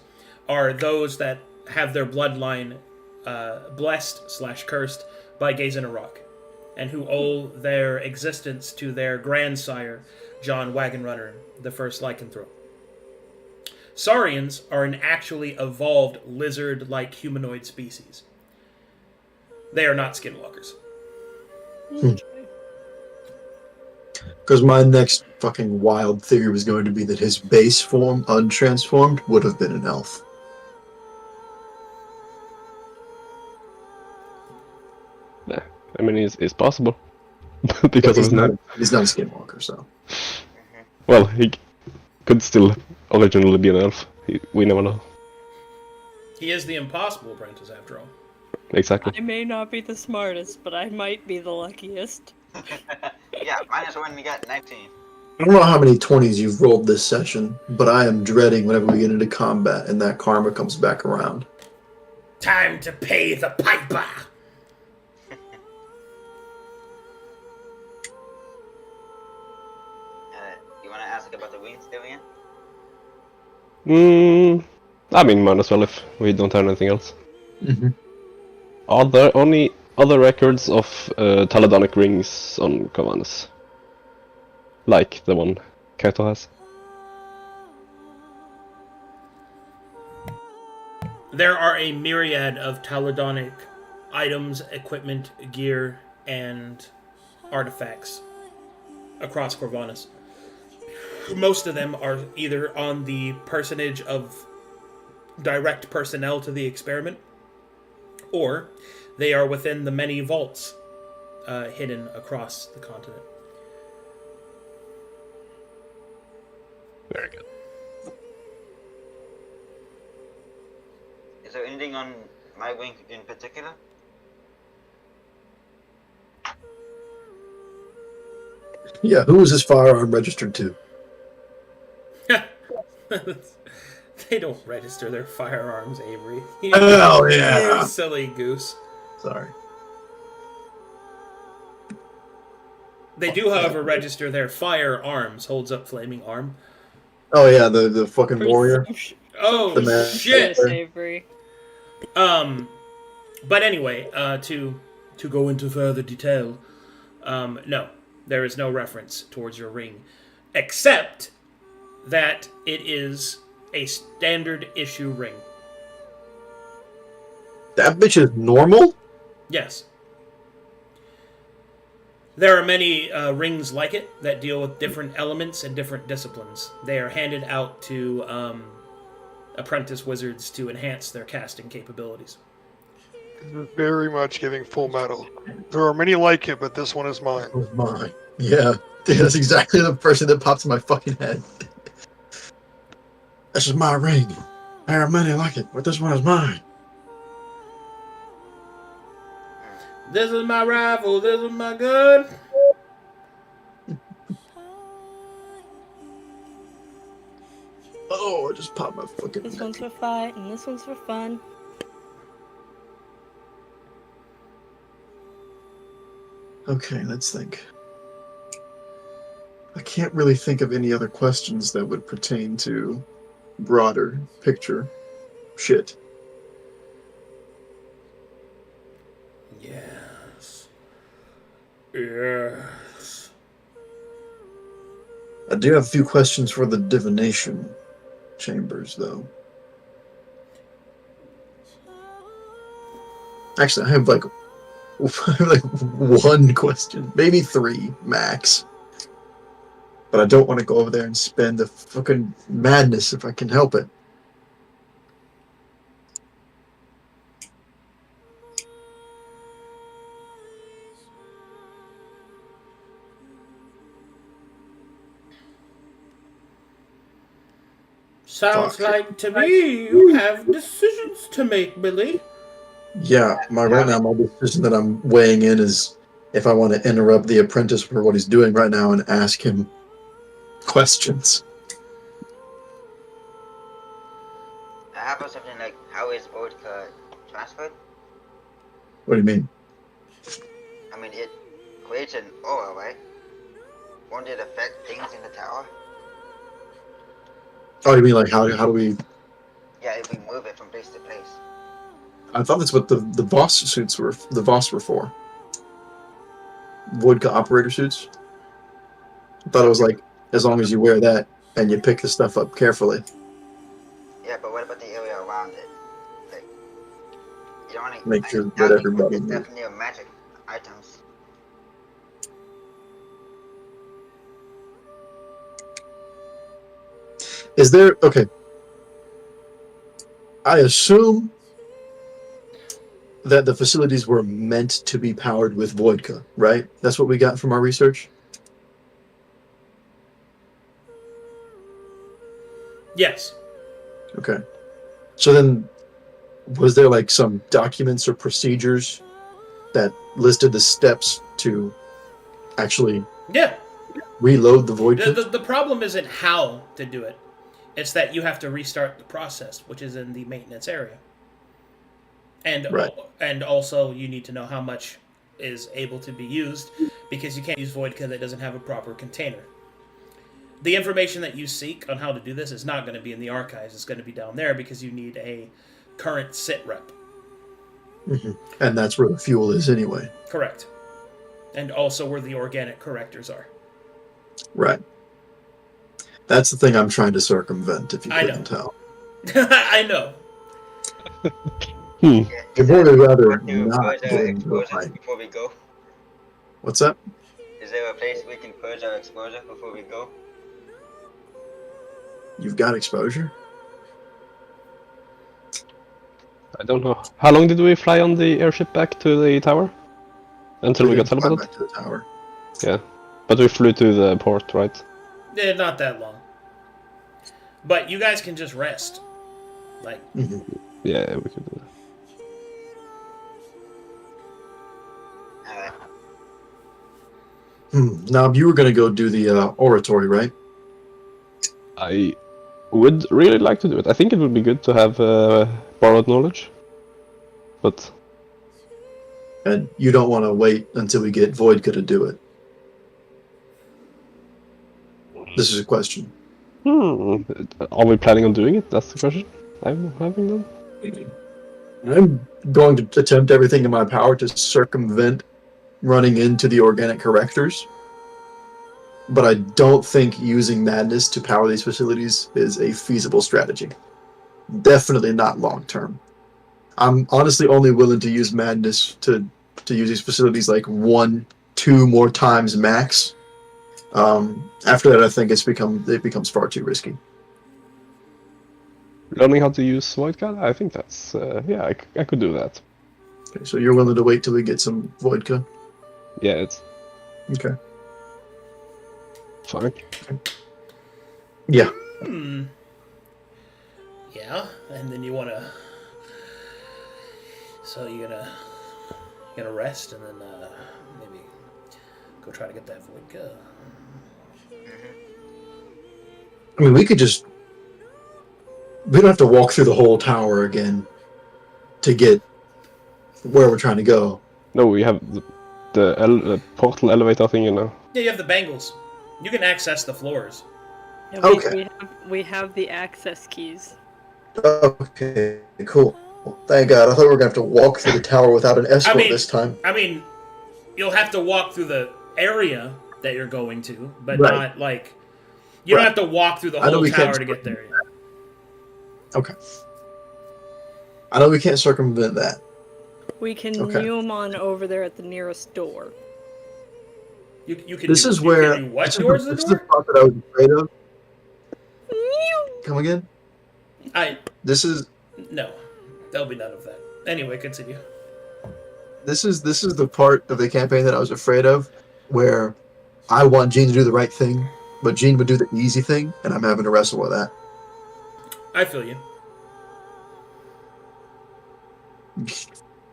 are those that have their bloodline blessed/cursed by gazing a rock, and who owe their existence to their grandsire, John Wagonrunner, the first lycanthrope. Saurians are an actually evolved lizard-like humanoid species. They are not skinwalkers. Because my next fucking wild theory was going to be that his base form, untransformed, would have been an elf. Yeah, I mean, it's possible. Because of his name. He's not a skinwalker, so. Well, he could still originally be an elf. We never know. He is the impossible apprentice, after all. Exactly. I may not be the smartest, but I might be the luckiest. Yeah, -1, you got 19. I don't know how many 20s you've rolled this session, but I am dreading whenever we get into combat and that karma comes back around. Time to pay the piper! You want to ask about the wings, Devian? I mean, might as well if we don't have anything else. Mm-hmm. Are there any other records of Taladonic rings on Kovanes? Like the one Kaito has? There are a myriad of Taladonic items, equipment, gear, and artifacts across Corvanus. Most of them are either on the personage of direct personnel to the experiment, or they are within the many vaults hidden across the continent. Very good. Is there anything on my wing in particular? Yeah, who is his firearm registered to? They don't register their firearms, Avery. Oh, yeah. You silly goose. Sorry. They do, however, register their firearms. Holds up flaming arm. Oh, yeah, the fucking warrior. Oh, The man. shit! Avery. But anyway, to go into further detail, no, there is no reference towards your ring, except that it is a standard issue ring. That bitch is normal? Yes. There are many rings like it that deal with different elements and different disciplines. They are handed out to apprentice wizards to enhance their casting capabilities. This is very much giving Full Metal. There are many like it, but this one is mine. Oh, my. Yeah. Dude, that's exactly the person that pops in my fucking head. This is my ring. There are many like it, but this one is mine. This is my rifle, this is my gun. Oh, I just popped my fucking This neck. one's for fight, and this one's for fun. Okay, let's think. I can't really think of any other questions that would pertain to broader picture shit. Yes. Yes. I do have a few questions for the divination chambers, though. Actually, I have like one question, maybe three max. But I don't want to go over there and spend the fucking madness if I can help it. Sounds Fuck. like to me you have decisions to make, Billy. Yeah, right now my decision that I'm weighing in is if I want to interrupt the apprentice for what he's doing right now and ask him questions. How about something like, how is Vodka transferred? What do you mean? I mean, it creates an aura, right? Won't it affect things in the tower? Oh, you mean like how do we? Yeah, if we move it from place to place. I thought that's what the Voss suits were. The Voss were for. Vodka operator suits. I thought it was like as long as you wear that and you pick the stuff up carefully. Yeah, but what about the area around it? Like, you don't want to Make sure that everybody put moves. stuff near magic items. Is there okay? I assume that the facilities were meant to be powered with vodka, right? That's what we got from our research. Yes. Okay. So then, was there like some documents or procedures that listed the steps to actually Yeah. reload the vodka? The problem isn't how to do it. It's that you have to restart the process, which is in the maintenance area. And Right. and also you need to know how much is able to be used, because you can't use vodka that doesn't have a proper container. The information that you seek on how to do this is not going to be in the archives. It's going to be down there because you need a current sit rep. Mm-hmm. And that's where the fuel is anyway. Correct. And also where the organic correctors are. Right. That's the thing I'm trying to circumvent, if you I couldn't tell. I know. Yeah, I'd is there rather a rather place to not purge get our into a exposure fight. before we go? What's that? Is there a place we can purge our exposure before we go? You've got exposure? I don't know. How long did we fly on the airship back to the tower? Until we got didn't fly teleported? back to the tower. Yeah. But we flew to the port, right? Not that long. But you guys can just rest. Like, Mm-hmm. Yeah, we could do that. Alright. Now, you were going to go do the oratory, right? I would really like to do it. I think it would be good to have borrowed knowledge. But And you don't want to wait until we get Voidka to do it. This is a question. are we planning on doing it? That's the question I'm having then. I'm going to attempt everything in my power to circumvent running into the organic correctors. But I don't think using madness to power these facilities is a feasible strategy. Definitely not long term. I'm honestly only willing to use madness to use these facilities like 1-2 more times max. After that, I think it becomes far too risky. Learning how to use Void Card? I think that's yeah, I could do that. Okay, so you're willing to wait till we get some vodka? Yeah, it's Okay. fine. Yeah. yeah, and then you want to. So you're gonna rest and then maybe go try to get that vodka. I mean, we could just. We don't have to walk through the whole tower again to get where we're trying to go. No, we have the portal elevator thing, you know. Yeah, you have the bangles. You can access the floors. Yeah, Okay. we have the access keys. Okay, cool. Thank God. I thought we were going to have to walk through the tower without an escort this time. I mean, you'll have to walk through the area that you're going to, but Right. not like you don't have to walk through the I know whole we can't tower to get there. Yet. Okay. I know we can't circumvent that. We can Okay. Newmon over there at the nearest door. You can. This do, is you where. Can do what This is towards the, the this is the door? part that I was afraid of. Come again? This is No, there'll be none of that. Anyway, continue. this is the part of the campaign that I was afraid of, where I want Gene to do the right thing, but Gene would do the easy thing, and I'm having to wrestle with that. I feel you.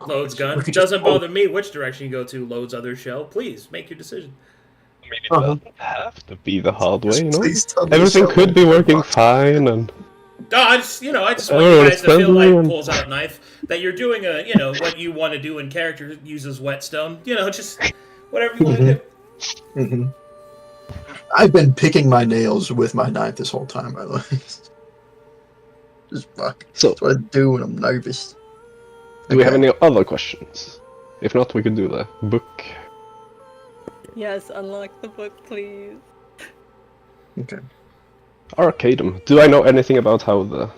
Loads gun. We could just- Doesn't bother me which direction you go to. Loads other shell. Please make your decision. I mean, it Uh-huh. doesn't have to be the hard way, you know? Please tell me Everything so. could be working fine, and I just want Oh, you guys to feel like spend- pulls out knife that you're doing what you want to do in character uses whetstone. Just whatever you want to do. Mm-hmm. I've been picking my nails with my knife this whole time, by the way. Just fuck. So, That's what I do when I'm nervous. do we have Okay. any other questions? If not, we could do the book. Yes, unlock the book, please. Okay. Arcadum. Do I know anything about how the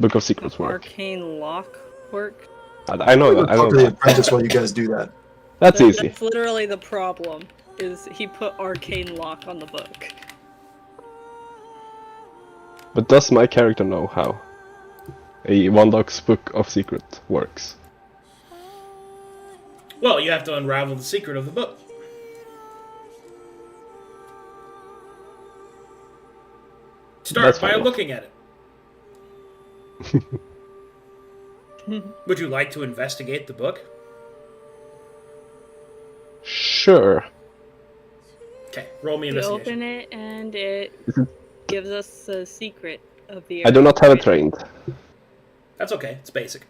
Book of Secrets work? Arcane lock work. I know that. I know Talk to the that. apprentice while you guys do that. That's easy. That's literally the problem. Is he put arcane lock on the book? But does my character know how a Wandok's Book of Secret works? Well, you have to unravel the secret of the book. Start That's by fair enough. looking at it. Would you like to investigate the book? Sure. Okay, roll me We investigation. open it and it gives us the secret of the. I do not have it trained. That's okay. It's basic.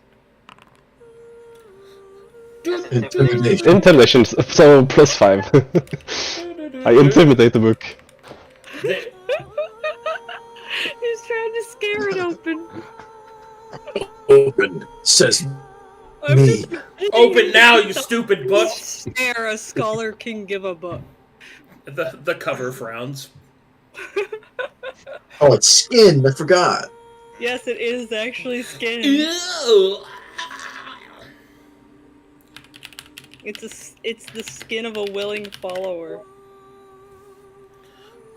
Intimidation. Intimidation, so +5. I intimidate the book. The- He's trying to scare it open. Open, says I'm me. just Open now, you stupid book. Stare a scholar can give a book. The cover frowns. Oh, it's skin. I forgot. Yes, it is actually skin. Ew. It's the skin of a willing follower.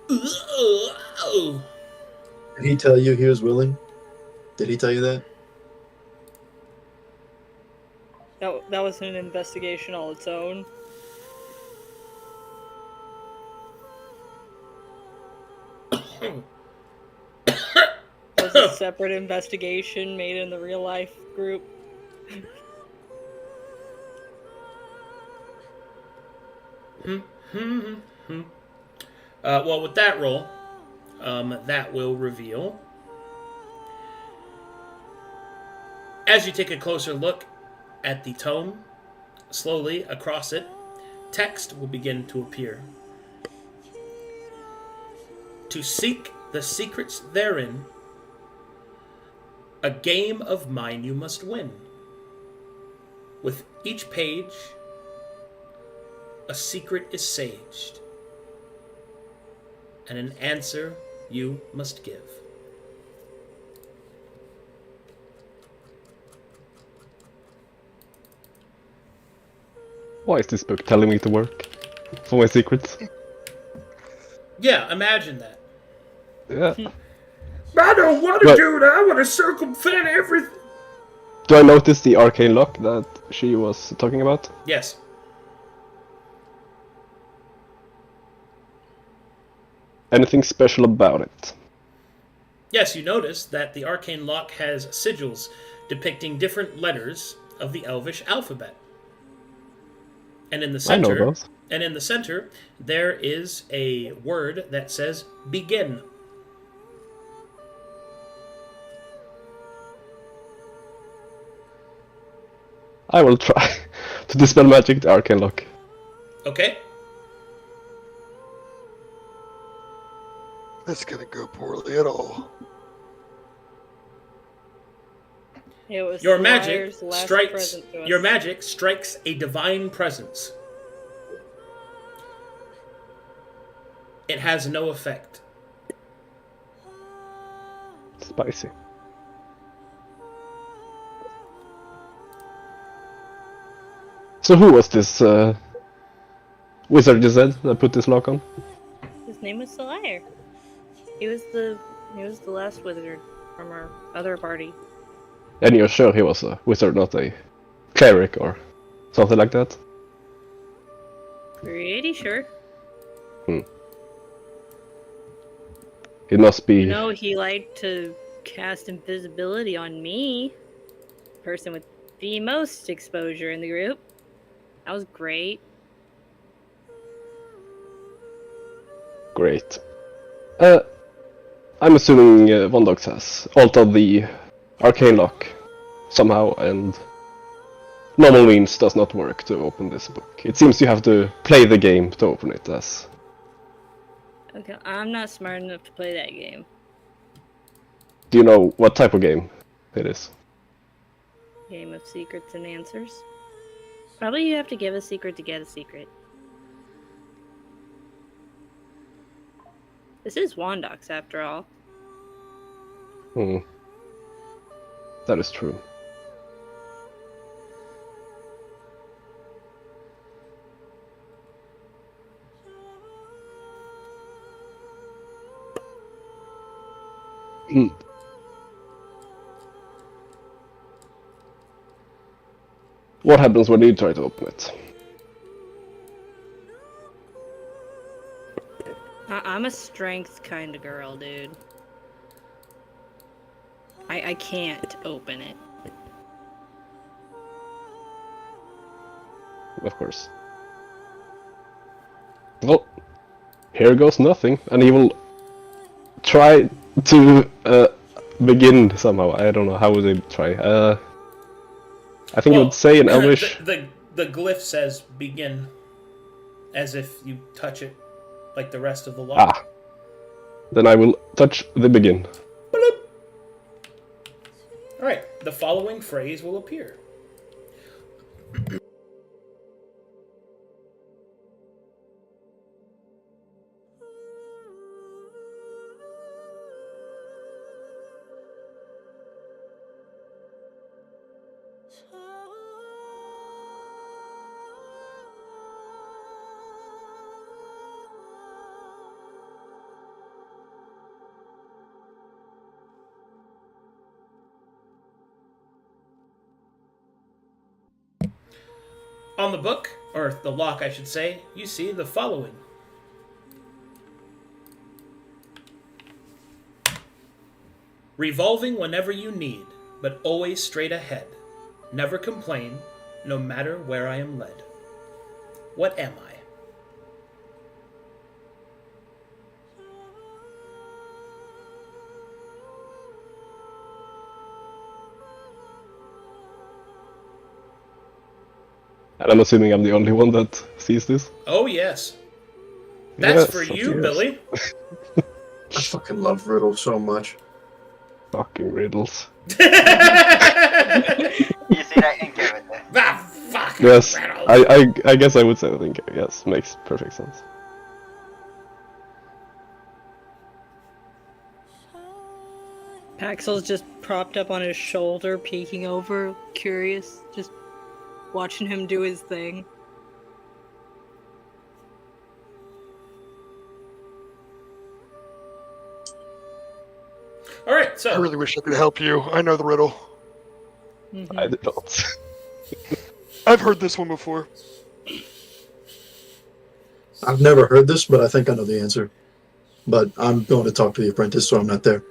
Ew. Did he tell you he was willing? Did he tell you that? That was an investigation all its own. Was a separate investigation made in the real life group. Well, with that roll, that will reveal. As you take a closer look at the tome, slowly across it, text will begin to appear. To seek the secrets therein, a game of mine you must win. With each page, a secret is saged, and an answer you must give. Why is this book telling me to work? For my secrets? Yeah, imagine that. Yeah. I don't want to But- do that. I want to circumvent everything. Do I notice the arcane lock that she was talking about? Yes. Anything special about it? Yes, you notice that the arcane lock has sigils depicting different letters of the Elvish alphabet. And in the I know center, those. there is a word that says begin. I will try to dispel magic the arcane lock. Okay? That's gonna go poorly at all. It was Your magic Squire's last strikes present to us. your magic strikes a divine presence. It has no effect. Spicy. So who was this wizard you said that put this lock on? His name was Solaire. He was the last wizard from our other party. And you're sure he was a wizard, not a cleric or something like that? Pretty sure. It must be... You know, he liked to cast invisibility on me. Person with the most exposure in the group. That was great. Great. I'm assuming Vondox has altered the arcane lock somehow, and normal means does not work to open this book. It seems you have to play the game to open it, as... Okay, I'm not smart enough to play that game. Do you know what type of game it is? Game of secrets and answers. Probably you have to give a secret to get a secret. This is Wandox, after all. That is true. What happens when you try to open it? I'm a strength kind of girl, dude. I can't open it. Of course. Well, here goes nothing, and he will try to begin somehow. I don't know, how would they try? I think he would say in Elvish... The glyph says begin, as if you touch it, like the rest of the lock. Ah. Then I will touch the begin. Alright, the following phrase will appear. On the book, or the lock I should say, you see the following. Revolving whenever you need, but always straight ahead. Never complain, no matter where I am led. What am I? And I'm assuming I'm the only one that sees this. Oh, yes. That's Yes, for of you, course. Billy. I fucking love riddles so much. Fucking riddles. You see that ink over there? Ah, fuck. Yes, Riddles. I guess I would say that. Yes, makes perfect sense. Paxel's just propped up on his shoulder, peeking over, curious, just watching him do his thing. All right, I so really wish I could help you. I know the riddle. Mhm. I did not. I've heard this one before. I've never heard this, but I think I know the answer. But I'm going to talk to the apprentice, so I'm not there.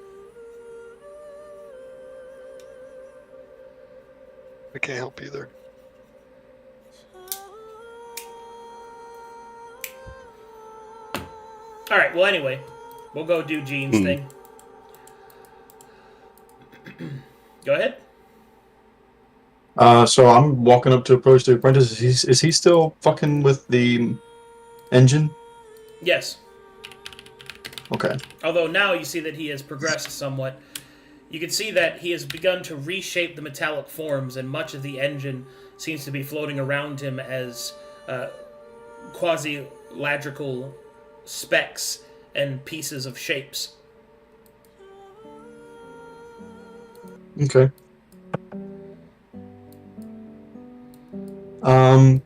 I can't help either. all right. Well, anyway, we'll go do Gene's thing. Go ahead. So I'm walking up to approach the apprentice. Is he still fucking with the engine? Yes. Okay. Although now you see that he has progressed somewhat. You can see that he has begun to reshape the metallic forms, and much of the engine seems to be floating around him as quasi-ladrical specks and pieces of shapes. Okay. I'm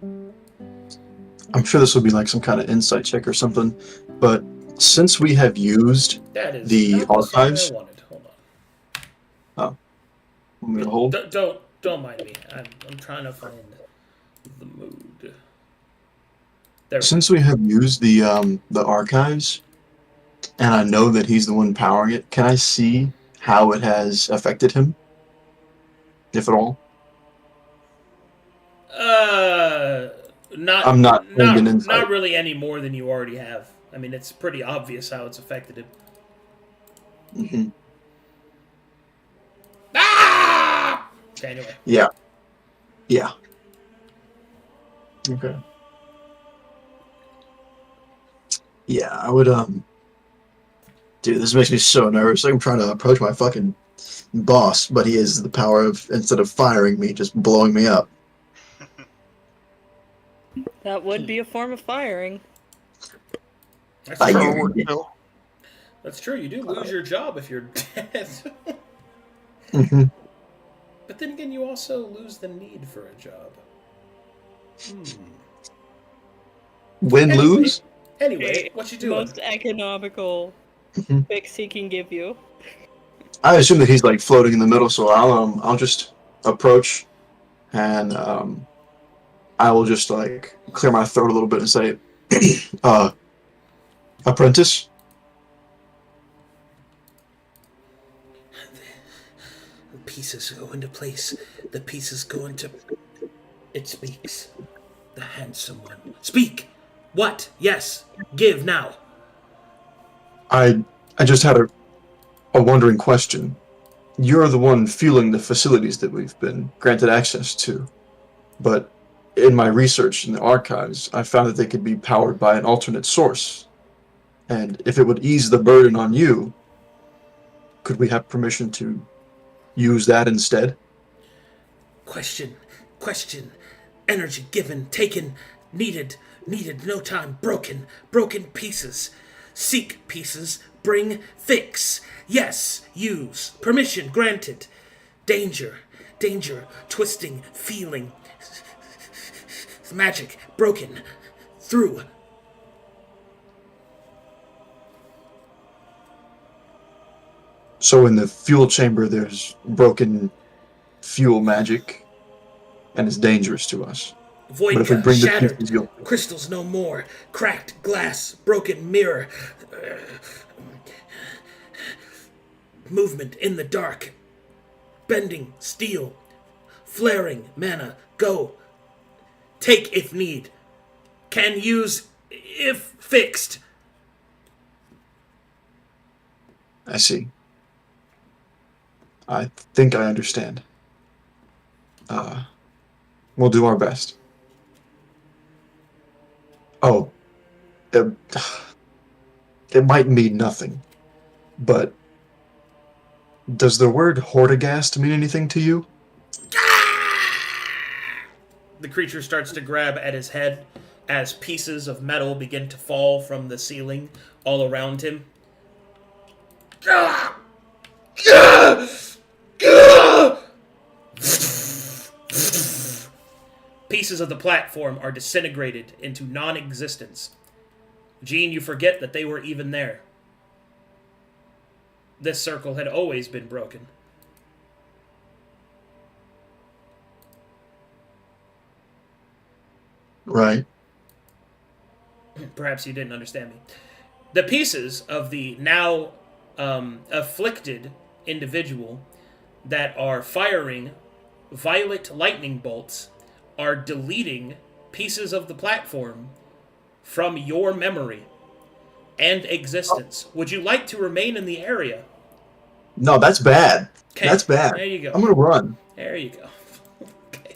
sure this will be like some kind of insight check or something, but since we have used That is the not the sign archives, I wanted. Hold want me to hold? on. Don't mind me. I'm trying to find the mood. There. Since we have used the archives, and I know that he's the one powering it, can I see how it has affected him, if at all? Not. I'm not thinking insight. Not really any more than you already have. I mean, it's pretty obvious how it's affected him. Mm-hmm. Ah! Okay, anyway. Yeah. Yeah. Okay. Yeah, I would dude, this makes me so nervous. Like I'm trying to approach my fucking boss, but he has the power of, instead of firing me, just blowing me up. That would be a form of firing. That's I- true. Firework Bill. That's true. You do lose your job if you're dead. Mm-hmm. But then again, you also lose the need for a job. Win, Anyway. lose? Anyway, what you doing? Most economical Mhm. fix he can give you. I assume that he's like floating in the middle, so I'll just approach, and I will just like clear my throat a little bit and say, apprentice. The pieces go into place. The pieces go into. It speaks. The handsome one. Speak! What? Yes. Give now. I just had a wondering question. You're the one fueling the facilities that we've been granted access to, but in my research in the archives, I found that they could be powered by an alternate source. And if it would ease the burden on you, could we have permission to use that instead? Question. Question. Energy given, taken, needed, no time, broken, pieces. Seek pieces, bring, fix. Yes, use, permission granted. Danger, twisting, feeling. Magic, broken, through. So in the fuel chamber, there's broken fuel magic, and it's dangerous to us. Void But if we cut, bring the shattered, pieces, you'll... crystals no more, cracked glass, broken mirror, movement in the dark, bending steel, flaring mana, go, take if need, can use if fixed. I see. I think I understand. We'll do our best. Oh, it might mean nothing, but does the word Hortigast mean anything to you? The creature starts to grab at his head as pieces of metal begin to fall from the ceiling all around him. Pieces of the platform are disintegrated into non-existence. Jean, you forget that they were even there. This circle had always been broken. Right. Perhaps you didn't understand me. The pieces of the now afflicted individual that are firing violet lightning bolts are deleting pieces of the platform from your memory and existence. Would you like to remain in the area? No, that's bad. Okay, That's bad. There you go. I'm gonna run. There you go. Okay.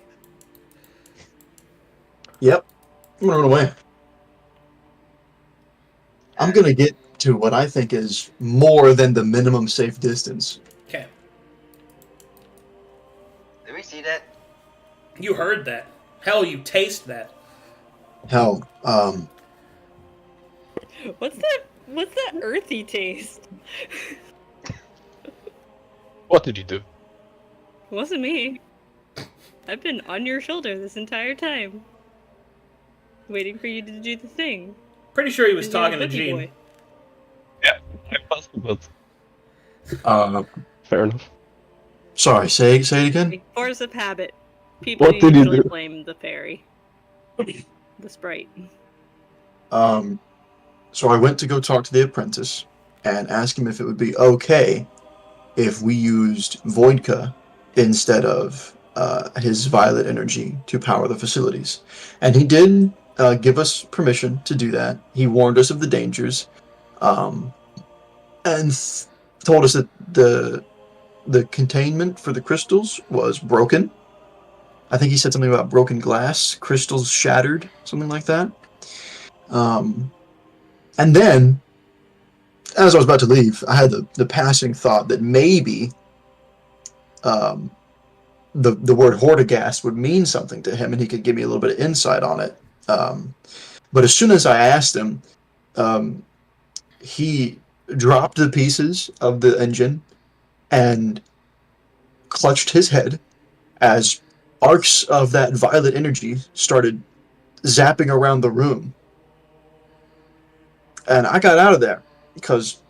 Yep. I'm gonna run away. I'm gonna get to what I think is more than the minimum safe distance. Okay. Did we see that? You heard that. Hell, you taste that. Hell, What's that earthy taste? What did you do? It wasn't me. I've been on your shoulder this entire time. Waiting for you to do the thing. Pretty sure he was You're a talking to boogie Jean. boy. Yeah, I was, but uh, fair enough. sorry, say it again? Force of habit. People What did you usually do? blame the fairy. The sprite. So I went to go talk to the apprentice and ask him if it would be okay if we used Voidka instead of his violet energy to power the facilities. And he did give us permission to do that. He warned us of the dangers. And told us that the containment for the crystals was broken. I think he said something about broken glass, crystals shattered, something like that. And then, as I was about to leave, I had the passing thought that maybe the word Hortigast would mean something to him, and he could give me a little bit of insight on it. But as soon as I asked him, he dropped the pieces of the engine and clutched his head as arcs of that violet energy started zapping around the room. And I got out of there because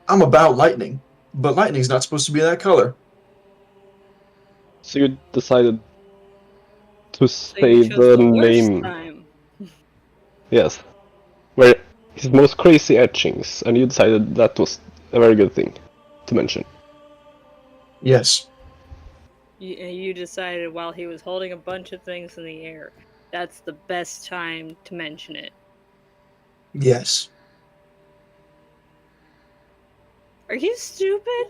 I'm about lightning, but lightning's not supposed to be that color. So you decided to So you say chose the the worst name. time. Yes. Where his most crazy etchings, and you decided that was a very good thing to mention. Yes. You decided while he was holding a bunch of things in the air, that's the best time to mention it. Yes. Are you stupid?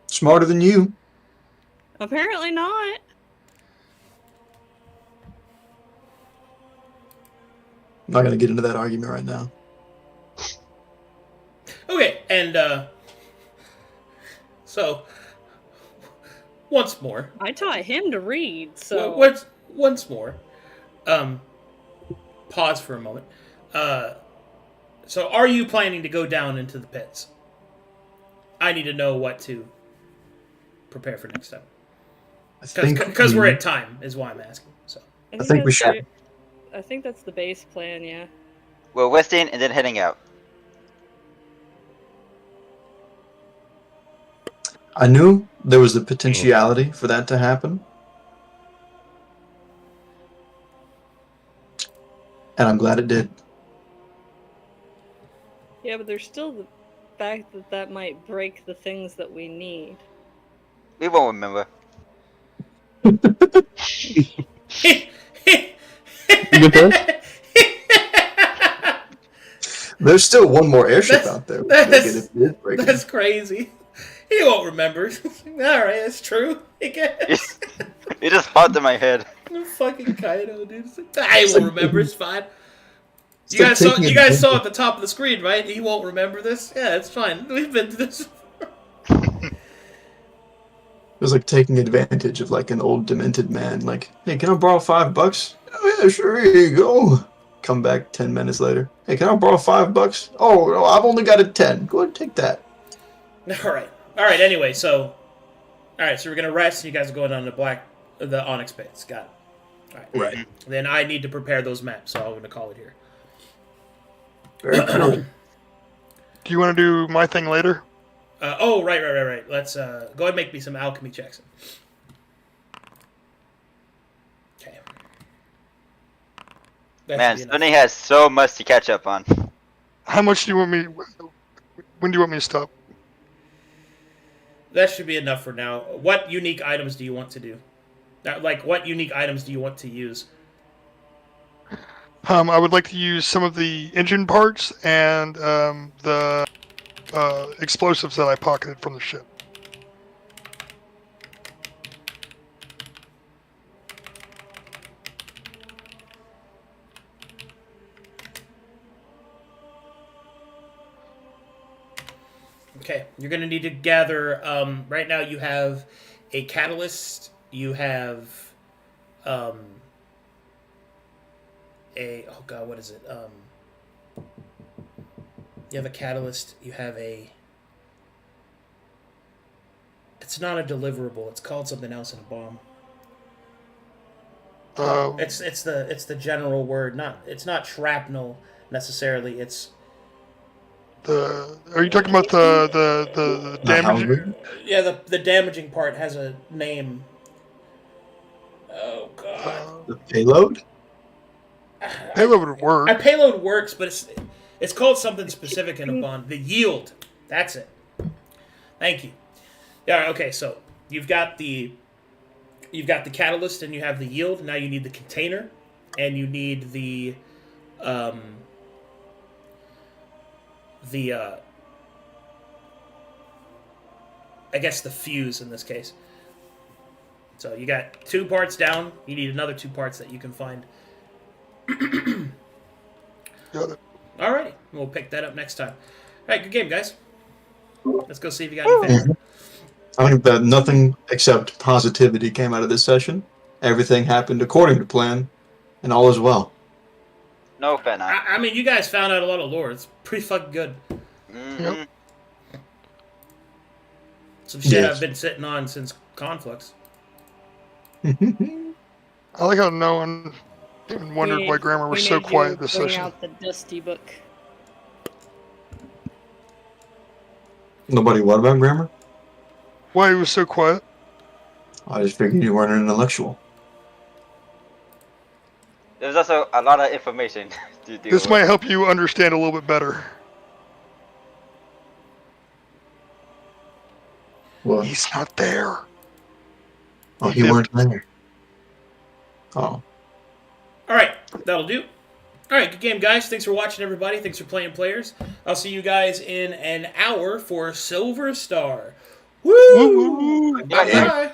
Smarter than you. Apparently not. I'm not going to get into that argument right now. Okay, and so once more, I taught him to read, so once more, pause for a moment. So are you planning to go down into the pits? I need to know what to prepare for next time. Because we're at time is why I'm asking. So I think we should. I think that's the base plan, yeah. We're resting and then heading out. I knew there was the potentiality for that to happen. And I'm glad it did. Yeah, but there's still the fact that that might break the things that we need. We won't remember. Good point. There's still one more airship out there. That's crazy. He won't remember. Alright, that's true. I guess. It just popped in my head. Fucking Kaido, dude. I will remember. It's fine. You like guys saw at the top of the screen, right? He won't remember this. Yeah, it's fine. We've been through this. It was like taking advantage of like an old demented man. Like, hey, can I borrow $5? Oh yeah, sure. Here you go. Come back 10 minutes later. Hey, can I borrow $5? Oh no, I've only got a 10. Go ahead and take that. All right. Anyway, so we're gonna rest. And you guys are going on the Onyx pits. Got it. All right. Right. Then I need to prepare those maps, so I'm gonna call it here. Very cool. Do you want to do my thing later? Right. Let's go ahead and make me some alchemy checks. Okay. Man, Sunny has so much to catch up on. How much do you want me? When do you want me to stop? That should be enough for now. What unique items do you want to do? What unique items do you want to use? I would like to use some of the engine parts and the explosives that I pocketed from the ship. Okay, you're going to need to gather. Right now, you have a catalyst. You have what is it? You have a catalyst. You have a. It's not a deliverable. It's called something else in a bomb. It's the general word. It's not shrapnel necessarily. It's. Are you talking about the damage? Yeah, the damaging part has a name. Oh god. The payload? Payload would work. A payload works, but it's called something specific in a bond. The yield. That's it. Thank you. Yeah. Okay. So you've got the catalyst and you have the yield. Now you need the container, and you need the I guess the fuse in this case. So you got 2 parts down. You need another 2 parts that you can find. Got it. Alrighty, we'll pick that up next time. Alright, good game, guys. Let's go see if you got anything. I think that nothing except positivity came out of this session. Everything happened according to plan, and all is well. No, fair enough. I mean, you guys found out a lot of lore. It's pretty fucking good. Mhm. Some shit Yes. I've been sitting on since Conflux. I like how no one even wondered why Grammar was so quiet this bring session. out the dusty book. Nobody what about grammar? Why he was so quiet? I just figured you weren't an intellectual. There's also a lot of information to deal This with. might help you understand a little bit better. What? He's not there. Oh, he weren't there. Oh. Alright, that'll do. Alright, good game, guys. Thanks for watching, everybody. Thanks for playing, players. I'll see you guys in an hour for Silver Star. Woo! Woo, woo, woo. Bye-bye.